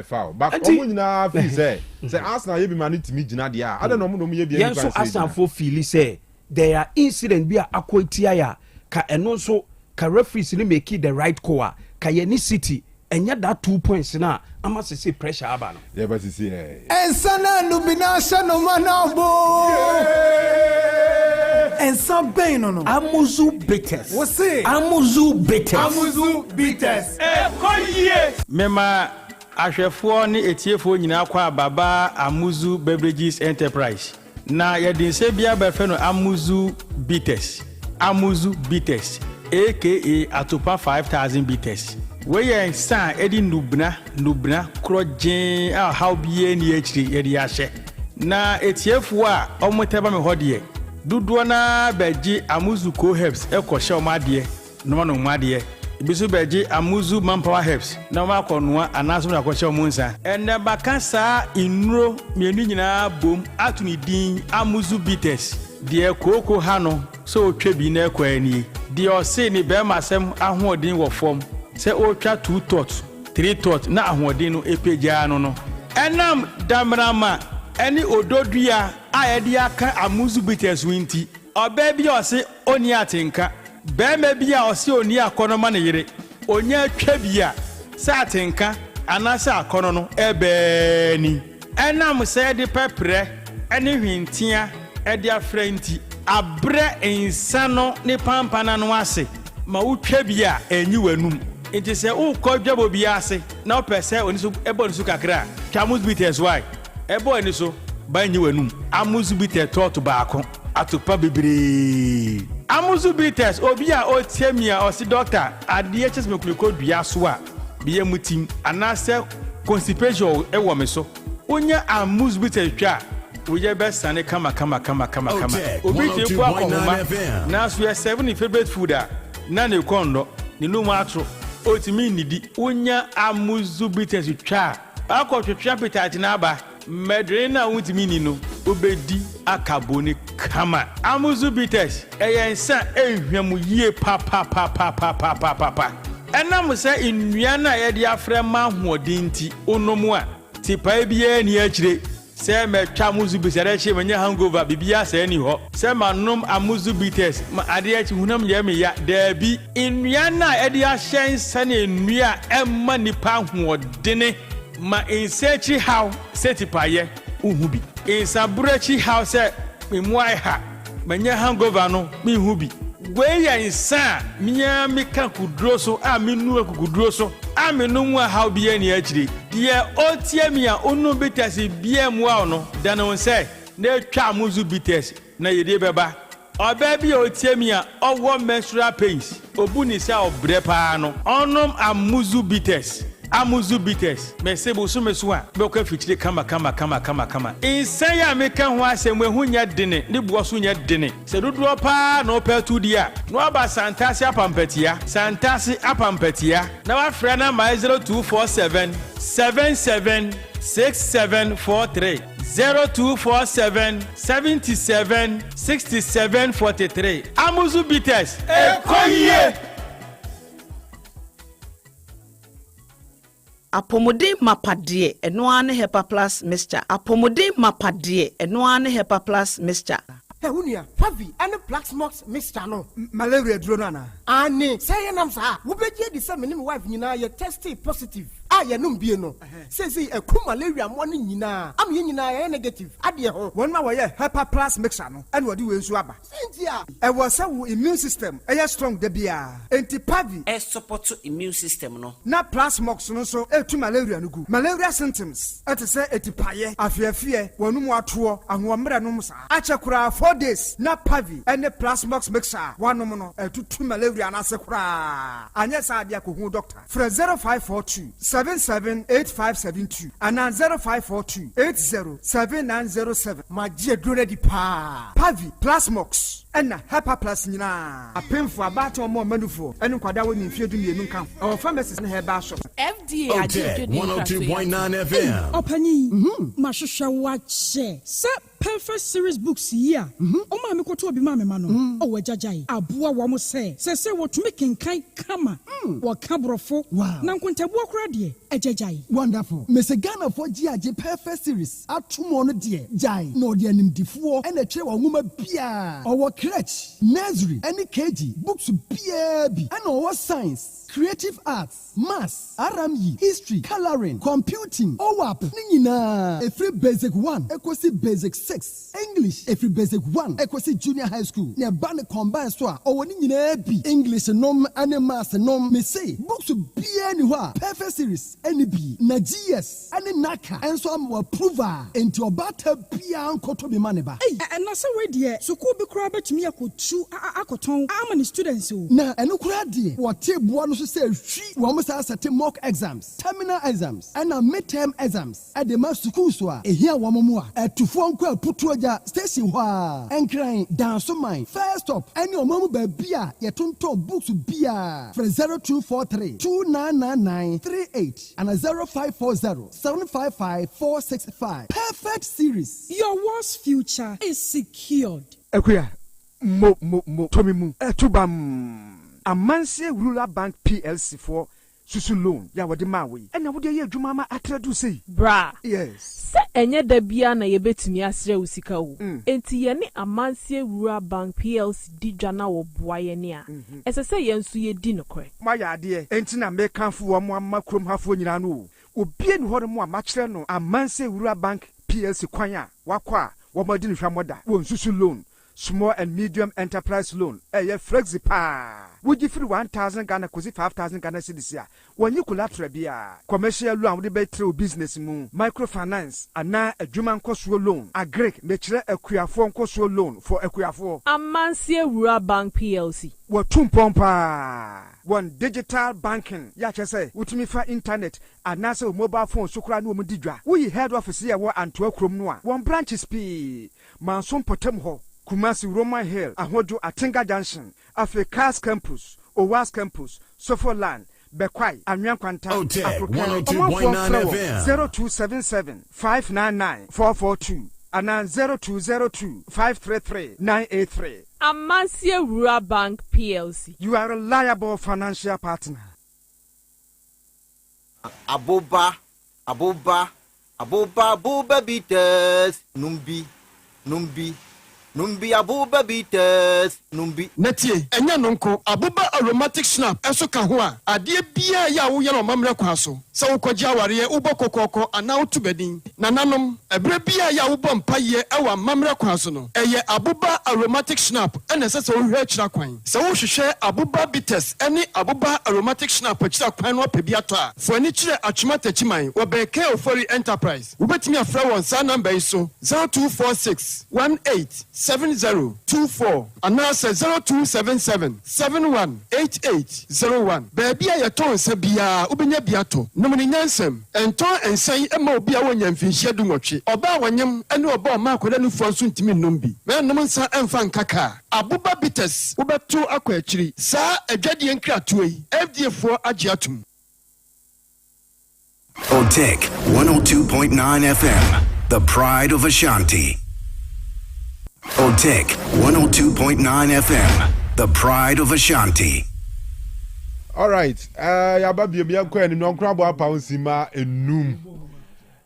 foul but omo nyina feel say Arsenal ye bi man timi gina dey a no mo ye bi yen so Arsenal for feel say there are incident bi akoitia ya ka eno so ka referees ni make the right call ka ye ni City enya that 2 points na ama se pressure aba no yeah but see ensana nubina shano manabo ensa ben no amuzu bitters what say amuzu bitters koye mema ahwefo ne etiefo nyina kwa baba amuzu beverages enterprise na yedinse bia befe no amuzu bitters aka atopa 5000 bitters we yen san edi nubna krojen a how bie ni achiri yedi ahye na etiefo a omoteba me hodie duduo na beji amuzu co herbs ekoshe omade no made ibisu beji amuzu manpower herbs na ma konoa anaso na akoshe omunsa enne bakasa inuro mienu nyina bom atuni din amuzu bitters de koko hano so otwebi na ekwani de ose ni be masem ahoodin wo fom se otwa 2 tot 3 tot na ahoodin no epeja no enam damrama eni ododua ayede aka amuzu bitters winti oba bi ose oni atenka be ma bi a ose oni akono ne yire onya twa bia sa atenka anasa akono no ebe ni enam se de pepre eni hwintia ede afrenti abre insano ne pampana no ase ma utwa bia enyi wanum enti se ukọ dwabo bia ase na opese oniso eboniso kakra kamus bitters why ebo ni so banyi wanum amuzu bitters tot baako atopa bebre amuzu bitters obi a otiamia osi doctor ade chese mekuliko dua so a biye mutim anase constipation ewo me so onya amuzu bitters twa oye be sane kama obi ti kwa akoma na so 7 favorite food a na ne kondo ni no matro otimi nidi onya amuzu bitters twa akotwetwa appetite na aba medre na wutimi ni no obedi akaboni kama amuzu bitters eyensa ehwemu yie pa enam se innua na ye de afre ma hoodinti onomu a tipa bia ni akire se metwa amuzu bitters re menye hangover bibia se ni ho se manom amuzu bitters ma ade achi hunam ye me ya dabi innua na ye de ahyen sane nnua emma nipa hoodene ma insechi how setipaye uhubi insabrechi how se memuai ha menye hangover no me hubi we ya insa miya mika kuduro so a minu kuduro so a minu mu how bi ani akiri de otie mi a onu bitasi bia mu a no dan won say na twa amuzu bites na yede beba oba bi otie mi a owo menstrual pains obu ni say obre pa no onom amuzu bites me sebo so meso a be ko fitire kama insa ya meka ho asem ehu nya dene ne bo so nya dene se dodo pa na opetu dia no aba santase apampatia na wa frɛ na my 0247 776743 0247 77 6743 amuzu bites ekoye. Apomodin mapade enoane hepa plus mixture apomodin mapade enoane hepa plus mixture Unia, Pavi, and the Black Smokes mixture no malaria drona. Ani, say nam sa, wo be the same wife nyina ye tested positive. Ya num bie no. Say a ku malaria mo nyina. Am ye nyina ye negative. Ade ho. Won ma wo ye Hepa Plus mixture no. And wodi we nsu aba. Sentia. E wo say wo immune system e strong de bia. Enti Pavi e support immune system no. Na plasmox no so e tu malaria no gu. Malaria symptoms. E te say etipaye, afiafie, wonum ato, ahomre no musa. Achekura 4 days na Pavi and the plasmox mixture. Wanom no e tu malaria na sekura. Anya sa dia ko hu doctor. Fra 0542 778572 and 0542 807907. My dear Drone pa Pavi Plasmox and Hepa Plus Nina. A painful about or more manufo and Quada when you feel you come. Our pharmacist in her bar shop. FDA Otec 102.9 FM. Opani, Mashusha watch say perfect series books here. Oh, mammy, go to be mammy mano. Oh, Jajai. Abua wamo say what to make in kind kama. What cabrofo. Wow. Nankunta walk ready. A Jajai. Wonderful. Miss Ghana for GIJ perfect series. At 2 more dear. Jai. No dear name D4 and a chair woman Pia. Our crutch. Nursery. Any KG. Books PAB. And our science. Creative arts. Maths. RME. History. Coloring. Computing. OWAP. Nina. A free basic 1. Equasi basic 6. English. A free basic 1. Equasi junior high school. Near Bane combined store. Or when you English nom and maths nom. Me say. Books be anywhere. Perfect series. Any B. Na GS. Any Naka. And so I'm approver. Into a batter Pia Koto be maneba. Hey, and that's a way dear. So could be crab to me. I could chew. Akoton. How many students? Na and look ready. What tape one say she almost has a mock exams, terminal exams, and a midterm exams. At the master school, a here one more. At 2 phone call put to a station and crying down so mine. First up, and your mama by beer, your tonto books beer for 0243 2999 38 and a 0540 755 465. Perfect series. Your worst future is secured. Ekuya, Tommy Mu, Tubam. Amansie Rural Bank PLC for susu loan ya wode mawe ena wode ye adwuma ma atradu sei bra yes se enye da bia na ye betumi asre usika wo enti ye ne Amansie Rural Bank PLC di dwana wo boaye ne a ese se ye nso ye di nokore ma ya ade enti na me kanfo wo mo amakrom hafo nyina no obie ni hore mo amachre no Amansie Rural Bank PLC kwan a wakwa wo madi ni hwamoda wo susu loan small and medium enterprise loan flexi pa would you feel 1,000 Ghana kosi 5,000 Ghana cedis ya when you collateral bia commercial loan with be through business mu microfinance ana adwuma nkoso loan agrek mechire akuafo nkoso loan for akuafo Amansie Rural Bank PLC Watumpompa one digital banking ya chese utumi fa internet anase mobile phone sukura no mudidwa we head office ya wo Antoa krom no a one branches p mansom potem ho Kumasi Roman Hill, Ahojo Atinga Junction, Africa's Campus, Owas Campus, Sofoland, Bekwai, Anyan Kwanta, Otec 102.9 FM 0277 599 442 and 0202 533 983. Amansie Rural Bank PLC. You are a reliable financial partner. Aboba bitters. Numbi. Numbi abuba bitters. Numbi. Netie, enya nonko abuba aromatic snap enso ka ho a ade bia ya wo ye no mamre kwa so. Se wo kogya ware ubo kokoko ana utubedin. Nananom ebre bia ya wo bompa ye ewa mamre kwa so no. Eye abuba aromatic snap ene se wo hwe akira kwan. Se wo hwehwe abuba bitters ene abuba aromatic snap akira kwan no pebia to a. Fo ani kire atwuma tachiman wo beke ofori enterprise. Wo betimi afra won sa number iso 0246 187024 and now say 0277 718801. Baby a ton se bia ubenya biato. No mani nyansem. Enton ensan ema obi a wonya mfinhia dumotwe. Oba wanyem ene oba ma akoda nu fuanso ntimi nombi. Me nom nsa emfa nkaka. Abuba bitters ubeto akwa akiri. Sa adwade enkratoe yi. FDA fo agye atum. Otec 102.9 FM, the pride of Ashanti. Otec 102.9 FM, the pride of Ashanti. All right. Yaba bia kwa ni nonkra bo apa onsima enum.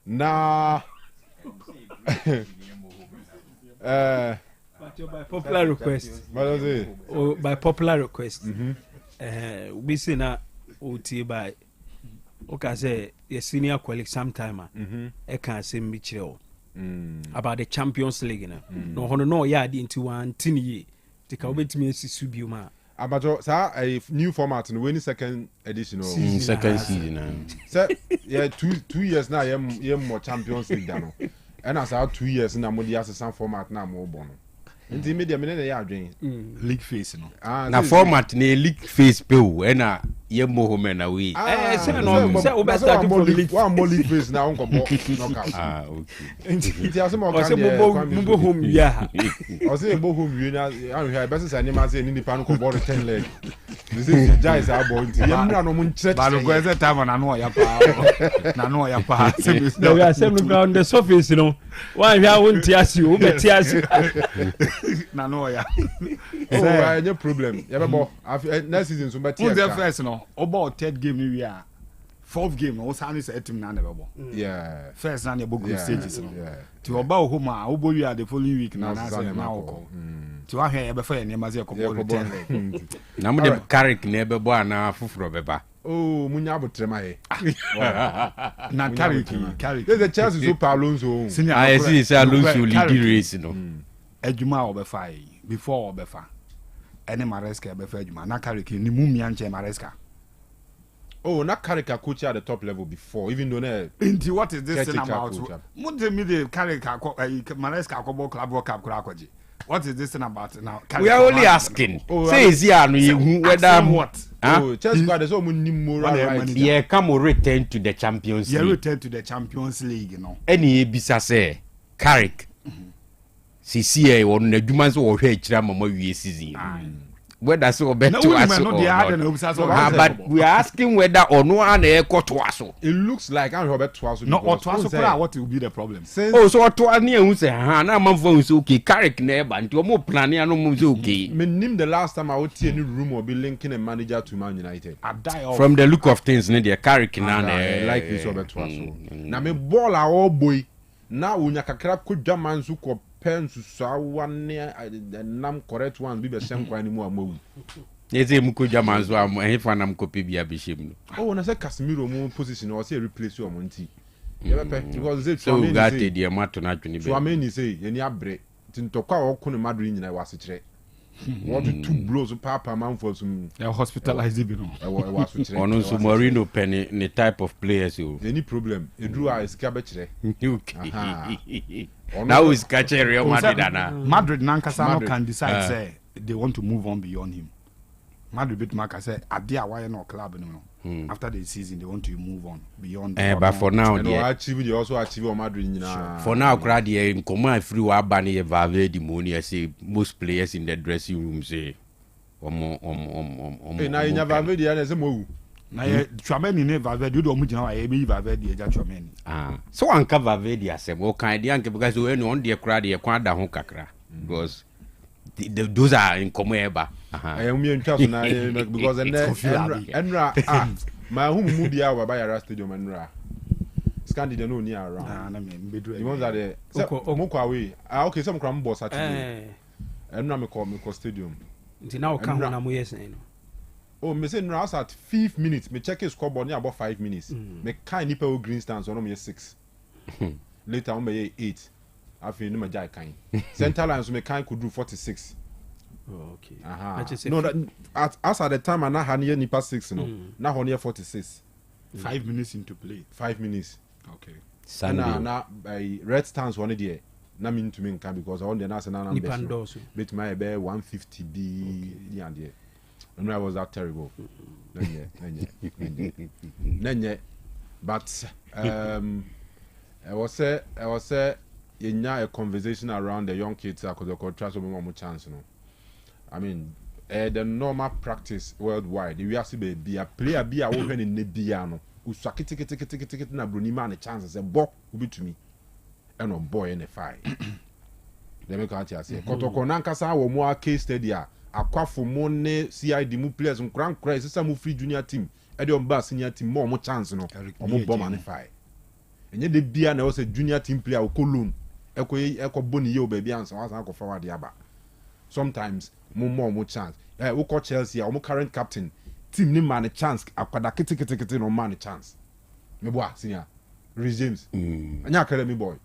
Na by popular request. By popular request. We say na OT by okay say your senior colleague sometime I can say me chiro about the Champions League no hono no ya di into one tin ye tika obetimi asisu bioma abajo sa a new format no when second edition second season so yeah 2 years now you more Champions League than and as 2 years na mo di assistant format na mo bo no nti media me na ya adwen league phase no na format na league phase pe o e na ye mo ho me na we say no say we start from league one more league phase na onko bo knockout okay nti asemo kan mo home ya o say mo home na anu here best say ni ma say ni nipa no ko ball 10 leg this is guys are born nti ye mra no mo nchire ba no go say time na no ya pa na no ya pa no we are same ground the surface no one here won't asi o beti asi na no ya oh no problem ya be next season so beti ya first no about third game ni we are fourth game no say say team na na be yeah first na go group stages no ti oba o home a obo we are the following week na say na oko ti wa hwe ya be fa ya nema ze ko ball 10 na mo de Carrick na be bo ana fufuro be ba oh munya abotrema he na Carrick there's a chance so Alonso I see say Alonso lead race no adwuma obefa before obefa ene Maresca obefa adwuma na Carrick ni mumia nche Maresca oh na Carrick coach at the top level before even though na what is this thing about what the Carrick Maresca akobo club world cup kura akwaje what is this thing about now we are only asking say is here no you whether what oh Chelsea got so many moral right yeah come return to the Champions League return to the Champions League no any ebisa say Carrick CCA won na dwuma so wo hwe akira mama wie season whether so better to us but we are asking whether or no an e to us it looks like an Robert to us no or to us what will be the problem oh so to an e say ha na man for so okay Carrick na e ba nti o mo plan ya no mo so okay me nim the last time I would see any rumor be linking a manager to Man United from the look of things ne the Carrick na like this Robert to us na me ball a all boy na unya kakra ko dwaman so ko pensu sawane nam correct one bi be sem kwa ni mu amawu yeze mu ko dwaman so am efa nam ko pe bia be shem no oh na say Casemiro mu position o say replace o monti ye be because say so got the mato na twini be so ameni say ye ni abre tintokwa o ko ne Madrid nyina wase kire what the two blows papa man for some hospitalized bi no wase kire ono so Mourinho pen ni type of players you any problem edru a iska be kire okay now is catching Real Madrid na Madrid nankasa no can decide say they want to move on beyond him. Madrid bit mark say adia why no club no after the season they want to move on beyond but for now they also achieve on Madrid nyina for now crowd here in command free wa ba ne Valverde money say most players in the dressing room say omo na nya Valverde ya say mo na ye Tchouameni ne Valverde do mu gina wa ye be Valverde e ja Tchouameni so anka Valverde asem o kan dey anka because we no on dey crowd here kwa da ho kakra because those are in Komeba. I am me ntwa so na because enra ma hu mu bia wa ba Yara Stadium enra Scandi they no near around. Na me bedru. The ones that they moko away. Okay, some cram boss Saturday. And now me call stadium. Until now come na mo yes no. Oh, me say no at 5 minutes. Me check his scoreboard near about 5 minutes. Me kind nipa o green stands on me 6. Later on me 8. I feel no me jai kind. Center lines me kind could do 46. Oh, okay. No, that as at the time I na had near nipa 6 no. Now on near 46. 5 minutes into play. 5 minutes. Okay. Sunday. Na red stands one there. Na mean to me can because I want the national number. Bit my be 150 B yeah there. And I was that terrible. Nenye. But I was say in a conversation around the young kids I could try some more chance, you know. I mean, the normal practice worldwide, we are be a player be a woman in the piano. Who suck it na brunima and a chance as a bok will be to me. And a boy in a fight. Let me can't say. Kotoko Nankasa or more case study. Akwa for money CID mu players on crank cries some free junior team Edion Bass senior team more chance no or more bomb and fire and yet the bia na was a junior team player or column eko boni yo baby answer as I go forward the sometimes more chance we call Chelsea our current captain team ni man a chance akwada kiti no man a chance me boy senior regimes anya academy boy.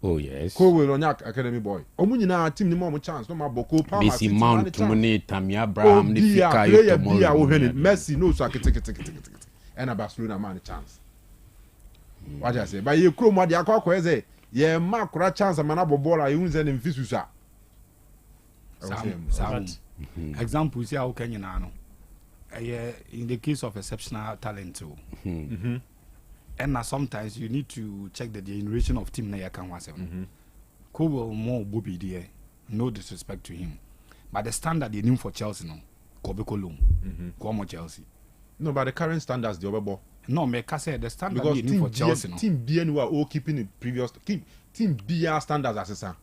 Oh yes. Ko we on academy boy. Omu nyina team ni more chance no maboko power. Messi Mount to money Tammy Abraham ni fika yo tomorrow. Messi no so kiti. And a Barcelona man a chance. What I say? But you kro mo de akwa eze ye ma kura chance mana bobola you use in fisusa. Example see how Kenya na no. In the case of exceptional talent too. And now sometimes you need to check the generation of team na you can was. Kobe more Bobby there. No disrespect to him. But the standard they need for Chelsea no. Kobe Kolum. Komo Chelsea. No, but the current standards the overball. No, me say the standard they need for Chelsea no. Team B were all keeping the previous team B standards as a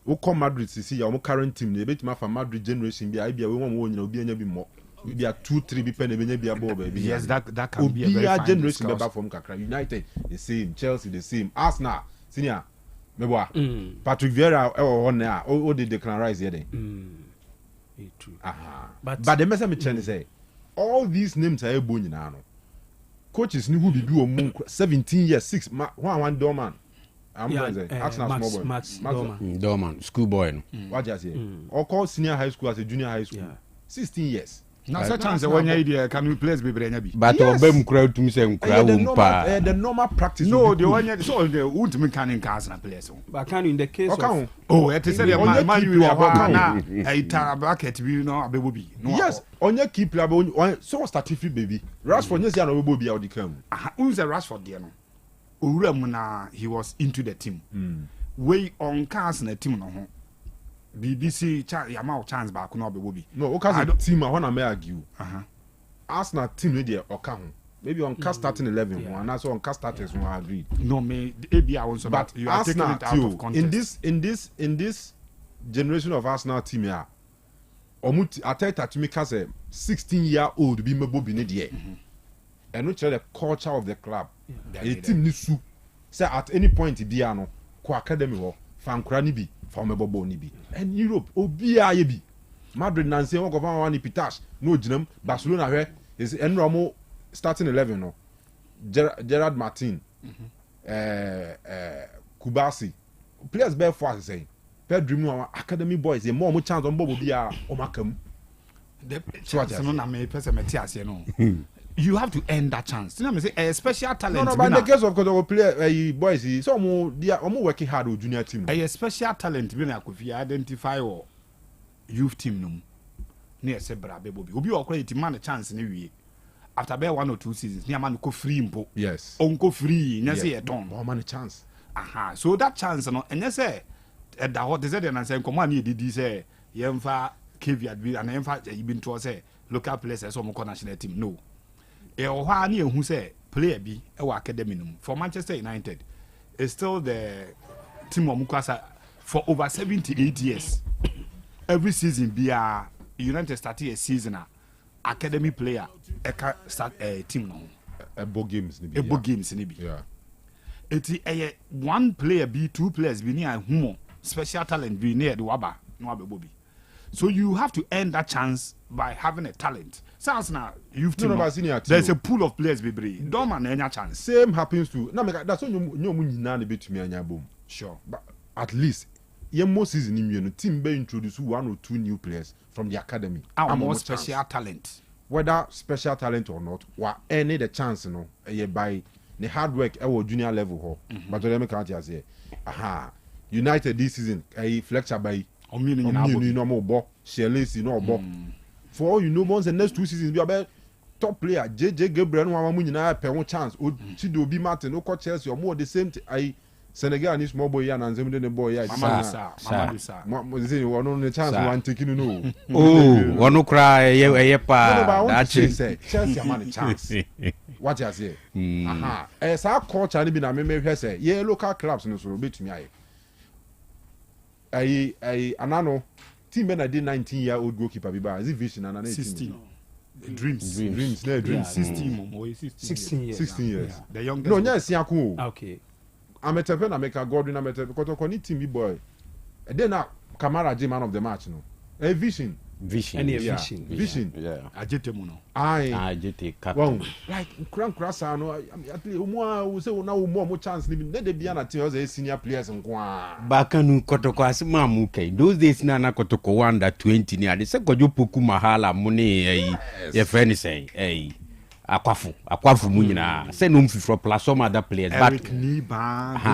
we come Madrid see your current team they bet ma for Madrid generation be we want we nyina be more. Be a 2-3 be penny be a ball baby. Yes, that can be a very fine generation back from Kakra. United the same, Chelsea the same, Arsenal senior. Me boy. Patrick Vieira on there. Oh they declare here then. True. But the message me trying to say all these names are ebo nyina no. Coaches ni who be 17 years 6 one Dorman. Arsenal small boy. Dorman, schoolboy no. What just say? Or call senior high school as a junior high school. 16 years. Now such chance one idea can we place baby nya bi. But obem crowd to me say nkra wo pa. The normal practice. No, the one so the won't me can in cars na place. But can in the case of it is the man you are na e tara bracket bi no abebo bi. Yes, onye keep player so statistics baby. Rashford nyesi na obebo bi odi kam. Who's the Rashford there no? Owura mu na he was into the team. We on cars na team no ho. BBC yama chance back no be bi. No, o ka team I wanna argue. Arsenal team dey oka ho. Maybe on cast starting 11 one and so on cast starters one agreed. No me AB I want so but you are taking it out of context. In this generation of Arsenal team here. Omuti Ateta to me ka say 16-year-old be mebo bi ne dey. And which the culture of the club. A team ni su say at any point bia no ko academy ho fankura ni bi from a bobo ni bi and Europe obia ye bi Madrid nanse won go fa one Pitash no ginam Barcelona hwe is enromo starting 11 no Gerard Martin Kubasi players be for say Pedro mu academy boys e more chance on bobo bia o makam the chance no na me person meti ase no. You have to earn that chance. You know what I'm saying? A special talent. No, but in the case of because player boys, some they are working hard with junior team. A special talent, we identify or youth team no. Near Sebra Baby. Obi or create man a chance in a way. After about 1 or 2 seasons, near man go free impo. Yes. Unco free, you say a ton. More man a chance. So that chance, no, and you say at the hot desert and I say, come on, you did say, Yemfa, caveat, and Yemfa, you been to say local places or more national team. No. Who say player B or academy for Manchester United is still the team of Mukasa for over 78 years. Every season be a United started a season academy player start a team no. A bowl games ni bi. It's one player be 2 players be near humo special talent be near the waba no Bobby. So you have to earn that chance by having a talent. Sounds now you've there's a pool of players be don't man any chance. Same happens to that's what you bit me and boom. Sure, but at least most season in team be introduce 1 or 2 new players from the academy. I'm more special talent. Whether special talent or not, or any the chance by the hard work our junior level but let me count here say United this season Fletcher by no more Shelley no more for all you know once the next 2 seasons be about top player JJ Gabriel no one nyina pe one chance o Chido Obi Martin no coach Chelsea or more the same Senegal and small boy and Anzem the boy Mama say one chance one taking no one cry that Chelsea man chance what you say as our coach and be na me say yeah local clubs no so betumi aye anano team ben did 19-year-old goalkeeper be is it vision and 16 dreams 16 years the youngest no nya siako okay I'm a tepe na make a Gordon am a tepe because ko ni team be boy then now Kamara J man of the match no vision vision yeah ajetemu no ajete captain like krasa no at least we say na more chance ni dey be na team as senior players nkwa Kanu Kotoko asima mu kai those days na Kotoko under 20 ni ade se gojo poku mahala mu ne ye friend say akwafu mu nyina say no mfifro plus some other players but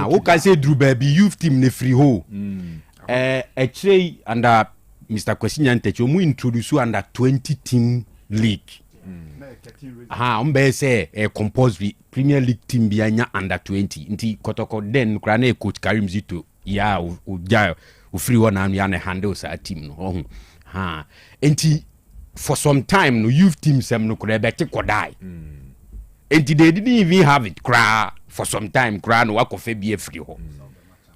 wo can say Drew baby youth team ne free ho actually under Mr. Kwesinya Ntecho mu introduce under 20 team league. Umbe say compulsory Premier League team bi anya under 20. Nti Kotoko then kra na coach Karim Zito ya u free one and ya na handle sa team no. Nti for some time no youth team sem no kra be kodai. Nti they didn't even have it kra for some time kra no wakofe bi free ho.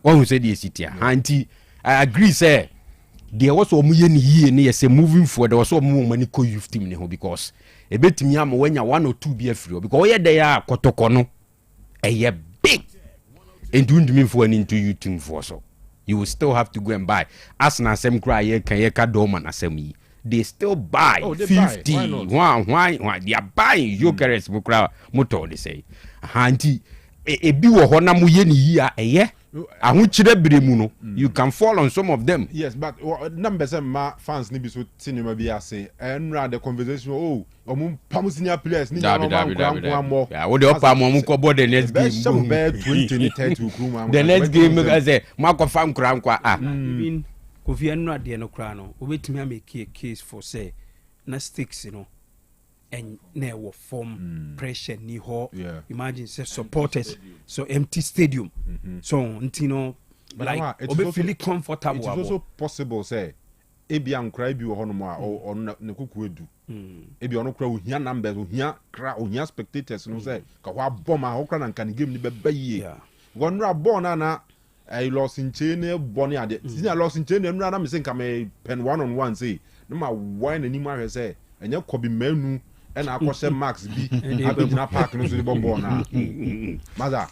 One who said the city. Nti I agree say there was omuye ni yie ne yese moving forward there was omu money ko youth team ne ho because e betimi am wanya 1 or 2 be free because we dey ya Kotoko no e big and do me for into youth team for so you will still have to go and buy as na sem cry ye kan ye ka do man asem yi they still buy 50 why they are buying Jokeres bukra motor they say anti e bi wo ho na mo ye ni yi a you can fall on some of them. Yes, but numbers of my fans need so cinema be say and the conversation senior players need more. Yeah, what the upper mom ko board the next game. The next game I say Marco Fam Kram kwa even Kofi Anura de no kra no obetumi make a case for say na sticks and never form pressure ni ho imagine say supporters so empty stadium so ntino like obe feel comfortable. It is also possible say ebi ankra bi wo hono a on ne kuku edu ebi ono kra ohia numbers ohia spectators no say ka ho abom a ho kra na nkan game ni beba yie wonra ball na I lost in chain boni ade since I lost in chain nra na me say nka me pen 1-on-1 say no ma wine ani ma hwe say enye kobi manu and I question Max B. I've been in a park no so the bomb na. Maza,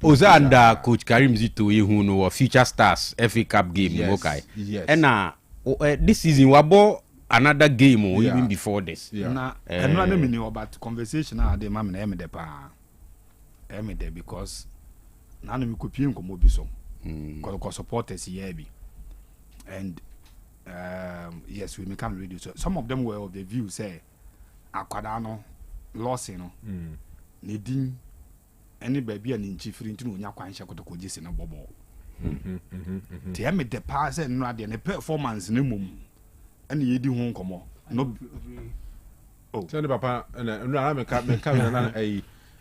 Oza and Coach Karim Zito who know future stars FA Cup game okay. Yes. And this season we bought another game or even before this. Na no mean about conversation na dey mam na em dey pa. Em dey because na no me kopie nkomo bi so. Ko supporters here be. And yes, we can read so some of them were of the view say akwada no loss no ne din ene baabi a ne nchifiri nti no nya kwan hye Kotoko gisi na bobo te am de pass no ade ne performance ne mum ene yedi ho nkomo no tell papa na me ka na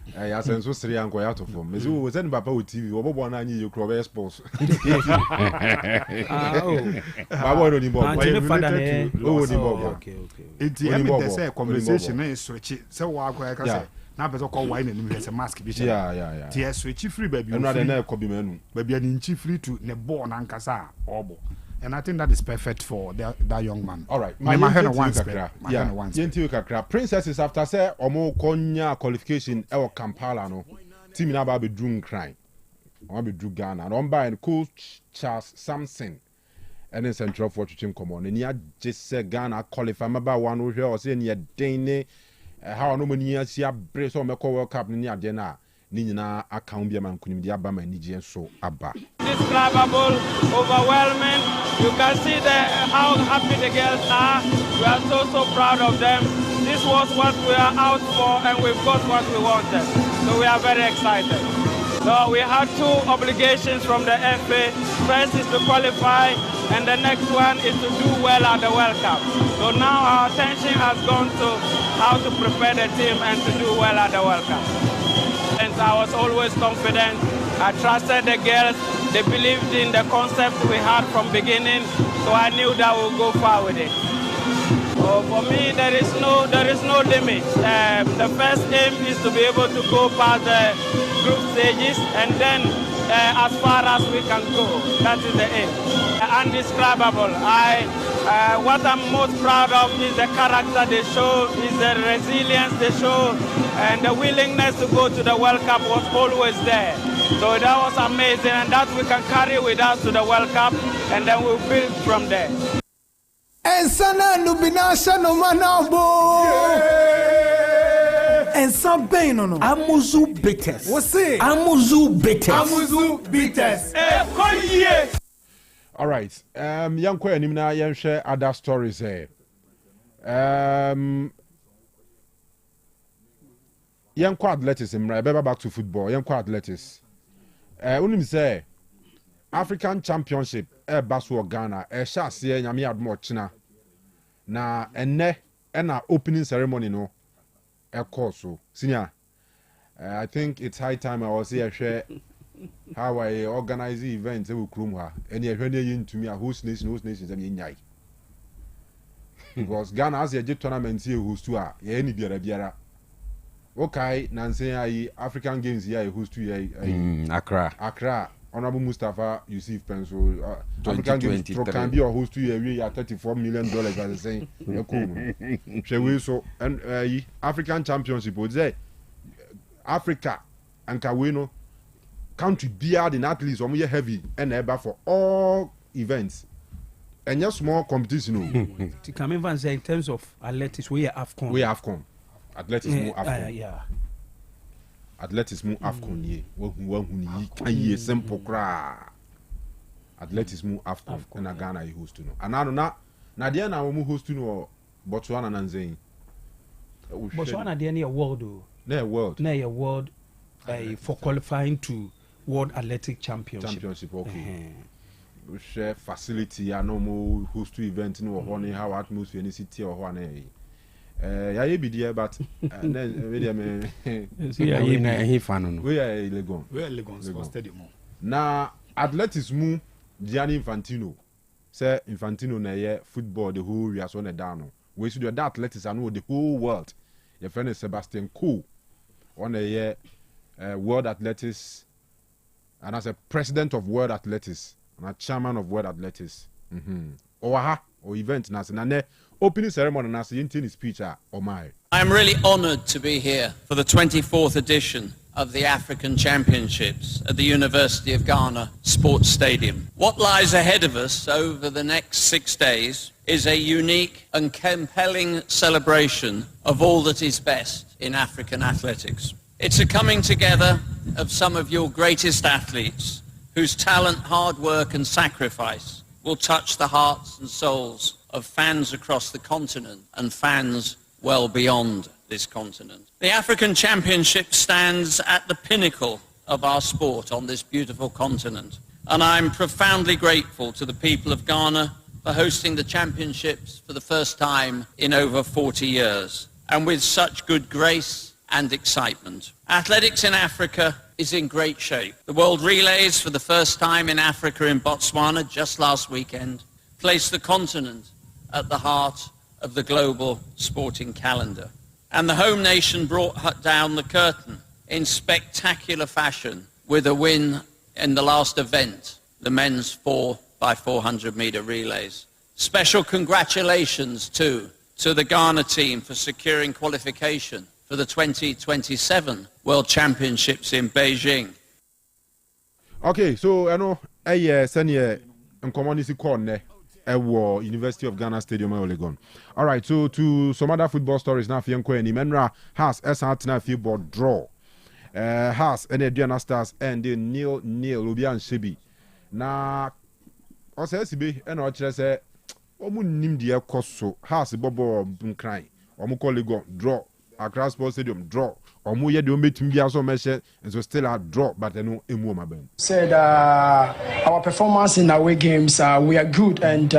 I asenso siri anko ya to form mezi wo send papa o TV wo bobo na anyi Yoruba sports babo no ni bobo okay enti em dey say conversation na switch say wo akwa ka say na bezo ko wine na nim say mask bi say yeah tie switch free baby no na ko bi manu baby ani nchi free to ne ball na nkasa obo and I think that is perfect for that young man. All right. My hand once. Princesses after say omo konya qualification e Kampala no. team na ba be drew crying. I be drew Ghana. And on by and coach Charles Sampson. And then Central for Chim come on. And ya just said Ghana qualify about one over or saying ya Dane how no money ya see a brace on the World Cup near Dena. Nina account be a man kunim dia ba ma Nigeria so aba. Indescribable, overwhelming. You can see how happy the girls are. We are so proud of them. This was what we are out for, and we've got what we wanted. So we are very excited. So we had 2 obligations from the FA. First is to qualify, and the next one is to do well at the World Cup. So now our attention has gone to how to prepare the team and to do well at the World Cup. And I was always confident. I trusted the girls. They believed in the concept we had from beginning, so I knew that we'll go far with it. So for me, there is no limit. The first aim is to be able to go past the group stages, and then as far as we can go. That is the aim. Undescribable. What I'm most proud of is the character they show, is the resilience they show, and the willingness to go to the World Cup was always there. So that was amazing, and that we can carry with us to the World Cup, and then we'll build from there. And sana nubinasha no manabo. And some pain no. Amuzu bitters. What's it? Amuzu bitters. Amuzu bitters. All right. Young Quay and Nimna share other stories here. Young Quay athleticism, right? Back to football. Young Quay athletics. Unim say African Championship Basu Ghana. Shall see Yami Admo China. Na ene opening ceremony no. Course so. Senior. I think it's high time I was here share how I organize the events we krumha. And you hear to me a host nations and yai. Because Ghana has a jet tournament here who's to a any biara. Okay, Nancy African Games here who's to Accra. Honorable Mustafa Yusuf Pencil African Games can be a host to a year $34 million as I say. So and African Championship would say Africa and Kawino country beard in athletes or more heavy and ever for all events. And just small competition. To come in say in terms of athletics, we are AFCON. We are AFCON. Athletics more AFCON. Yeah. Athletics more AFCON ye. Ye simple cra. Athletics more AFCON. And Ghana you host to know. And I know na dia na we host to know Botswana and Nzeng. Botswana dia near world though. Near world for qualifying to World Athletic Championship. Okay. We share facility and no more host to event no honey how atmosphere in the city or one. Yeah, be there, but then we are illegal. We are illegal stadium. Now, athleticism, Gianni Infantino. Say Infantino na ye football the whole we are so down. We should do that athletics and know the whole world. Your friend is Sebastian Coe on a year World Athletics, and as a president of World Athletics and a chairman of World Athletics. Or event na opening ceremony na in speech I'm really honored to be here for the 24th edition of the African Championships at the University of Ghana Sports Stadium. What lies ahead of us over the next 6 days is a unique and compelling celebration of all that is best in African athletics. It's a coming together of some of your greatest athletes whose talent, hard work and sacrifice will touch the hearts and souls of fans across the continent and fans well beyond this continent. The African Championship stands at the pinnacle of our sport on this beautiful continent, and I'm profoundly grateful to the people of Ghana for hosting the championships for the first time in over 40 years, and with such good grace and excitement. Athletics in Africa is in great shape. The World Relays, for the first time in Africa in Botswana just last weekend, placed the continent at the heart of the global sporting calendar. And the home nation brought down the curtain in spectacular fashion with a win in the last event, the men's 4x400 meter relays. Special congratulations too to the Ghana team for securing qualification for for the 2027 World Championships in Beijing. Okay, so I know senior community corner at University of Ghana Stadium in Legon. All right, so to some other football stories now. Fianco and Menra has SRT football draw. Has and the Diana Stars and the Neil Lubian Shibi. Na Osei Sibi and Ochre say Omu nim dia koso has bobo bunkran. Omu call Legon draw. Accra Sports Stadium draw. Omu ye de ometum bia so measure and so still a draw but no emu maben. Said our performance in away games we are good and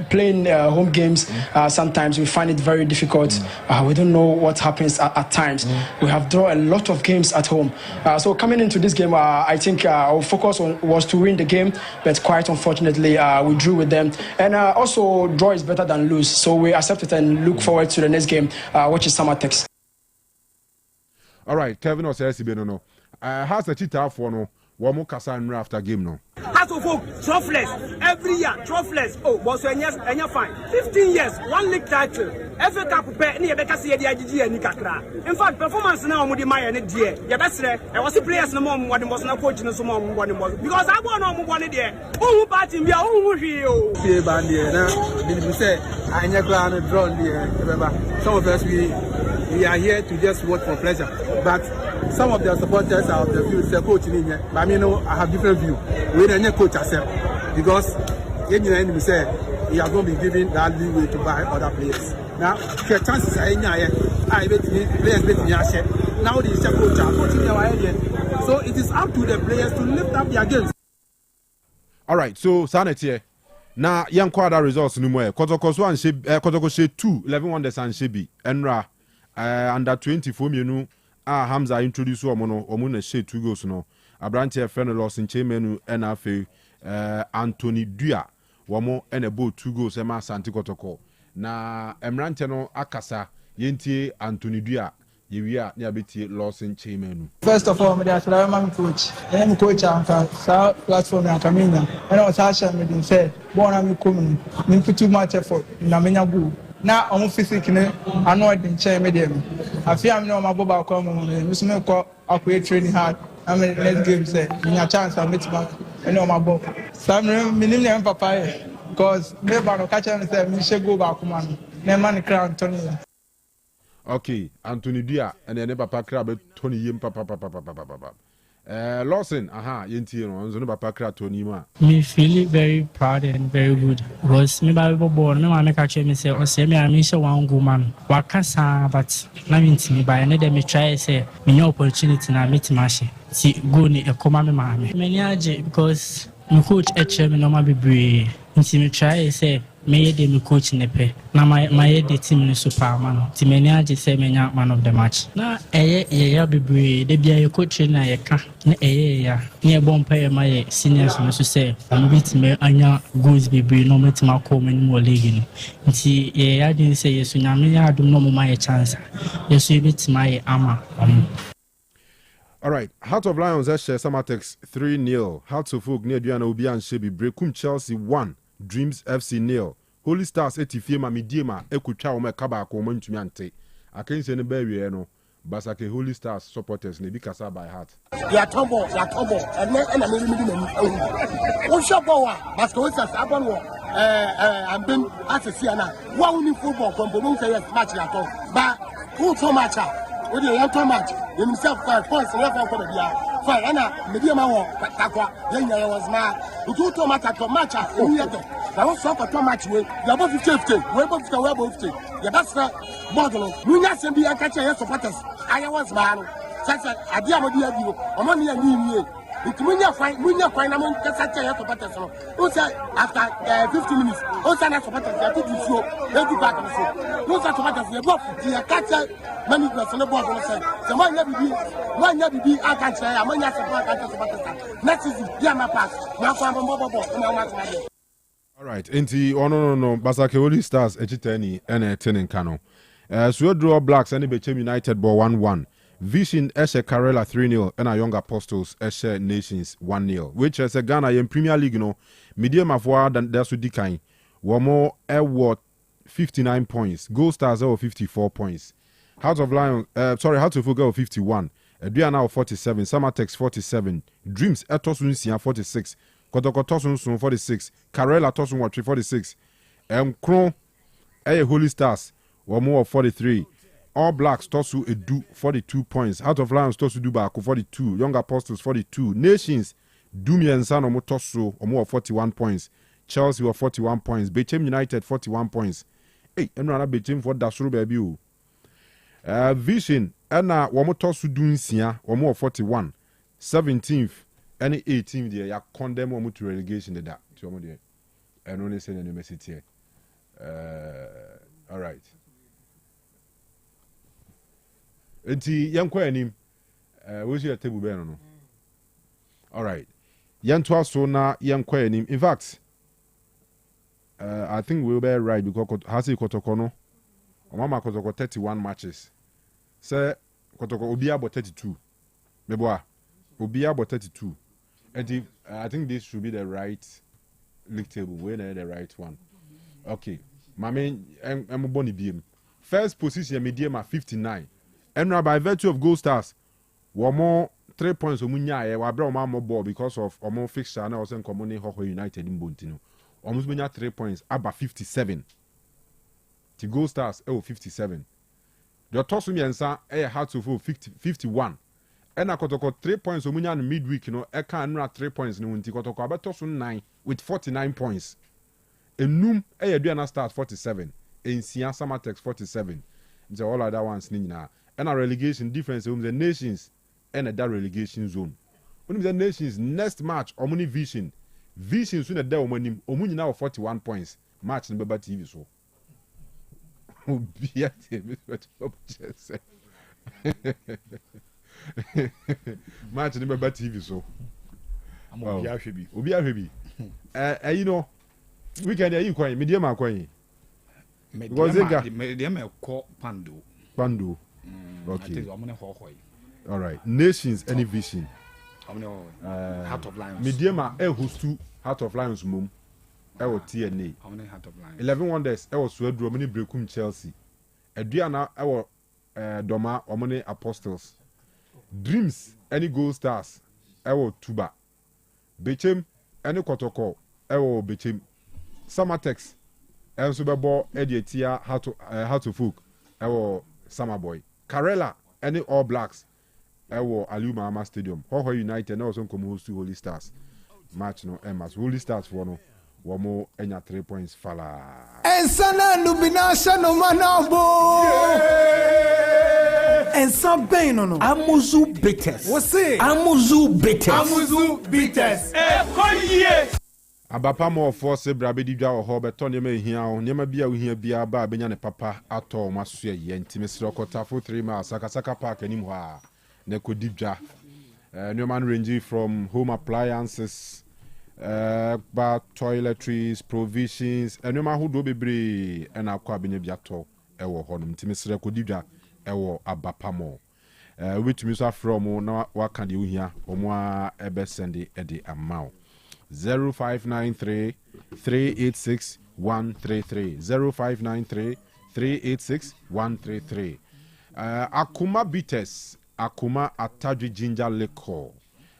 playing home games sometimes we find it very difficult. We don't know what happens at times. We have drawn a lot of games at home. So coming into this game I think our focus was to win the game, but quite unfortunately we drew with them. And also draw is better than lose. So we accept it and look forward to the next game which is Otec. All right, Kevin Osei Akoto no. Has a cheater for no. One kasa and after game no. As of trophyless every year, trophyless. Oh, was and you're fine. 15 years, 1 league title. FA Cup pair near the Cassia IGG and Nikakra. In fact, performance now with my and dear. Your best I was the players no more what was not coaching no more what was because I want no one there. Oh, party me, oh, you. Did say I never drawn there. Some of us we are here to just work for pleasure. But some of their supporters are of the view say coach in here. But I mean, I have different view. We don't need coach ourselves because you say you are going to be giving that leeway to buy other players. Now, the chances are in here. I bet players bet me share. Now the coach are coaching our area. So it is up to the players to lift up their games. All right, so sanity. Now, young quarter results no more. Kotoko 2 11 wonders and Shebi Enra under 24 menu. Hamza introduce omo she 2 goals no. Abrante friend loss in Chemenu NFA Anthony Dua womo and a boat 2 goals ema Santi Kotoko. Na Emrante no akasa yentie Anthony Dua yewia ne abeti loss in Chemenu. First of all, me dey try my coach. I'm coach am ka sa platform na kamenya. And I was asking me dey say, "Born am come me put too much effort na menya go." Na omo physics ne ano odin chain me dem. Afia me no ma boba ko mo me so me ko akwa training hard. I mean next game say me a chance I meet back. Me no ma bob. Sam me nim ne papa because me ba no catch me say me she go back man. Na man crown Tony. Okay, Anthony Dia and then papa crab Tony yim papa. Lawson, yentie no nzo no papa crab Tony ma. Me feel very proud and very good because me ba born me ma make catch me say o say me am sure one go man. Wakasa but na me ntimi ba na dem try say me new opportunity na meet mashi. Si go ni e koma me ma me. Me ni age because me coach me no ma bebre. Nti me try say me dey me coach nepe na my the team no super man ti me nya say me nya man of the match na ya bebre de bia ye coach na ye ka na ya ne bon pa ye my seniors no so say am bit me anya goals bebre no meet ma call me no league no nti ya dey say yesu nya me ya dum no mo my chance yesu bit my ama. All right, Heart of Lions Samatex 3-0. Hearts of Oak near Diana Obi and Shebi Brekum Chelsea 1. Dreams FC 0. Holy Stars etifie ma mediema ekutwa o mekaba ko mantumi ante. Akense ne bawie no. Basake Holy Stars supporters ne bi kasa by heart. Ya tombo and me. O shabo wa basko Stars abon wo ambin asesi na. Wa uni football kombo say yes match ya to. Ba who so match o dey yan to match. Himself 5 points left for the bia. Fine, ana mediema wo takwa. Yenya was ma. Utu to match o yeto. Now what's up for match we? You above 50. We above 50. We above 50. You best board no. We not send the catch your supporters. I was man. Such a idea of the idea. I'm only a new. It munya fine. I'm on catch your supporters. Who say after 50 minutes? Who say not supporters? They put you show. They do back and so. Who say supporters? They go. The catch many person the board will say. So why never be I can't say. I'm only supporters. Next is the my pass. Now I'm bobo. All right, enti no Basake Holy Stars echitani ene tenen Kanu. So draw Blacks and Bechem United ball 1-1. Vision Eshe Karela 3-0 and Young Apostles Eshe Nations 1-0. Which is a Ghana in Premier League no medium of war than that's with Dikain. One more award 59 points. Gold Stars over 54 points. Heart of Lions, Heart of Ogo 51. Adriana 47. Samatex 47. Dreams Etosun 46. Kotoko Tosun 46. Karela Tosun 46. Kron Holy Stars Wamo 43. All Blacks Tosu Edu 42 points. Heart of Lions Tosu Dubaku 42. Young Apostles 42. Nations Dumia and San Omo Tosu Omo 41 points. Chelsea were 41 points. Bechem United 41 points. Hey, I'm not Bechem for Dasuru baby. Vision Ena Wamo Tosu Dunsia Omo 41. 17th and 18th there ya condemn Omo to relegation the that. And only send an message here. All right. Enti yankwa anim where's your table ben no. All right. Yantwa so na yankwa anim. In fact, I think we'll be right because Hasi Kotoko no. Mama Kotoko 31 matches. Say Kotoko obi about 32. Meboa. Obi about 32. And I think this should be the right league table. We're the right one. Okay. My main I'm Bonnie BM. First position medium at 59. And by virtue of Gold Stars, one more 3 points omunya we brought more ball because of more fixture and also common Hoho United in Bontino. Almost 3 points, about 57. The Gold Stars 57. The Tosumi and Sa had to full 51. And I got 3 points omunya in midweek, I can't 3 points no unti got about Tosun 9 with 49 points. And Noom Adriana Stars 47. In Sian Samatex 47. So all other ones now. And a relegation difference the nations and that relegation zone. When the nations next match Omuni Vision soon a day Omuni now 41 points. Match number TV so. Match number TV so. I'm Obi Ahebi. You know, we can hear you coin, medium are coin. Medium call Pando. Okay. All right. Nations any vision. Heart of Lions. Mediama hostu Heart of Lions mum. TNA. Heart of Lions. 11 Wonders Swedro many Brekum Chelsea. Adriana Doma Omone Apostles. Dreams any Gold Stars. Tuba. Bechem any Kotoko. Bechem. Samatex. Elsubabo Edietia Heart of Folk. Summer Boy. Karela, any All Blacks, Aliu Mahama Stadium. Hoho United, and also come host to Holy Stars. Match no Emas. Holy Stars for no. One more, and 3 points. Fala. And Sana Nubinasha no manabo. And some pain no. Amuzu bitters. What's it? Amuzu bitters. Amuzu bitters. Abapa more force brabedi dwa ho beto ne ma hia ho ne ma bia wo hia bia ba benya ne papa ato maso ye ntimisiro kotafo 3 miles sakasaka park anim ho a ne kodi dwa new man range from home appliances ba toiletries provisions new man hodo bebre na akwa benya bia to ewo ho no ntimisiro kodi dwa ewo abapa mo which means from na waka de wo hia omo a ebe send e amount 0593 386 133 0593 386 133 Akuma bitters Akuma atadwi ginger liquor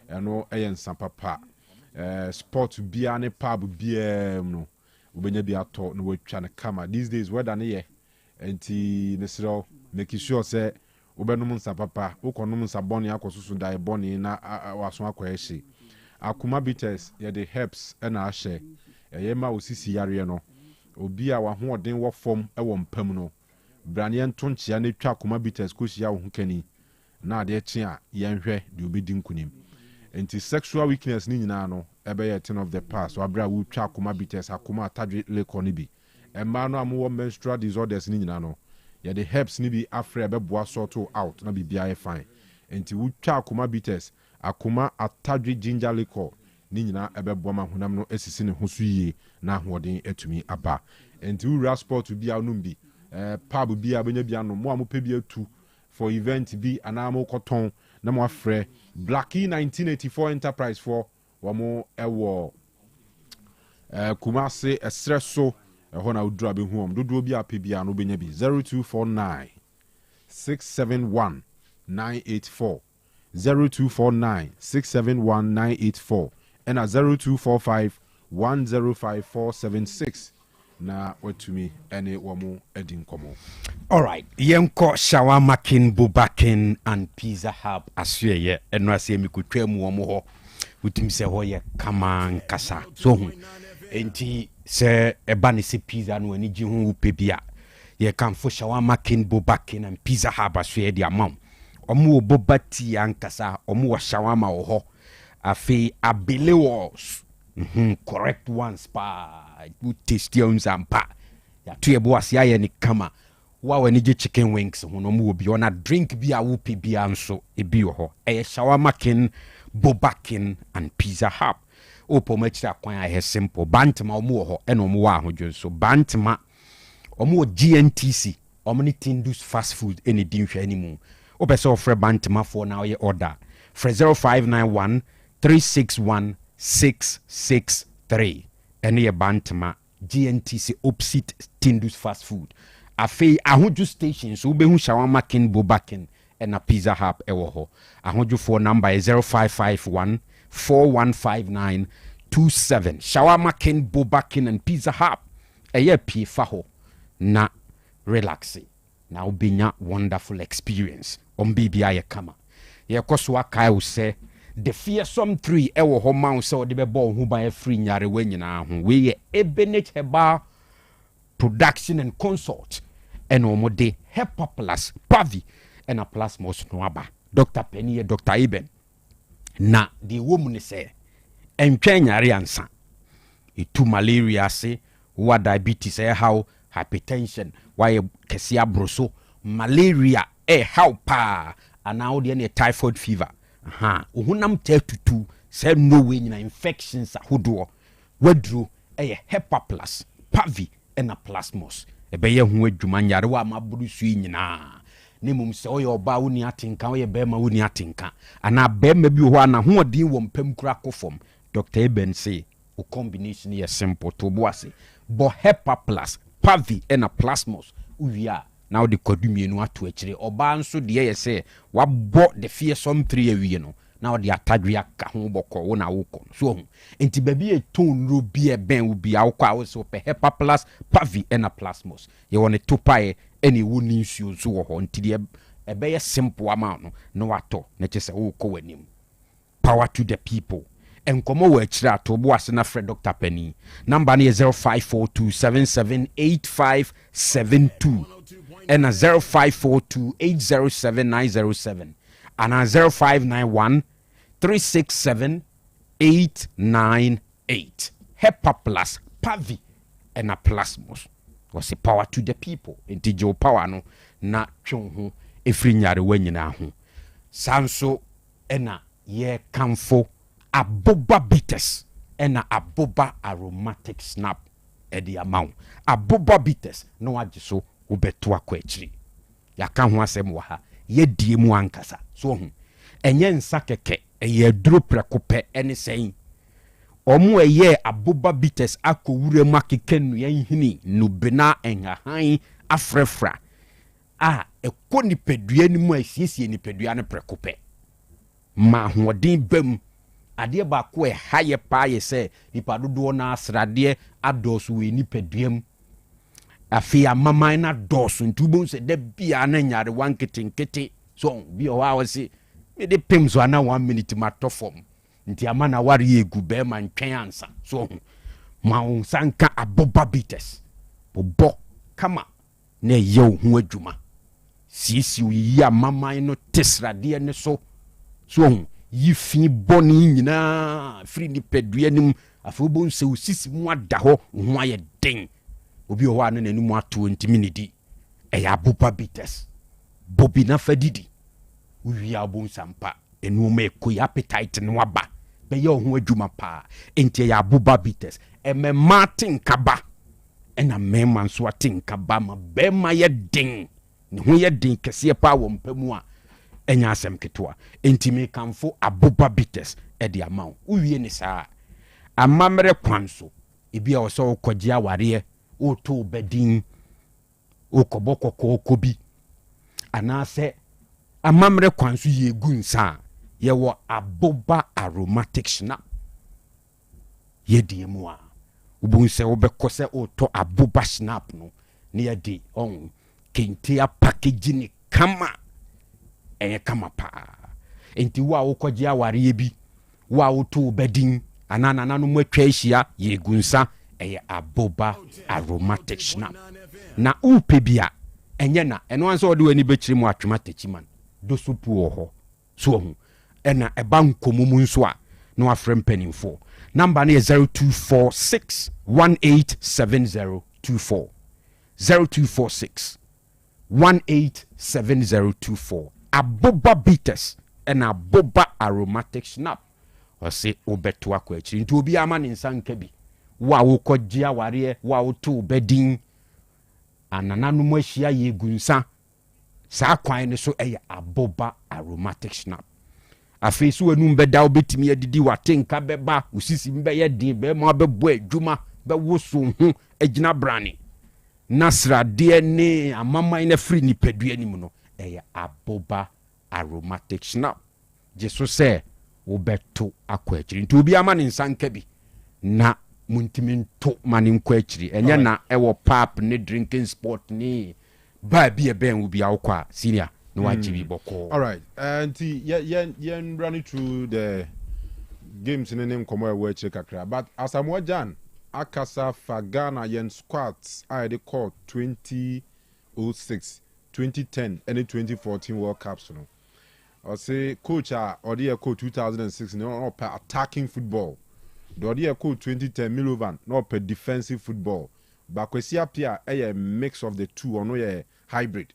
eno eyensa papa sport bia ne pub bia no obenya bia to no watwa ne kama these days weather ne ye enti nesro make sure say obenum nsa papa ukonum nsa boni akosusu dai boni na waso akwaeshi Akuma bitters ye the herbs na ahye ye ma osisi yare no obi a wa ho odin wo fom e wo mpam no brane nto nchia na twa Akuma bitters ko hia wo hukani na de chi a ye nhwe de obi di nkunim enti sexual weakness ni nyina no ebe ye thing of the past so abra wo twa Akuma bitters Akuma atadwe leko ni bi e ma no am wo menstrual disorders ni nyina no ye the herbs ni bi afre be boa sort out na bibia ye fine enti wo twa Akuma bitters Akuma atadwe ginger liquor ni nyina ebebo ma honam no esisi ne hoso yie na ahoden atumi aba enti wura sport bia no bi pub bia benya bia no mo amope bia tu for event bi anamo koton na mo afre Blackie 1984 Enterprise for wamo ewo Kumase esreso ho na udura be huom dodo bia pe bia no benya bi 0249 0249-671-984. 0249-671-984. And at 0245-105-476. Na watumi ene wamu edin komo. All right, yenko shawarma kin bubakin and pizza hub asye eno ase mi kutwa mu omo ho utimi se ho ye kama nkasa so hu enti se eba ne se pizza no ani gi hu upe bia ye kan fo shawarma kin bubakin and pizza hub asye di amam omo bobati ankasa omo wo shawarma wo ho afi abelewos correct ones pa good tasty on zampa ya tu ebo asia ye ni kama wa wani je chicken wings ho no mu obi ona drink bi a wo pe bi anso ebi wo ho e shawarma kin bobakin and pizza hub opo ma chira kwan a simple bantama omo wo ho e no mo wa ahodwo so bantama omo GNTC omo ni Tindus fast food eni dinhwa animu obese ofre bantama for now ye order for 0591 361 663 ene ye bantama GNTC opposite Tindus fast food afi ahoju stations ube hu shawarma kin bobakin and a pizza hub ewo ho ahoju phone number is 0551 415927 shawarma kin bobakin and pizza hub eye pi fa ho na relaxing na ubinya wonderful experience on bibia ye kama ye koswa kai wo se the fearsome 3 ewo ho man so de be ball hu ba free nyare wanyina ho we ye ebenech heba production and consult and omode hepa plus pavi and a plus most noaba Dr. Penny Dr. Iben na the woman say entwa nyare ansa itu malaria se wa diabetes how hypertension why kesia broso malaria how pa ana odi ne typhoid fever ohunam tetutu say no way nyina infections ahodo wadru hepa plus pavi and a plasmos ebe ye hu adwuma nyare wa maburu su nyina ne mum se oye oba woni atenka oye bema woni atenka ana bema bi ho ana ho odin wo mpam kura kofom Dr. Eben say o combination is simple to boase bo hepa plus pavi and a plasmos uwia now the kodumienu ato akire oba nso de ye say wabɔ the fearsome 3 awie no now the atadria ka ho bɔkɔ wo na wokɔ so ho enti baby e ton ro bi e ben wo bi awokɔ a wo so pe hepa plus pavi and a plasmos ye won to pae ene wo ni nsuo so wo ho enti de e be ye simple ama no no wato na che se wo kɔ wanim power to the people enkomo wo akire ato bo ase na Fred Dr. Penny number na 0542778572 and a 0542807907 and a 0591-367-898 hepa plus pavi and a plasmos was a power to the people enti jo power no na twonho efri nyare wanyina ho sanso ena ye kamfo aboba bitters ena aboba aromatic snap edi amount aboba bitters no agiso ubetu akwa akiri yaka ho asem wa ha ye die mu ankasa so ho enye nsa keke eye duro prekope ene sen omo eye aboba bitters akowure makekenu ye hini nubena enhahan afrefra a ekoni pedua ni mu asiesie ni pedua ne prekope ma hodin bam ade ba ko haye pa ye se nipa dodo na asrade adoso we ni peduam afia mama na doso ntubo se de bia na nyare wanketenkete so bi o wa wose me de pemso ana 1 minute matofom nti ama na ware egu be ma ntwen ansa so ma unsanka aboba bites bobo kama na ye hu adwuma sisi wi mama no tesrade ne so yifi boni nyina free ni pedua nim afobon se usisi mu ada ho ho aye den obi o wa na nanu ato ntiminidi eya aboba bites bobi na fadidi wi abon sampa enu ma ekoyi appetite no aba be ye ho adwuma pa enti eya aboba bites eme martin kaba ena mema nso atin kaba ma be ma ye den ne ho ye den kese pa wo mpamu a enya asem ketwa entime kamfo aboba bitters edi amount uwie ni saa amamre kwanso ebi a oso kogye aware o to bedin o kobokoko kobi anaasɛ amammerɛ kwan so yɛgu nsa a yɛwɔ aboba aromatic snap yɛdeɛ mu a wobɛhu sɛ wobɛkɔ sɛ wotɔ aboba snap no na yɛde kente apackage ne kama ɛyɛ kama paa enti wo a wokɔgye awareɛ bi wo a woto bɛdin anaa nananom atwa ahyia yɛgu nsa ɛyɛ aboba aromatic snap na wopɛ bi a ɛnyɛ na ɛno ansɛ wɔde w'ani bɛkyerɛ mu atwema takyiman do so pu wɔ hɔ so ɔhu ɛna ɛba nkɔmmɔ mu nso a na wafrɛ mpanimfoɔ number no yɛ 0246 187024 0246 187024 aboba bitters ɛna aboba aromatic snap ɔse wobɛto akɔ akyiri nti obi ama ne nsa nka bi wo a wokɔgye awareɛ wo a woto bɛdin anananom ahyia yɛgu nsa saa kwan no so ɛyɛ aboba aromatic snap afei so wanum bɛda wobɛtumi adidi watenka bɛba wosisi mbɛyɛ den bɛma bɛbɔ adwuma bɛwoso ho agyina brane na sradeɛ ne amaman na firi nipadua nim no ɛyɛ aboba aromatic snap gye so sɛ wobɛto akɔ akyiri nti obi ama ne nsa nka bi na muntimi nto ma ne nkɔ akyiri ɛnyɛ na ɛwɔ pap ne drinking sport ne baa bi ɛbɛn wo bi awokɔ a senior na wagye bi bɔkɔɔ. All right, nti yen running through the games in the name nkɔmɔ ɛwɔ akyiri kakra, but Asamoah Gyan akasa fa Ghana yen squads a yɛde call 2006 2010 and 2014 World Cups no. Ɔse coach a ɔde yɛ call 2006 no ɔpɛ attacking football. The ɔde yɛ call 2010 Milovan no ɔpɛ defensive football. Bakwesi apia ɛyɛ mix of the two ɔno yɛ hybrid.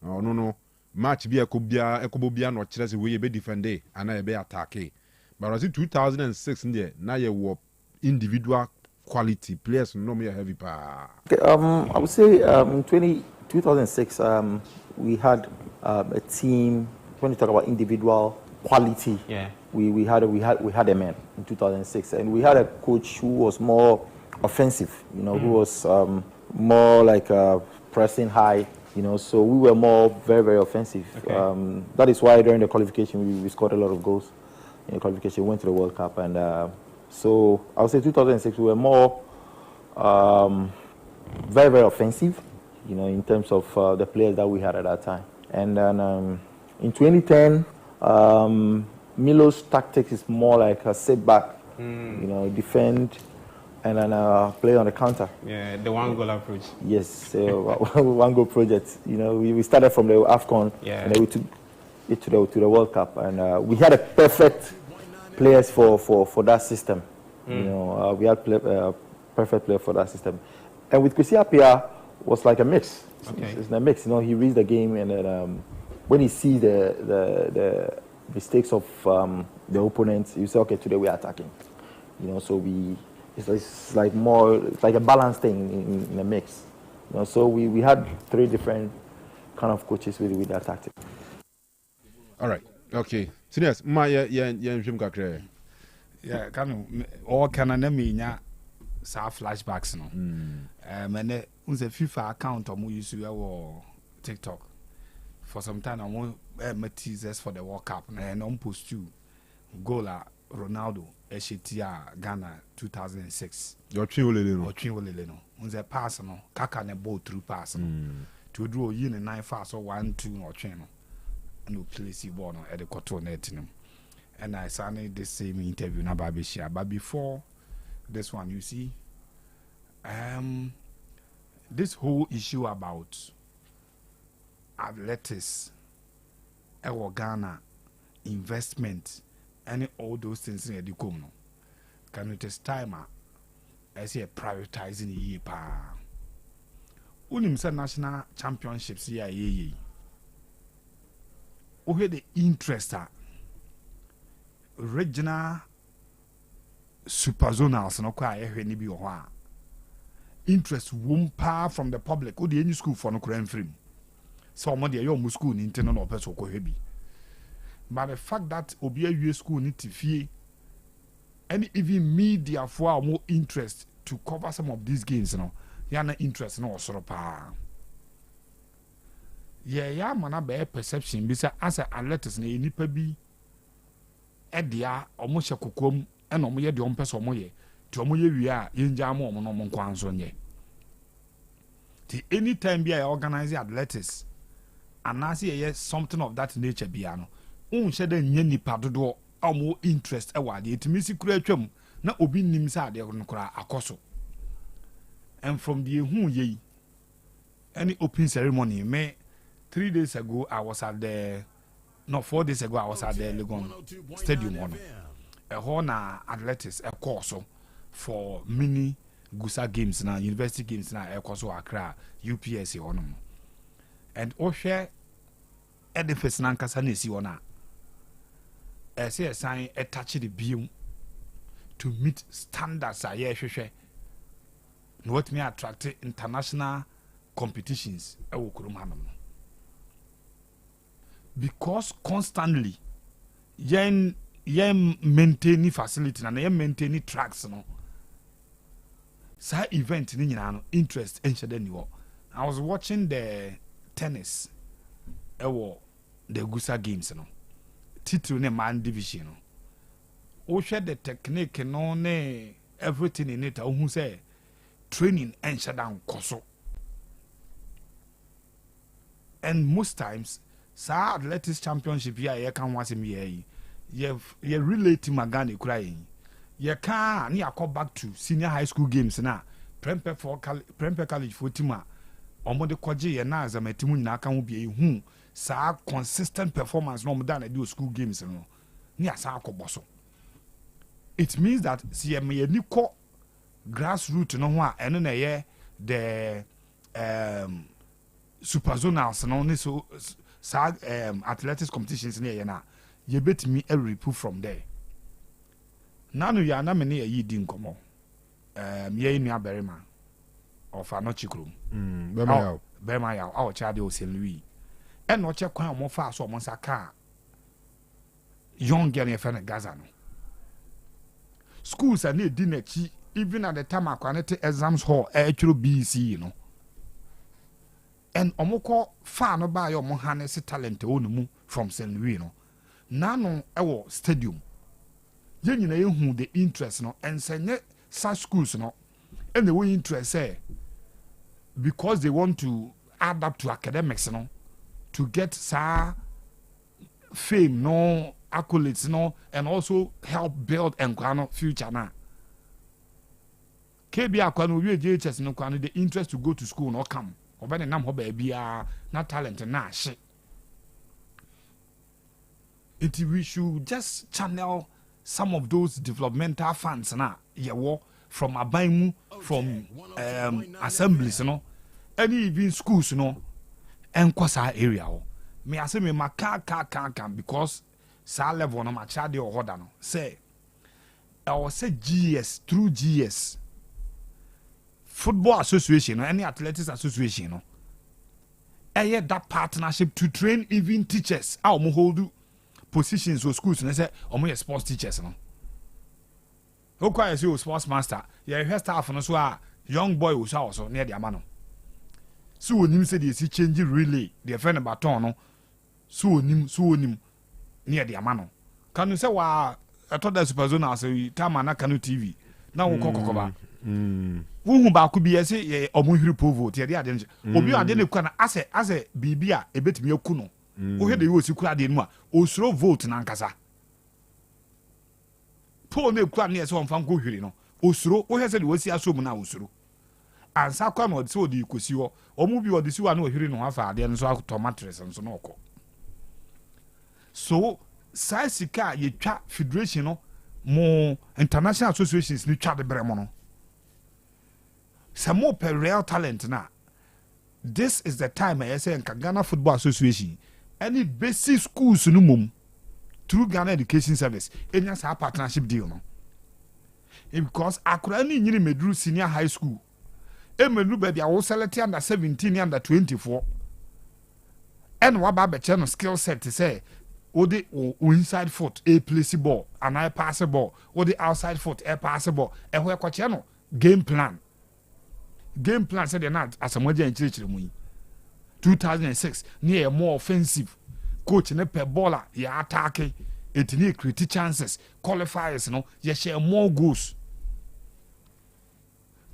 No match bi ekobo bia no kyerɛ sɛ we be defend ana ye be attack. But ɔse 2006 ndiɛ na yɛ wɔ individual quality players no me heavy pa. Okay, I would say in 2006 we had a team. When you talk about individual quality, we had a man in 2006, and we had a coach who was more offensive, you know, who was more like pressing high, you know. So we were more very offensive. Okay. That is why during the qualification we scored a lot of goals. In the qualification, we went to the World Cup, and so I would say 2006 we were more very offensive, you know, in terms of the players that we had at that time, and then. In 2010, Milo's tactics is more like a sit back, you know, defend, and then play on the counter. Yeah, the one goal approach. Yes, one goal project. You know, we started from the AFCON, and then we took it to the World Cup, and we had a perfect players for that system. You know, we had perfect player for that system, and with Kwesi Appiah was like a mix. Okay. It's a mix. You know, he reads the game, and then. When you see the mistakes of the opponents, you say, okay, today we are attacking. You know, so it's like a balanced thing in a mix. You know, so we had 3 different kind of coaches with that tactic. All right, okay. Serious, ma yen jim kakre. Yeah, Kanu, all can an eminya sa flashbacks no. Mene unse FIFA account omo use your TikTok. For some time, I want teasers for the World Cup. And on post 2 goal Ronaldo, Eshetia, Ghana, 2006. Your Chinolele no. On the pass, no, Kaka ne ball through pass. To draw you in 9 fast or 1-2 or channel. And we place the ball at the Koto net. And I signed the same interview na Babishia. But before this one, you see, this whole issue about athletics, Ghana, investment, and all those things in the come. Can you test time? I say prioritizing the year. Unimsa national championships here. We had the interest regional super zonals no kwa ehwe bi ho a interest won pa from the public. O the any school for no kran frame. So mo de your school ni ntino no person ko hwe bi. But the fact that obi awie school ni tifie and even media for more interest to cover some of these games no ya na interest no osoro pa. ya mana be perception bi say as athletics na nipa bi edia omo hye kokom e na omo ye de ompese omo ye ti omo ye wi a yenja ma omo no omo nkwan so nye ti anytime bi I organize athletics and I see something of that nature bia no unhye da nye nipa dodo omo interest e wade etimi si kura atwam na obi nim sa ade no kura akoso and from the hu ye any opening ceremony me 3 days ago I was at the 4 days ago I was at the Legon Stadium one a hona athletics a course for mini Gusa games na university games na e course Accra UPS on and ohwe edifice na nkasa na esi wona e say sign e touch the beam to meet standards a ye hwehwe no what me attract international competitions e wo kurum hanom because constantly yen maintain facility na yen maintain tracks no sa event ni nyina no interest en shede ni wo. I was watching the tennis the Gusa games no title ne man division no o hwe the technique no ne everything in it who say training en shede nkoso and most times sa athletics championship ya ye kan wase me ye relate magane kura yin ye kan na yakọ back to senior high school games na Prempeh college for team a omo de koje ye na azamatimu nyina kan ho bia hu sa consistent performance no omo da na do school games no ni asa akọbọso. It means that si ye me ni ko grassroots no ho a eno na ye the super zonals no ne so athletics competitions near na you bet me a report from there. Nanu ya na me ne yi di nkomo. Ye nua berima of anochikrum. Berima ya o cha de St. Louis. E no che kwan mo fa so mo saka young girl in Gaza no. Schools are near dinner even at the time akwanete exams hall actually BC no. And omoko fa no ba yo mo harness talent onumu from St. Louis no nano ewo stadium ye nyina ye hu the interest no and senye such schools no and the way interest say because they want to add up to academics no to get fame no accolades no and also help build and future na KB akwano we JHS no kwano the interest to go to school no come obene nam ho ba bia na talent na ahye. We should just channel some of those developmental funds na yewo from abaimu from assemblies no any even schools no enkwasa area ho me ase me maka because sa level no ma chade o hoda no say or say GS through GS football association no any athletics association no that partnership to train even teachers how mo hold positions or schools and say omo sports teachers no o kwa say sports master yeah staff no so young boy wo so near the amano so onim say dey see change relay the friend baton no so onim near the amano Kanu say wa atoda super zone as tama na Kanu TV na wo kokoba wuhu ba ku bi yesi omo hiri povo te de ade obi ade ne kwa na ase bibia ebetimi aku no wo hede yo si kura de nu a osuro vote na nkasa po ne kwa ne so onfam ko hiri no osuro wo hese de wo si aso mu na osuro ansa kwa no de so de ikosi ho omo bi wo de si wa na ohiri no afa ade no so tomatres nso na okọ so sika ye twa federation no mo international associations ni twa de bremo no some more per real talent na this is the time I say in Ghana Football Association any basic schools no mum through Ghana Education Service any sa partnership deal no because akura ni nyini medru senior high school e medru baby awo select under 17 under 24 and what ba be no skill set to say o the inside foot a place ball and I pass ball o the outside foot a pass ball e ho ekoche no game plan said they're not as a moja in church. 2006 near more offensive coach ne per baller ya attack it need create chances qualifiers no you share more goals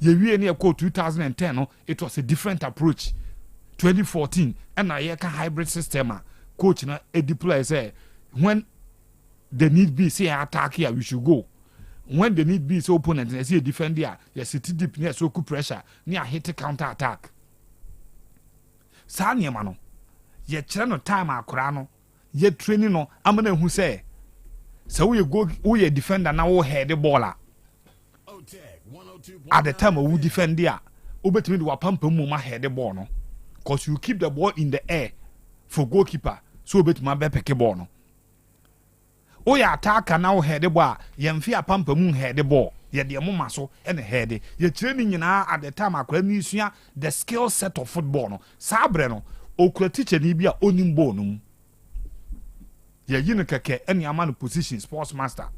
we near 2010 no it was a different approach 2014 and I hear hybrid system coach na deploy say when the need be say attack here we should go when the need be so opponent and see a defend there you sit deep near so pressure near hit counter attack sa niema no ye kire no time akora no ye training no amana hu say so we go we defender na wo head the ball at the time we defend there obetimi de wapampa mu ma head the ball no cause you keep the ball in the air for goalkeeper so obetimi be pick ball no o ya attack na wo head the ball ye mfi apampa mu head the ball ye de moma so and head ye training nyina at the time akora ni sua the skill set of football no sabre no okura teacher ni bia onim ball no ye yin keke eni ama no position sports master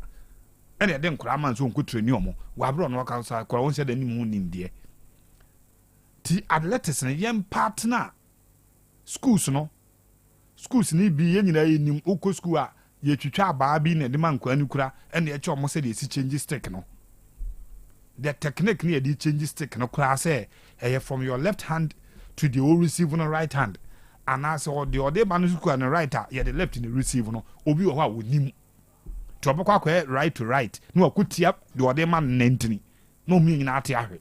eni de nkura man so nko train omo wa bro no ka sa kora won se da ni mu nim de ti athletics ne yem partner schools ni bi ye nyina ye nim okọ school a ye twitwa ba bi ne de man kwa ni kura eni e che omo se de si change stick no the technique near the change stick no class from your left hand to the receiver on the right hand and as or the other man who on the right yeah the left in the receiver no obi o wa wonim to obekwa right to right no akutia the other man nentini no me na ate ahwe.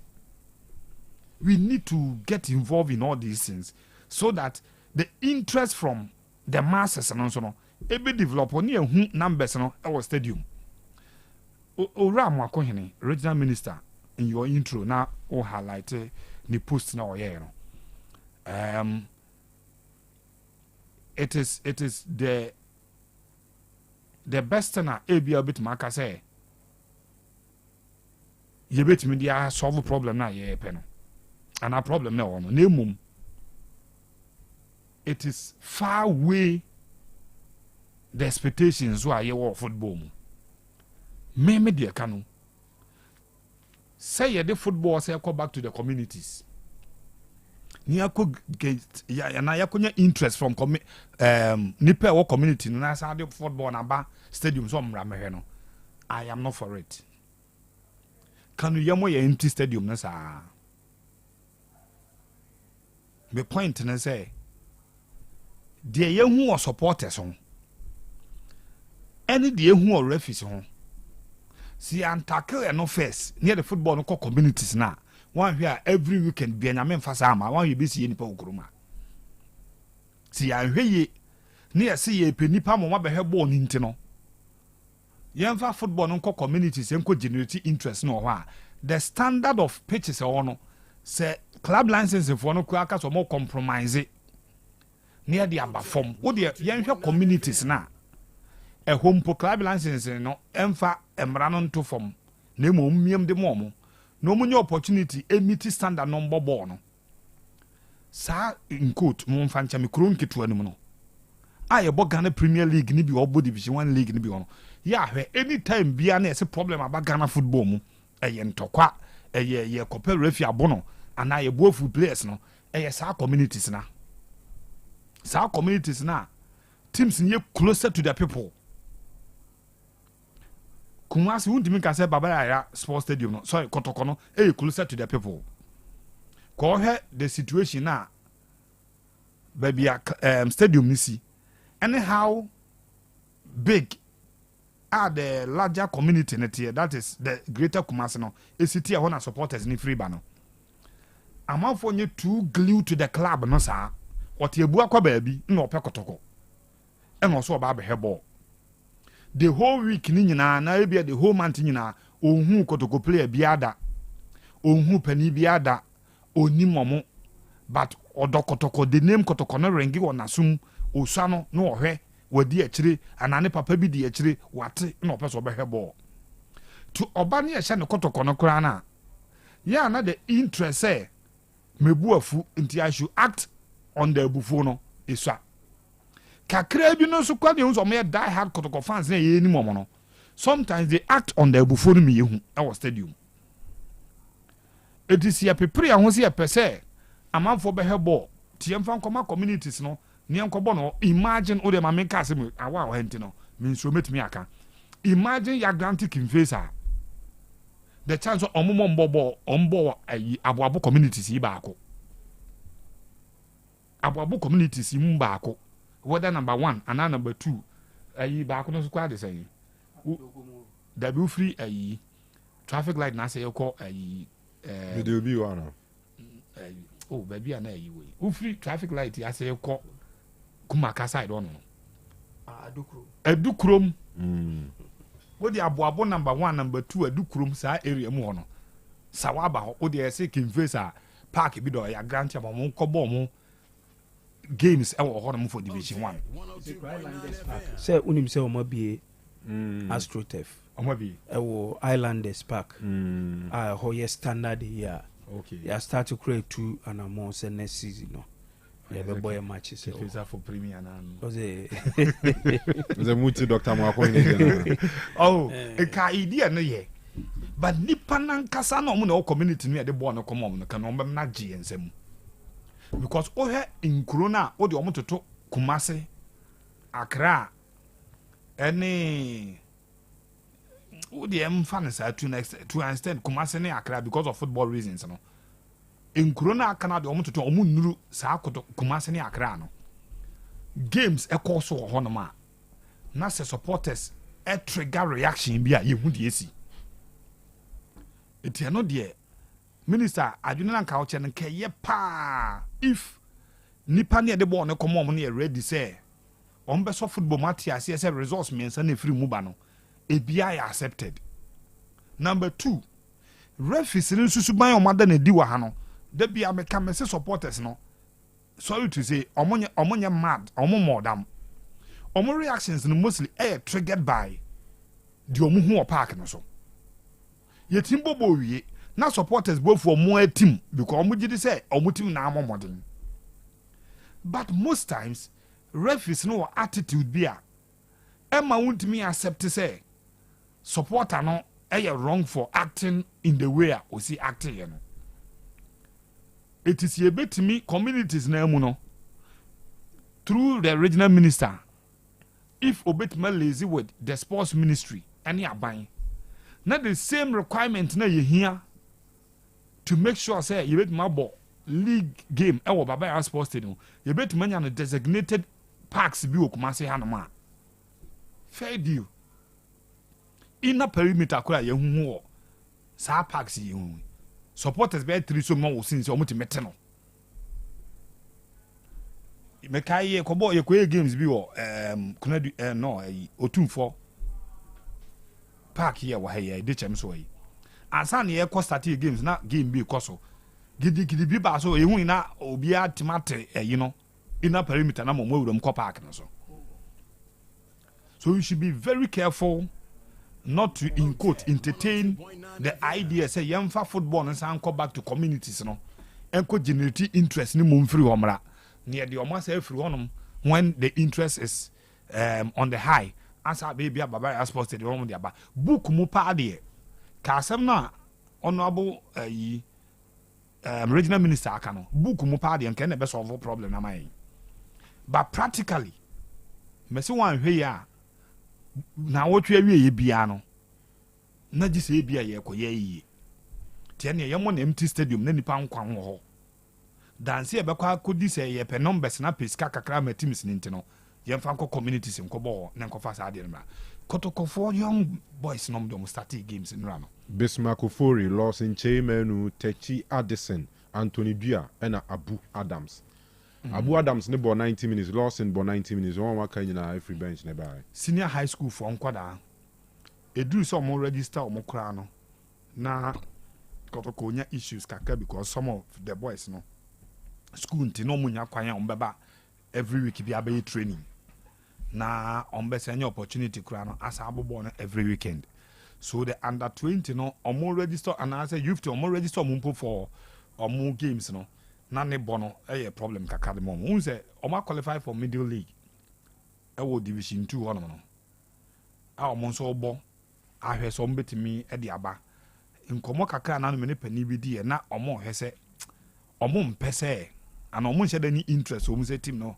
We need to get involved in all these things so that the interest from the masses and so no e be develop on hu numbers no e was stadium ora mo akohene regional minister in your intro now or highlight the post now here no it is the best na abia bit maka say ye bit me dia solve problem na ye pe no and a problem na no nemum it is far away the expectations who are your football me dear Kanu say the football say go back to the communities ni akọ get ya na yakonya interest from nipa wo community na say the football na ba stadium so mra mehwe no I am not for it. Kanu yamo ya empty stadium na sa me point na say de ye hu o supporters on any de ye hu o referees on see and tackle no first near the football no communities na one here every weekend be nyame mfasa ama one you be see nipa okroma see ahwe near see ye pe nipa mo ma be he ball ni ntino yemfa football no communities enko generate interest no ho the standard of pitches no say club license for no aka so more compromise near the aba form wo de yemhwe communities na a home po club license no emfa emra no nto form na mo miem de mo no mo nye opportunity emiti standard number ball no sa in quote mo mfa ncha me kron ketu anum no aye bo Ghana Premier League ni bi obo division 1 league ni bi ono ya hwe anytime bia na ese problem aba Ghana football mu eye ntokwa eye kopel refi abono ana ye bofu players no eye sa communities na teams nye closer to the people. Kumasi wundimi ka say Babaya Sports Stadium no sorry Kotoko no closer to the people. Ko he the situation na baby stadium nisi anyhow big are the larger community net here that is the greater Kumasi no city a na supporters ni free ba no amafo nye too glued to the club no sa what ye bu akwa baabi na ope Kotoko e no so oba be ball the whole week ni nyina na ebia the whole month nyina ohun Kotoko player biada ohun pani biada onimomo but odokotoko the name Kotoko no rengi wonasum osano no ohwe wadi akire anane papa bi di akire wate na ope so be ball to oba ne ehye ne Kotoko no kra na ya na the interest say mebu afu nti I should act on the buffo no iswa kakra bi no so kwa ne unso me die hard Kotoko fans na ye ni momo no sometimes they act on the buffo no me yehu e stadium it is ya prepare ho se ya pese amanfo be ball tiem fan communities no nien ko no imagine o de ma make as me awa o henti no me nso metumi aka imagine ya grantic in face the chance of ombo ayi aboabo communities yi baako aboabo communities yi mu baako whether number 1 and number 2 ayi baako no so kwa de say w free ayi traffic light na say you call ayi video bi wa na oh baby ana ayi we free traffic light ya say you call Kumaka side on Adukrom what the aboabo number 1 number 2 Adukrom sa area mu no sawaba ho o de say kinfesa park bi do ya grant am mo kobo mo games e wo ho no for division 1 say unim say o ma bie AstroTurf o ma bie e wo Islanders Park ho ye standard here okay ya start to create 2 and more say next season no yeah, the boy matches for premier na the multi doctor Mwako oh e ka idea no ye but nipa nan kasa na omo na community no ye de boy no come omo no ka no mbem na gye ensem because o he in corona o de omo toto Kumase Accra any o de em fan sa to extend Kumase ne Accra because of football reasons no in corona kana de omutoto omu nuru sa akoto Kumase ne Accra no games e course ho no ma na se supporters e trigger reaction bi a ye hu de esi eti no de minister adwene na nka oche nke ye pa if nipa ne de ball no come on ne ready say on be so football match as say results mensa na free mu ba no e bia ya accepted. Number 2 referees ni susu ban o mada na di wa ha no da bia me ka me say supporters no sorry to say omonye mad omomodam omo reactions no mostly triggered by the omo hu park no so ye team bobo wie na supporters both for more team because omo gidi say omo team na amomodin but most times referees no attitude bia Emma won't me accept say supporter no wrong for acting in the way o see acting you know. It is a bit to me communities na emu no through the regional minister if obet me lazy with the sports ministry any aban na the same requirement na ye here to make sure say you bet mabo league game e wo baba sports stadium you bet manya no designated parks bi o Kumase ha no ma fair deal inner perimeter kura ye hu sa parks ye hu supporters be 3 so mo since omo ti mete no me kai ye kobo ye koye games bi wo kunadu no otumfo park ye wa he de chem so yi ansa na ye ko start games na game bi koso gidi bi ba so ye hu na obi atimate you know inner perimeter na mo wuram ko park no so you should be very careful not to in quote entertain the idea say yemfa football and san go back to communities no enko generate interest ni mum free homra near the almost say free honum when the interest is on the high as a baby baba sports the home dia ba book mu pa de ka asem na honorable regional minister aka no book mu pa de nke na be solve problem na mai but practically me say wan hwe ya na wotwe awie ye bia no na gise ye bia ye koye yi tie ne ye mo na empty stadium na nipa nkwan ho dance ye bekwa kodi se ye pe numbers na peska kakra ma teams ni ntino ye mfa nko communities nkobo na nkofa sa ade na kotokofo young boys no mdo start games in rano Bismarck Ofori, Lawson Chaimenu, Techi Addison, Anthony Dua and Abu Adams. Abu Adams ne 90 minutes, Lawson 90 minutes. One waka na every bench nearby. Senior high school for Nkwada. Edu so mo register o mo kra no. Na kotokonya issues kaka because some of the boys no school nti no munya kwanya ombeba every week bi abe training. Na ombese any opportunity kra no asa abobo no every weekend. So the under 20 no omo register and I say youth to omo register omo for omo games no. Na ne bono a problem kaka de mom unse o ma qualify for middle league e wo division 2 hono no a o mo so obo ahwe so mbetimi e de aba nkomo kaka na no me ne pani bi di na o mo hwese o mo mpese and almost had any interest almost a team no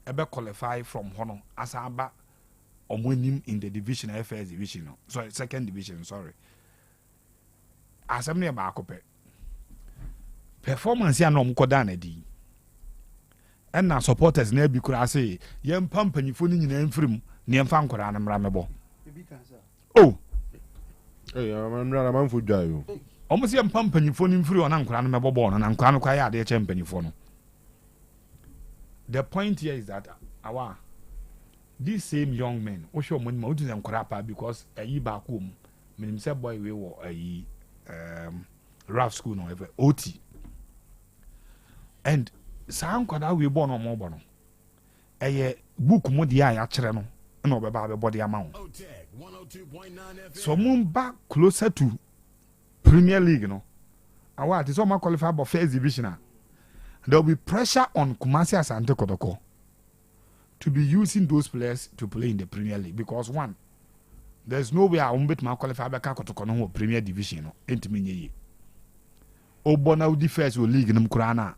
ever qualify from hono as aba winning in the division first division no sorry second division sorry asem ba akope performance ya no mkoda na di and na supporters na bi kura say yem pampanyifo ni nyina mfrim ne mfa nkora na mra mebo oh amra man fu dwa yo almost yem pampanyifo ni mfiri ona nkora na mebo bo no na nkora no kwa ya de champanyifo no. The point here is that these same young men, Osho money ma utu nkora because ayi ba ko mu. Minim say boy we wo ayi rough school no ever OT. And saa nkora we born no mo bo no. Eye book mo dia ya kire no na obeba be body ama wo. Otec 102.9 FM. So mun back closer to Premier League no. Awa this one qualify for first division. There will be pressure on Kumasi Asante Kotoko to be using those players to play in the Premier League because one, there's no way I won't bet my qualify back Kotoko no Premier Division no entiminye. Obona udi first will league num kurana.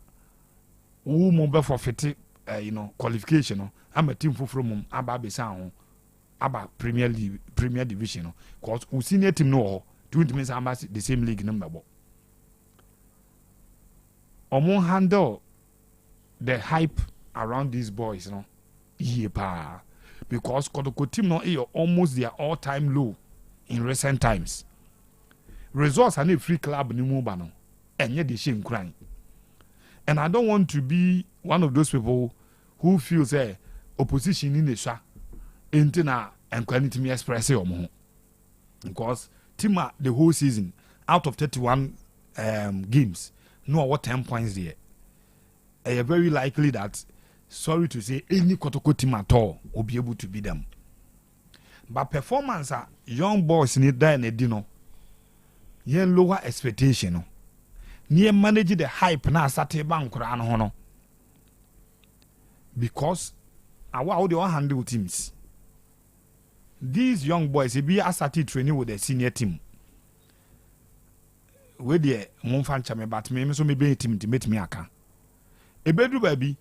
Who mumbe forfeit qualification no. I'm a team for from aba besa aba Premier League Premier Division no. Cause we senior team no two teams are the same league number. Omo handle the hype around these boys, because Kotoko team no is almost their all-time low in recent times. Results are not free club ni muba no, and yet they shame crying. And I don't want to be one of those people who feels opposition in the sha, intina and quality me express omo, because team the whole season out of 31 games. No, what 10 points there? Very likely that, sorry to say, any Kotoko team at all will be able to beat them. But performance, young boys need that and dino. Yen lower expectation. No. Near manage the hype na sate bank hono. Because how they all handle teams. These young boys be asati training with the senior team. We de mon fan chame but me so me be team to meet me aka e bedu baby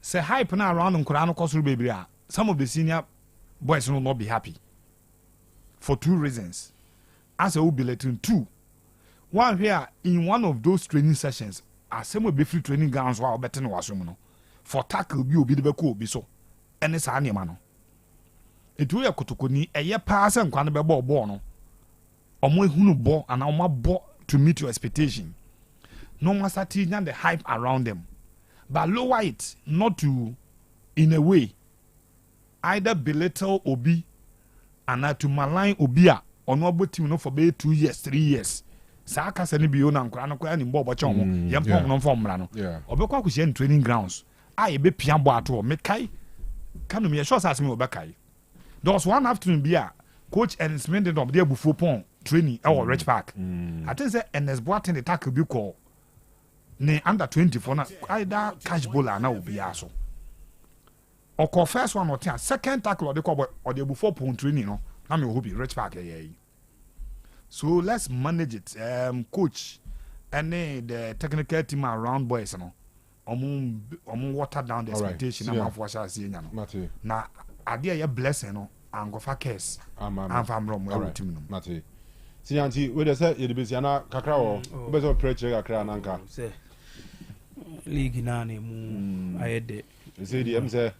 say hype na around nkura no kosuru baby a some of the senior boys will not be happy for two reasons as a bulletin two one here in one of those training sessions as some be free training grounds while betting was no for tackle bi obi de be ko obi so ene sa ne ma no etu ya kotokoni eye pass nkwa no be ball no omo ehunu ball and omo ball to meet your expectation. No one starting the hype around them. But lower it, not to, in a way, either belittle Obi and to malign Obia or no team for 2 years, 3 years. Saka sani bi ona nkra no kwa ni mbo bo chomo yempom no form mra no obekwa ku share training grounds a be pia bo ato me kai Kanu me sure as me obekai. There was one afternoon bia coach and spending up there before pon training our Rich Park. I think say NS Boateng the tackle bi call ne under 24 na either cash bowler na obi aso. Or first one or ten second tackle or the call or the before pon training no na me hope Rich Park So let's manage it. Coach and the technical team around boys no omu water down the expectation na for shall see no. Na idea ya blessing no and go for case. I'm from Rome team no. Mate. Si anti we dey say you dey be na kakra wo be so preacher kakra na nka. Say league na na mu ayede. Say the say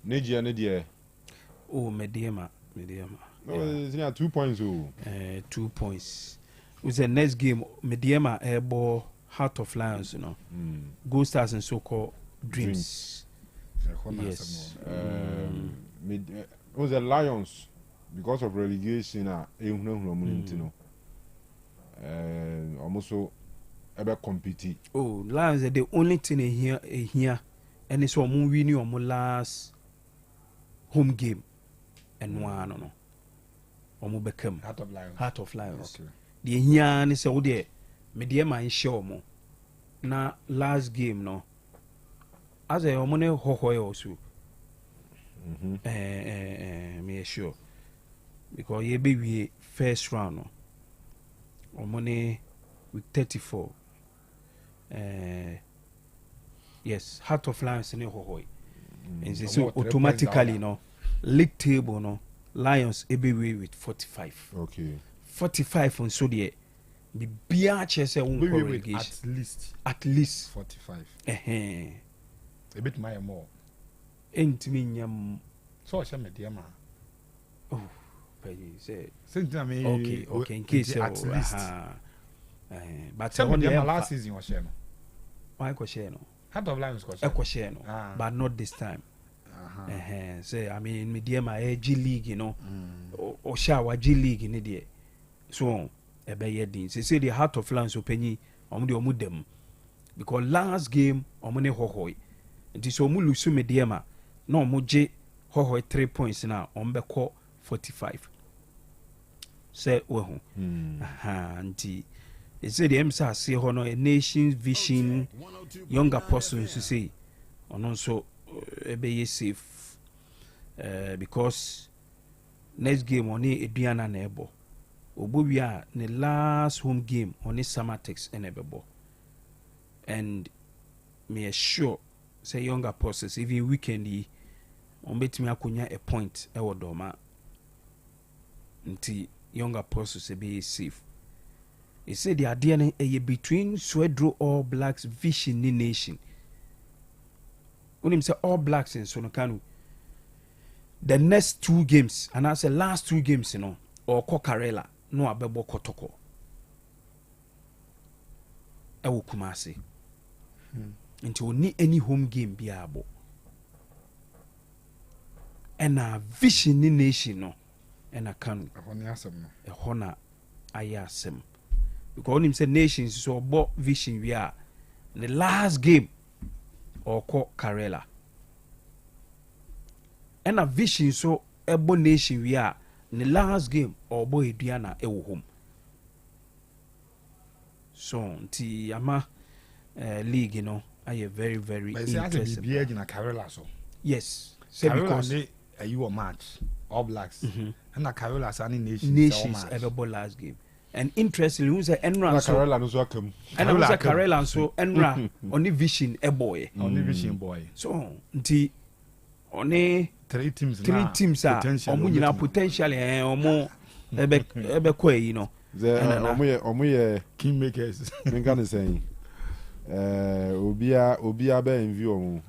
Nigeria ne dey. Oh Mediema. No, 2 points. 2 points. With the next game, Mediema airball Heart of Lions, you know. Gold Stars and so-called Dreams. Yes. It was the Lions because of relegation. Almost ever compete. Oh, Lions are the only thing here, and it's one winning on last home game, and one no. Omo become Heart of Lions. Okay. The here ni say wo de Mediema in show mo. Na last game no. As a omo ne hohoy also. Me sure. Because ye be we first round no. Omo ne with 34. Yes, Heart of Lions ne hohoi. And so automatically no league table no Lions ebeway with 45. Okay. 45 on so there. Be bia chese won relegation. At least 45. A bit more. Entimi nyam. So I media ma. Oh, but say okay, in case at least. But some media last season was share no. Why ko share no? Heart of Lions ko share no. But not this time. Say I mean media ma G League, you know. O sha G League ni there. So ebeye din say the Heart of Lions openyi omo dem because last game omo ne hohoi nti so omo lose media ma na omo je hohoi 3 points na omo be call 45 say wehu nti say the MSA say ho no a nation's vision younger person to say ono so ebeye safe because next game oni eduana na ebo Obobia the last home game on his Summertex and Ebebo. And me assure say younger process even weekend on bet me akunya a point ewo doma. Nti younger process be safe. He said the idea a between Swedro All Blacks vision in nation. When him say All Blacks in Sonokanu. The next 2 games and I say last 2 games, you know, or Kokarela. No abebo kotoko ewo Kumasi nti oni any home game biabo ena vision ni nation no ena Kanu ehoni asem no ehona ayasem because onim say nations so bo vision we are the last game oko Karela ena vision so ebo nation we are the last game or boy Diana ewo home. So nti ama league you know I very very interesting. But in a Carola so. Yes. Because you a match All Blacks. And a Carola sani nations ever ball last game. And interestingly who say Enra so Carola no so come. And I was a Carola so Enra only vision a boy. Only vision boy. So nti only 3 teams are omo nyina potentially omo ebe kwa you know omo kingmakers menga ne saying obia be envy omo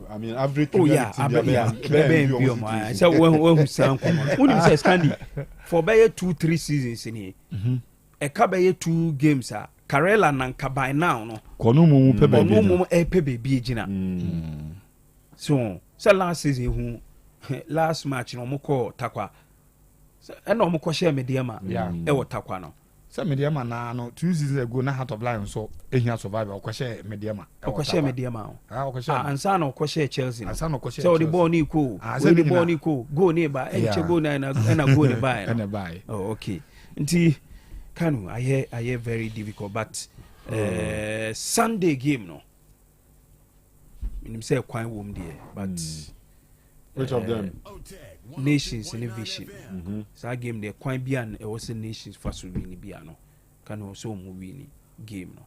I mean average be envy omo so when sound come say Scandi for be 2-3 seasons in here e ka be 2 games are Karela nan ka by now no kono mu pe be gina so last season last match no moko takwa e no moko share media ma e wo takwa no say media ma na no 2 seasons ago na Heart of Lions so ehia survival ko share media ma e ko share media ma ko share ansa na ko share Chelsea ansa na ko share so the ball ni ko the ball ni ko go ni ba e che go na go ni ba na buy oh okay nti Kanu I hear very difficult but Sunday game no minim say kwan wom there but which of them nations in vision so game there kwan bia and it was nations for so win bia no can also mo win game no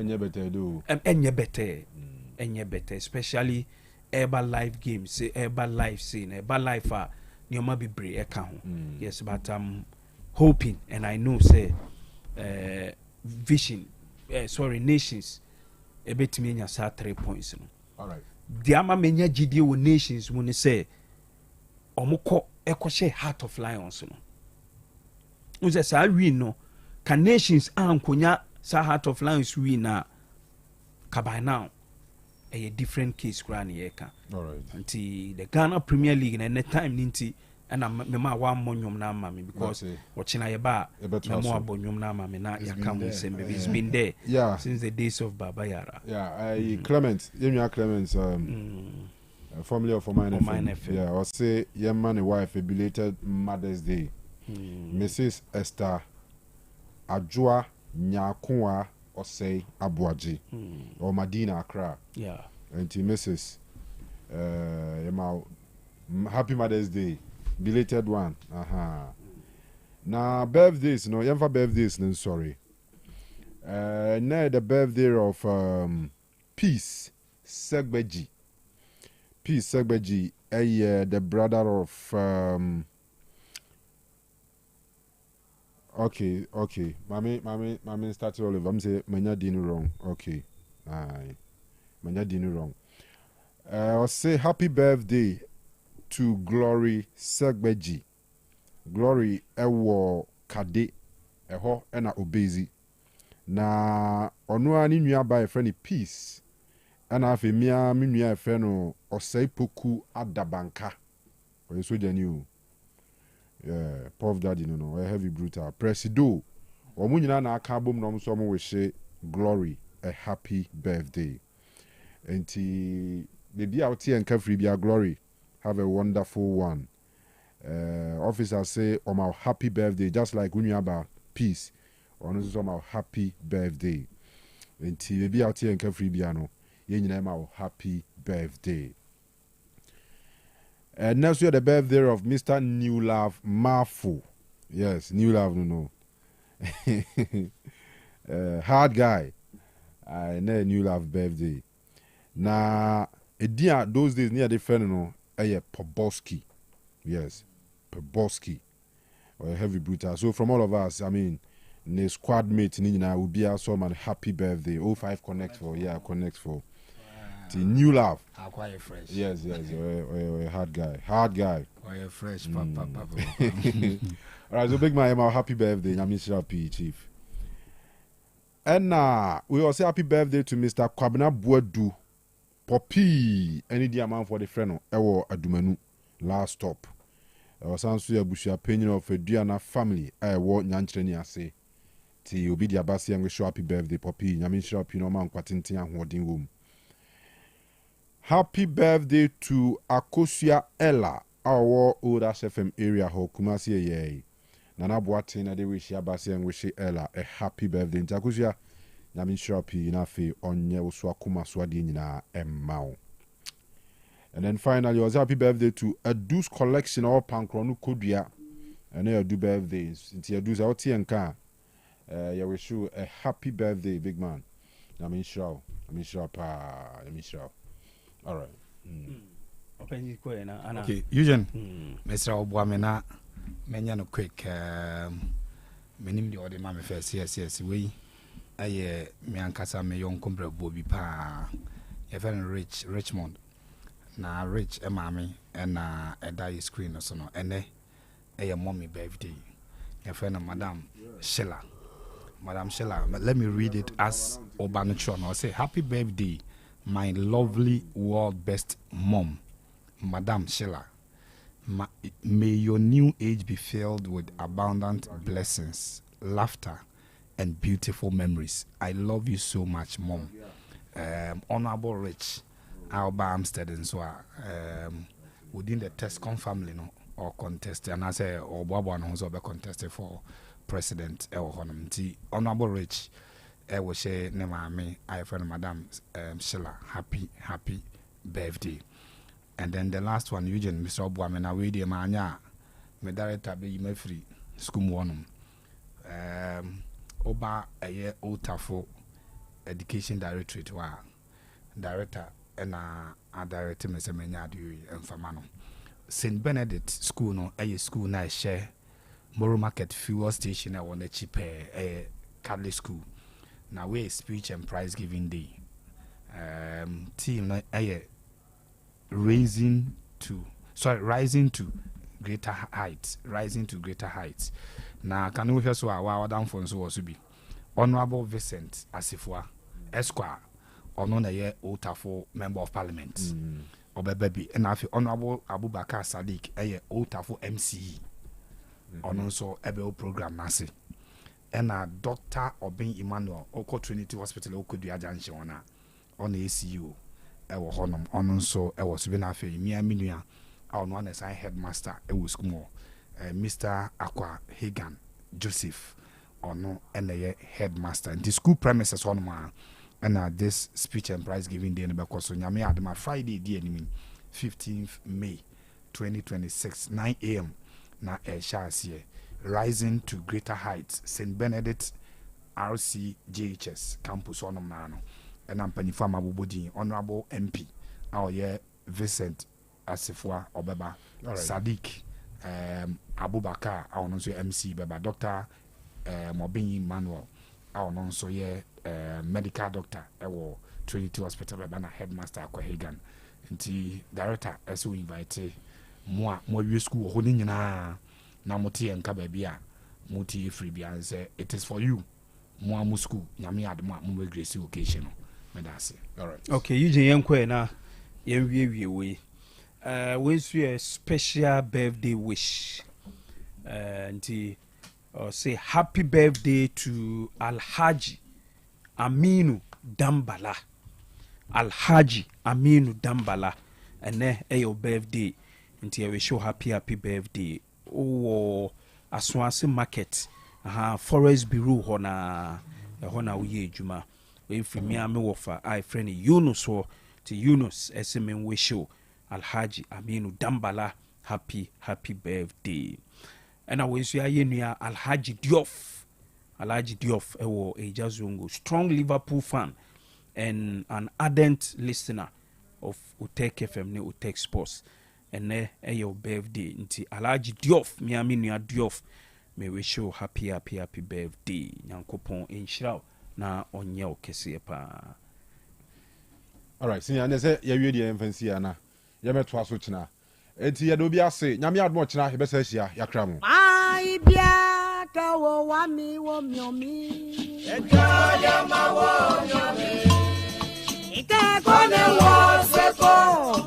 enye better do enye better especially ever live games say ever live scene ever live nyoma bebre e ka ho yes but I'm hoping and I know say vision nations ebetimi nya sa 3 points no all right the ama menya gidie wo nations mu ne say omukọ ekọhye Heart of Lions no unse sa win no can nations ankonya sa Heart of Lions win na ka by now a different case kura na yeka all right until the Ghana Premier League na time ninti ana me ma wa monyom na ama me because watching ye ba na mo abonyom na ama me na yakam sembe it's been there since the days of Baba Yara Clement formerly of Mine FM. Yeah, or say your man and wife a belated Mother's Day. Mrs. Esther Ajua Nyakua Osei Abuaji or Madina Accra. Yeah. And to Mrs. Happy Mother's Day. Belated one. Now birthdays, no, younger birthdays, no sorry. Now the birthday of Peace Segbeji. Peace Segbeji, the brother of okay. Mami started all of. I'm say manya dinu wrong. Okay. Aye. Manya dinu wrong. I'll say happy birthday to Glory Segbeji. Glory ewo kade eho ena obezi. Na ono ani nua ba e friend Peace. Ana afi mia mi nua e friend no Osei Poku Adabanka. Oye so jani o. Yeah, Puff Daddy no, a heavy brutal. Presido. Omu nyina na aka bom no so mo we she Glory a happy birthday. Enti baby out here and free be a Glory. Have a wonderful one. Officer say on my happy birthday, just like Unyaba Peace. On so my happy birthday. Enti baby out here and free biano. Ye nyina my happy birthday. Next year, the birthday of Mr. New Love Mafu. Yes, New Love, no. Hard guy. I know New Love birthday. Now, those days near the friend, no, Poboski. Yes, Poboski. Or a heavy brutal. So, from all of us, I mean, the squad mate, will be also man happy birthday. 05 Connect for, yeah, Connect for. The New Love. How quite fresh. Yes, a hard guy. Hard guy. Quite fresh, papa. All right, so big man, happy birthday, Nyamisha P, Chief. And we also happy birthday to Mr. Kwabena Buedu Poppy. Any diamond for the friend Ewo Adumenu. Last stop. Sansu Yabushi opinion of a Diana family. I war Nyantreni say. Ti obi dia basi and wish happy birthday, Poppy. Nyamisha P no man kwatinti and hoarding room. Happy birthday to Akosia Ella, our old FM area, ho Kumasi ye. Nana Boatin, they wish Yabasi and wish Ella a happy birthday. Akosia, Namin Sharpie, Nafi, on Yewswa Kumaswadina, and Mao. And then finally, was happy birthday to a Deuce collection or Pankronu Kudia, and they do birthdays. Into your Deuce out and car. You wish you a happy birthday, big man. Namin Shaw, All right. Okay, Eugene. Mr. Obwamena, many no quick. Many the other mammy first. Yes. We, I me and Casa me young compre Bobby pa. A very Richmond. Na rich a mammy and a die screen or so no. And a mommy birthday. A friend of Madame Sheila. Madame Sheila. Let me read it as Obanuchon. I'll say happy birthday. My lovely world best mom, Madame Sheila. May your new age be filled with abundant blessings, laughter, and beautiful memories. I love you so much, Mom. Honorable Rich, Alba Amstead, so within the Tescom family, no, or contested, and I say, or Baba who's over contested for President El Honam. Honorable Rich. I will say, me, I friend Madame Sheila, happy birthday. And then the last one, Eugene, Mr. Obwamena, we dear mania, me director be me free, school one. Oba a year old Tafo Education Directorate, director, and a director, Mr. Menyadu and Famano. St. Benedict School, no, a school, nice share, Moro Market Fuel Station, I want a cheap Catholic school. Now we speech and prize giving day. Team rising to greater heights. Now Kanu hear so our down for so was be Honorable Vincent Asifwa Esquire or non a year Otafo Member of Parliament. Or baby and after Honorable Abubakar Sadiq a year Otafo MCE. On also a program Nasi. And Dr. Obin Emmanuel, Oko Trinity Hospital, Oko Diajanshona, on the ACU, Ewo Honum, on so Ewo Subinafe, Mia Minia, our one as I headmaster, Ewo Skumo, Mr. Aqua Hagan, Joseph, or no, and the headmaster, and the school premises on my, and this speech and prize giving day in Bakoso, Yamia, my Friday, dear 15th May 2026, 9 a.m. Na Shasiye. Rising to greater heights, St. Benedict RCJHS campus on Mano. ɛna mpanyinfo amabobodin honorable MP a ɔyɛ Vincent Asifua Obeba, Sadiq Abubakar a ɔno nso yɛ MC bɛba Dr. Mobin Manuel a ɔno nso yɛ medical doctor ɛwɔ Trinity Hospital bɛba na headmaster akɔ Hagan nti director ɛsɛ invite mo a mo awie school wɔ hɔ ne nyinaa na mo te nka baabi a mo te free bia sɛ it is for you mo a mo school nyame adom a mo grace occasion no medase. All right. Okay, you yenkɔ na yenwie we we a special birthday wish nti say happy birthday to Alhaji Aminu Dambala. Alhaji Aminu Dambala, and your birthday. Until we show happy birthday. Oh, Aswasi Market, Forest Bureau, Hona Uye Juma. We from me, I'm offer. I friend Yunus or to Yunus, SMN we show Alhaji Aminu Dambala happy birthday. And I wish you Alhaji Diof, a Jazungo, strong Liverpool fan and an ardent listener of Otec FM, ne Otec Sports. And your birthday. Nti Alhaji Diof, Miami Nua Diof, may we show happy birthday. Nyankopon inshira na onye okese pa. All right, see, and say you the infancy ana. You met twice so china. Enti ya do bi ase, nyame admo china he be se hia yakra mo. Ai bia ka wo wa mi wo miomi. E ka ya ma wo miomi. Ite ko ne wo se ko.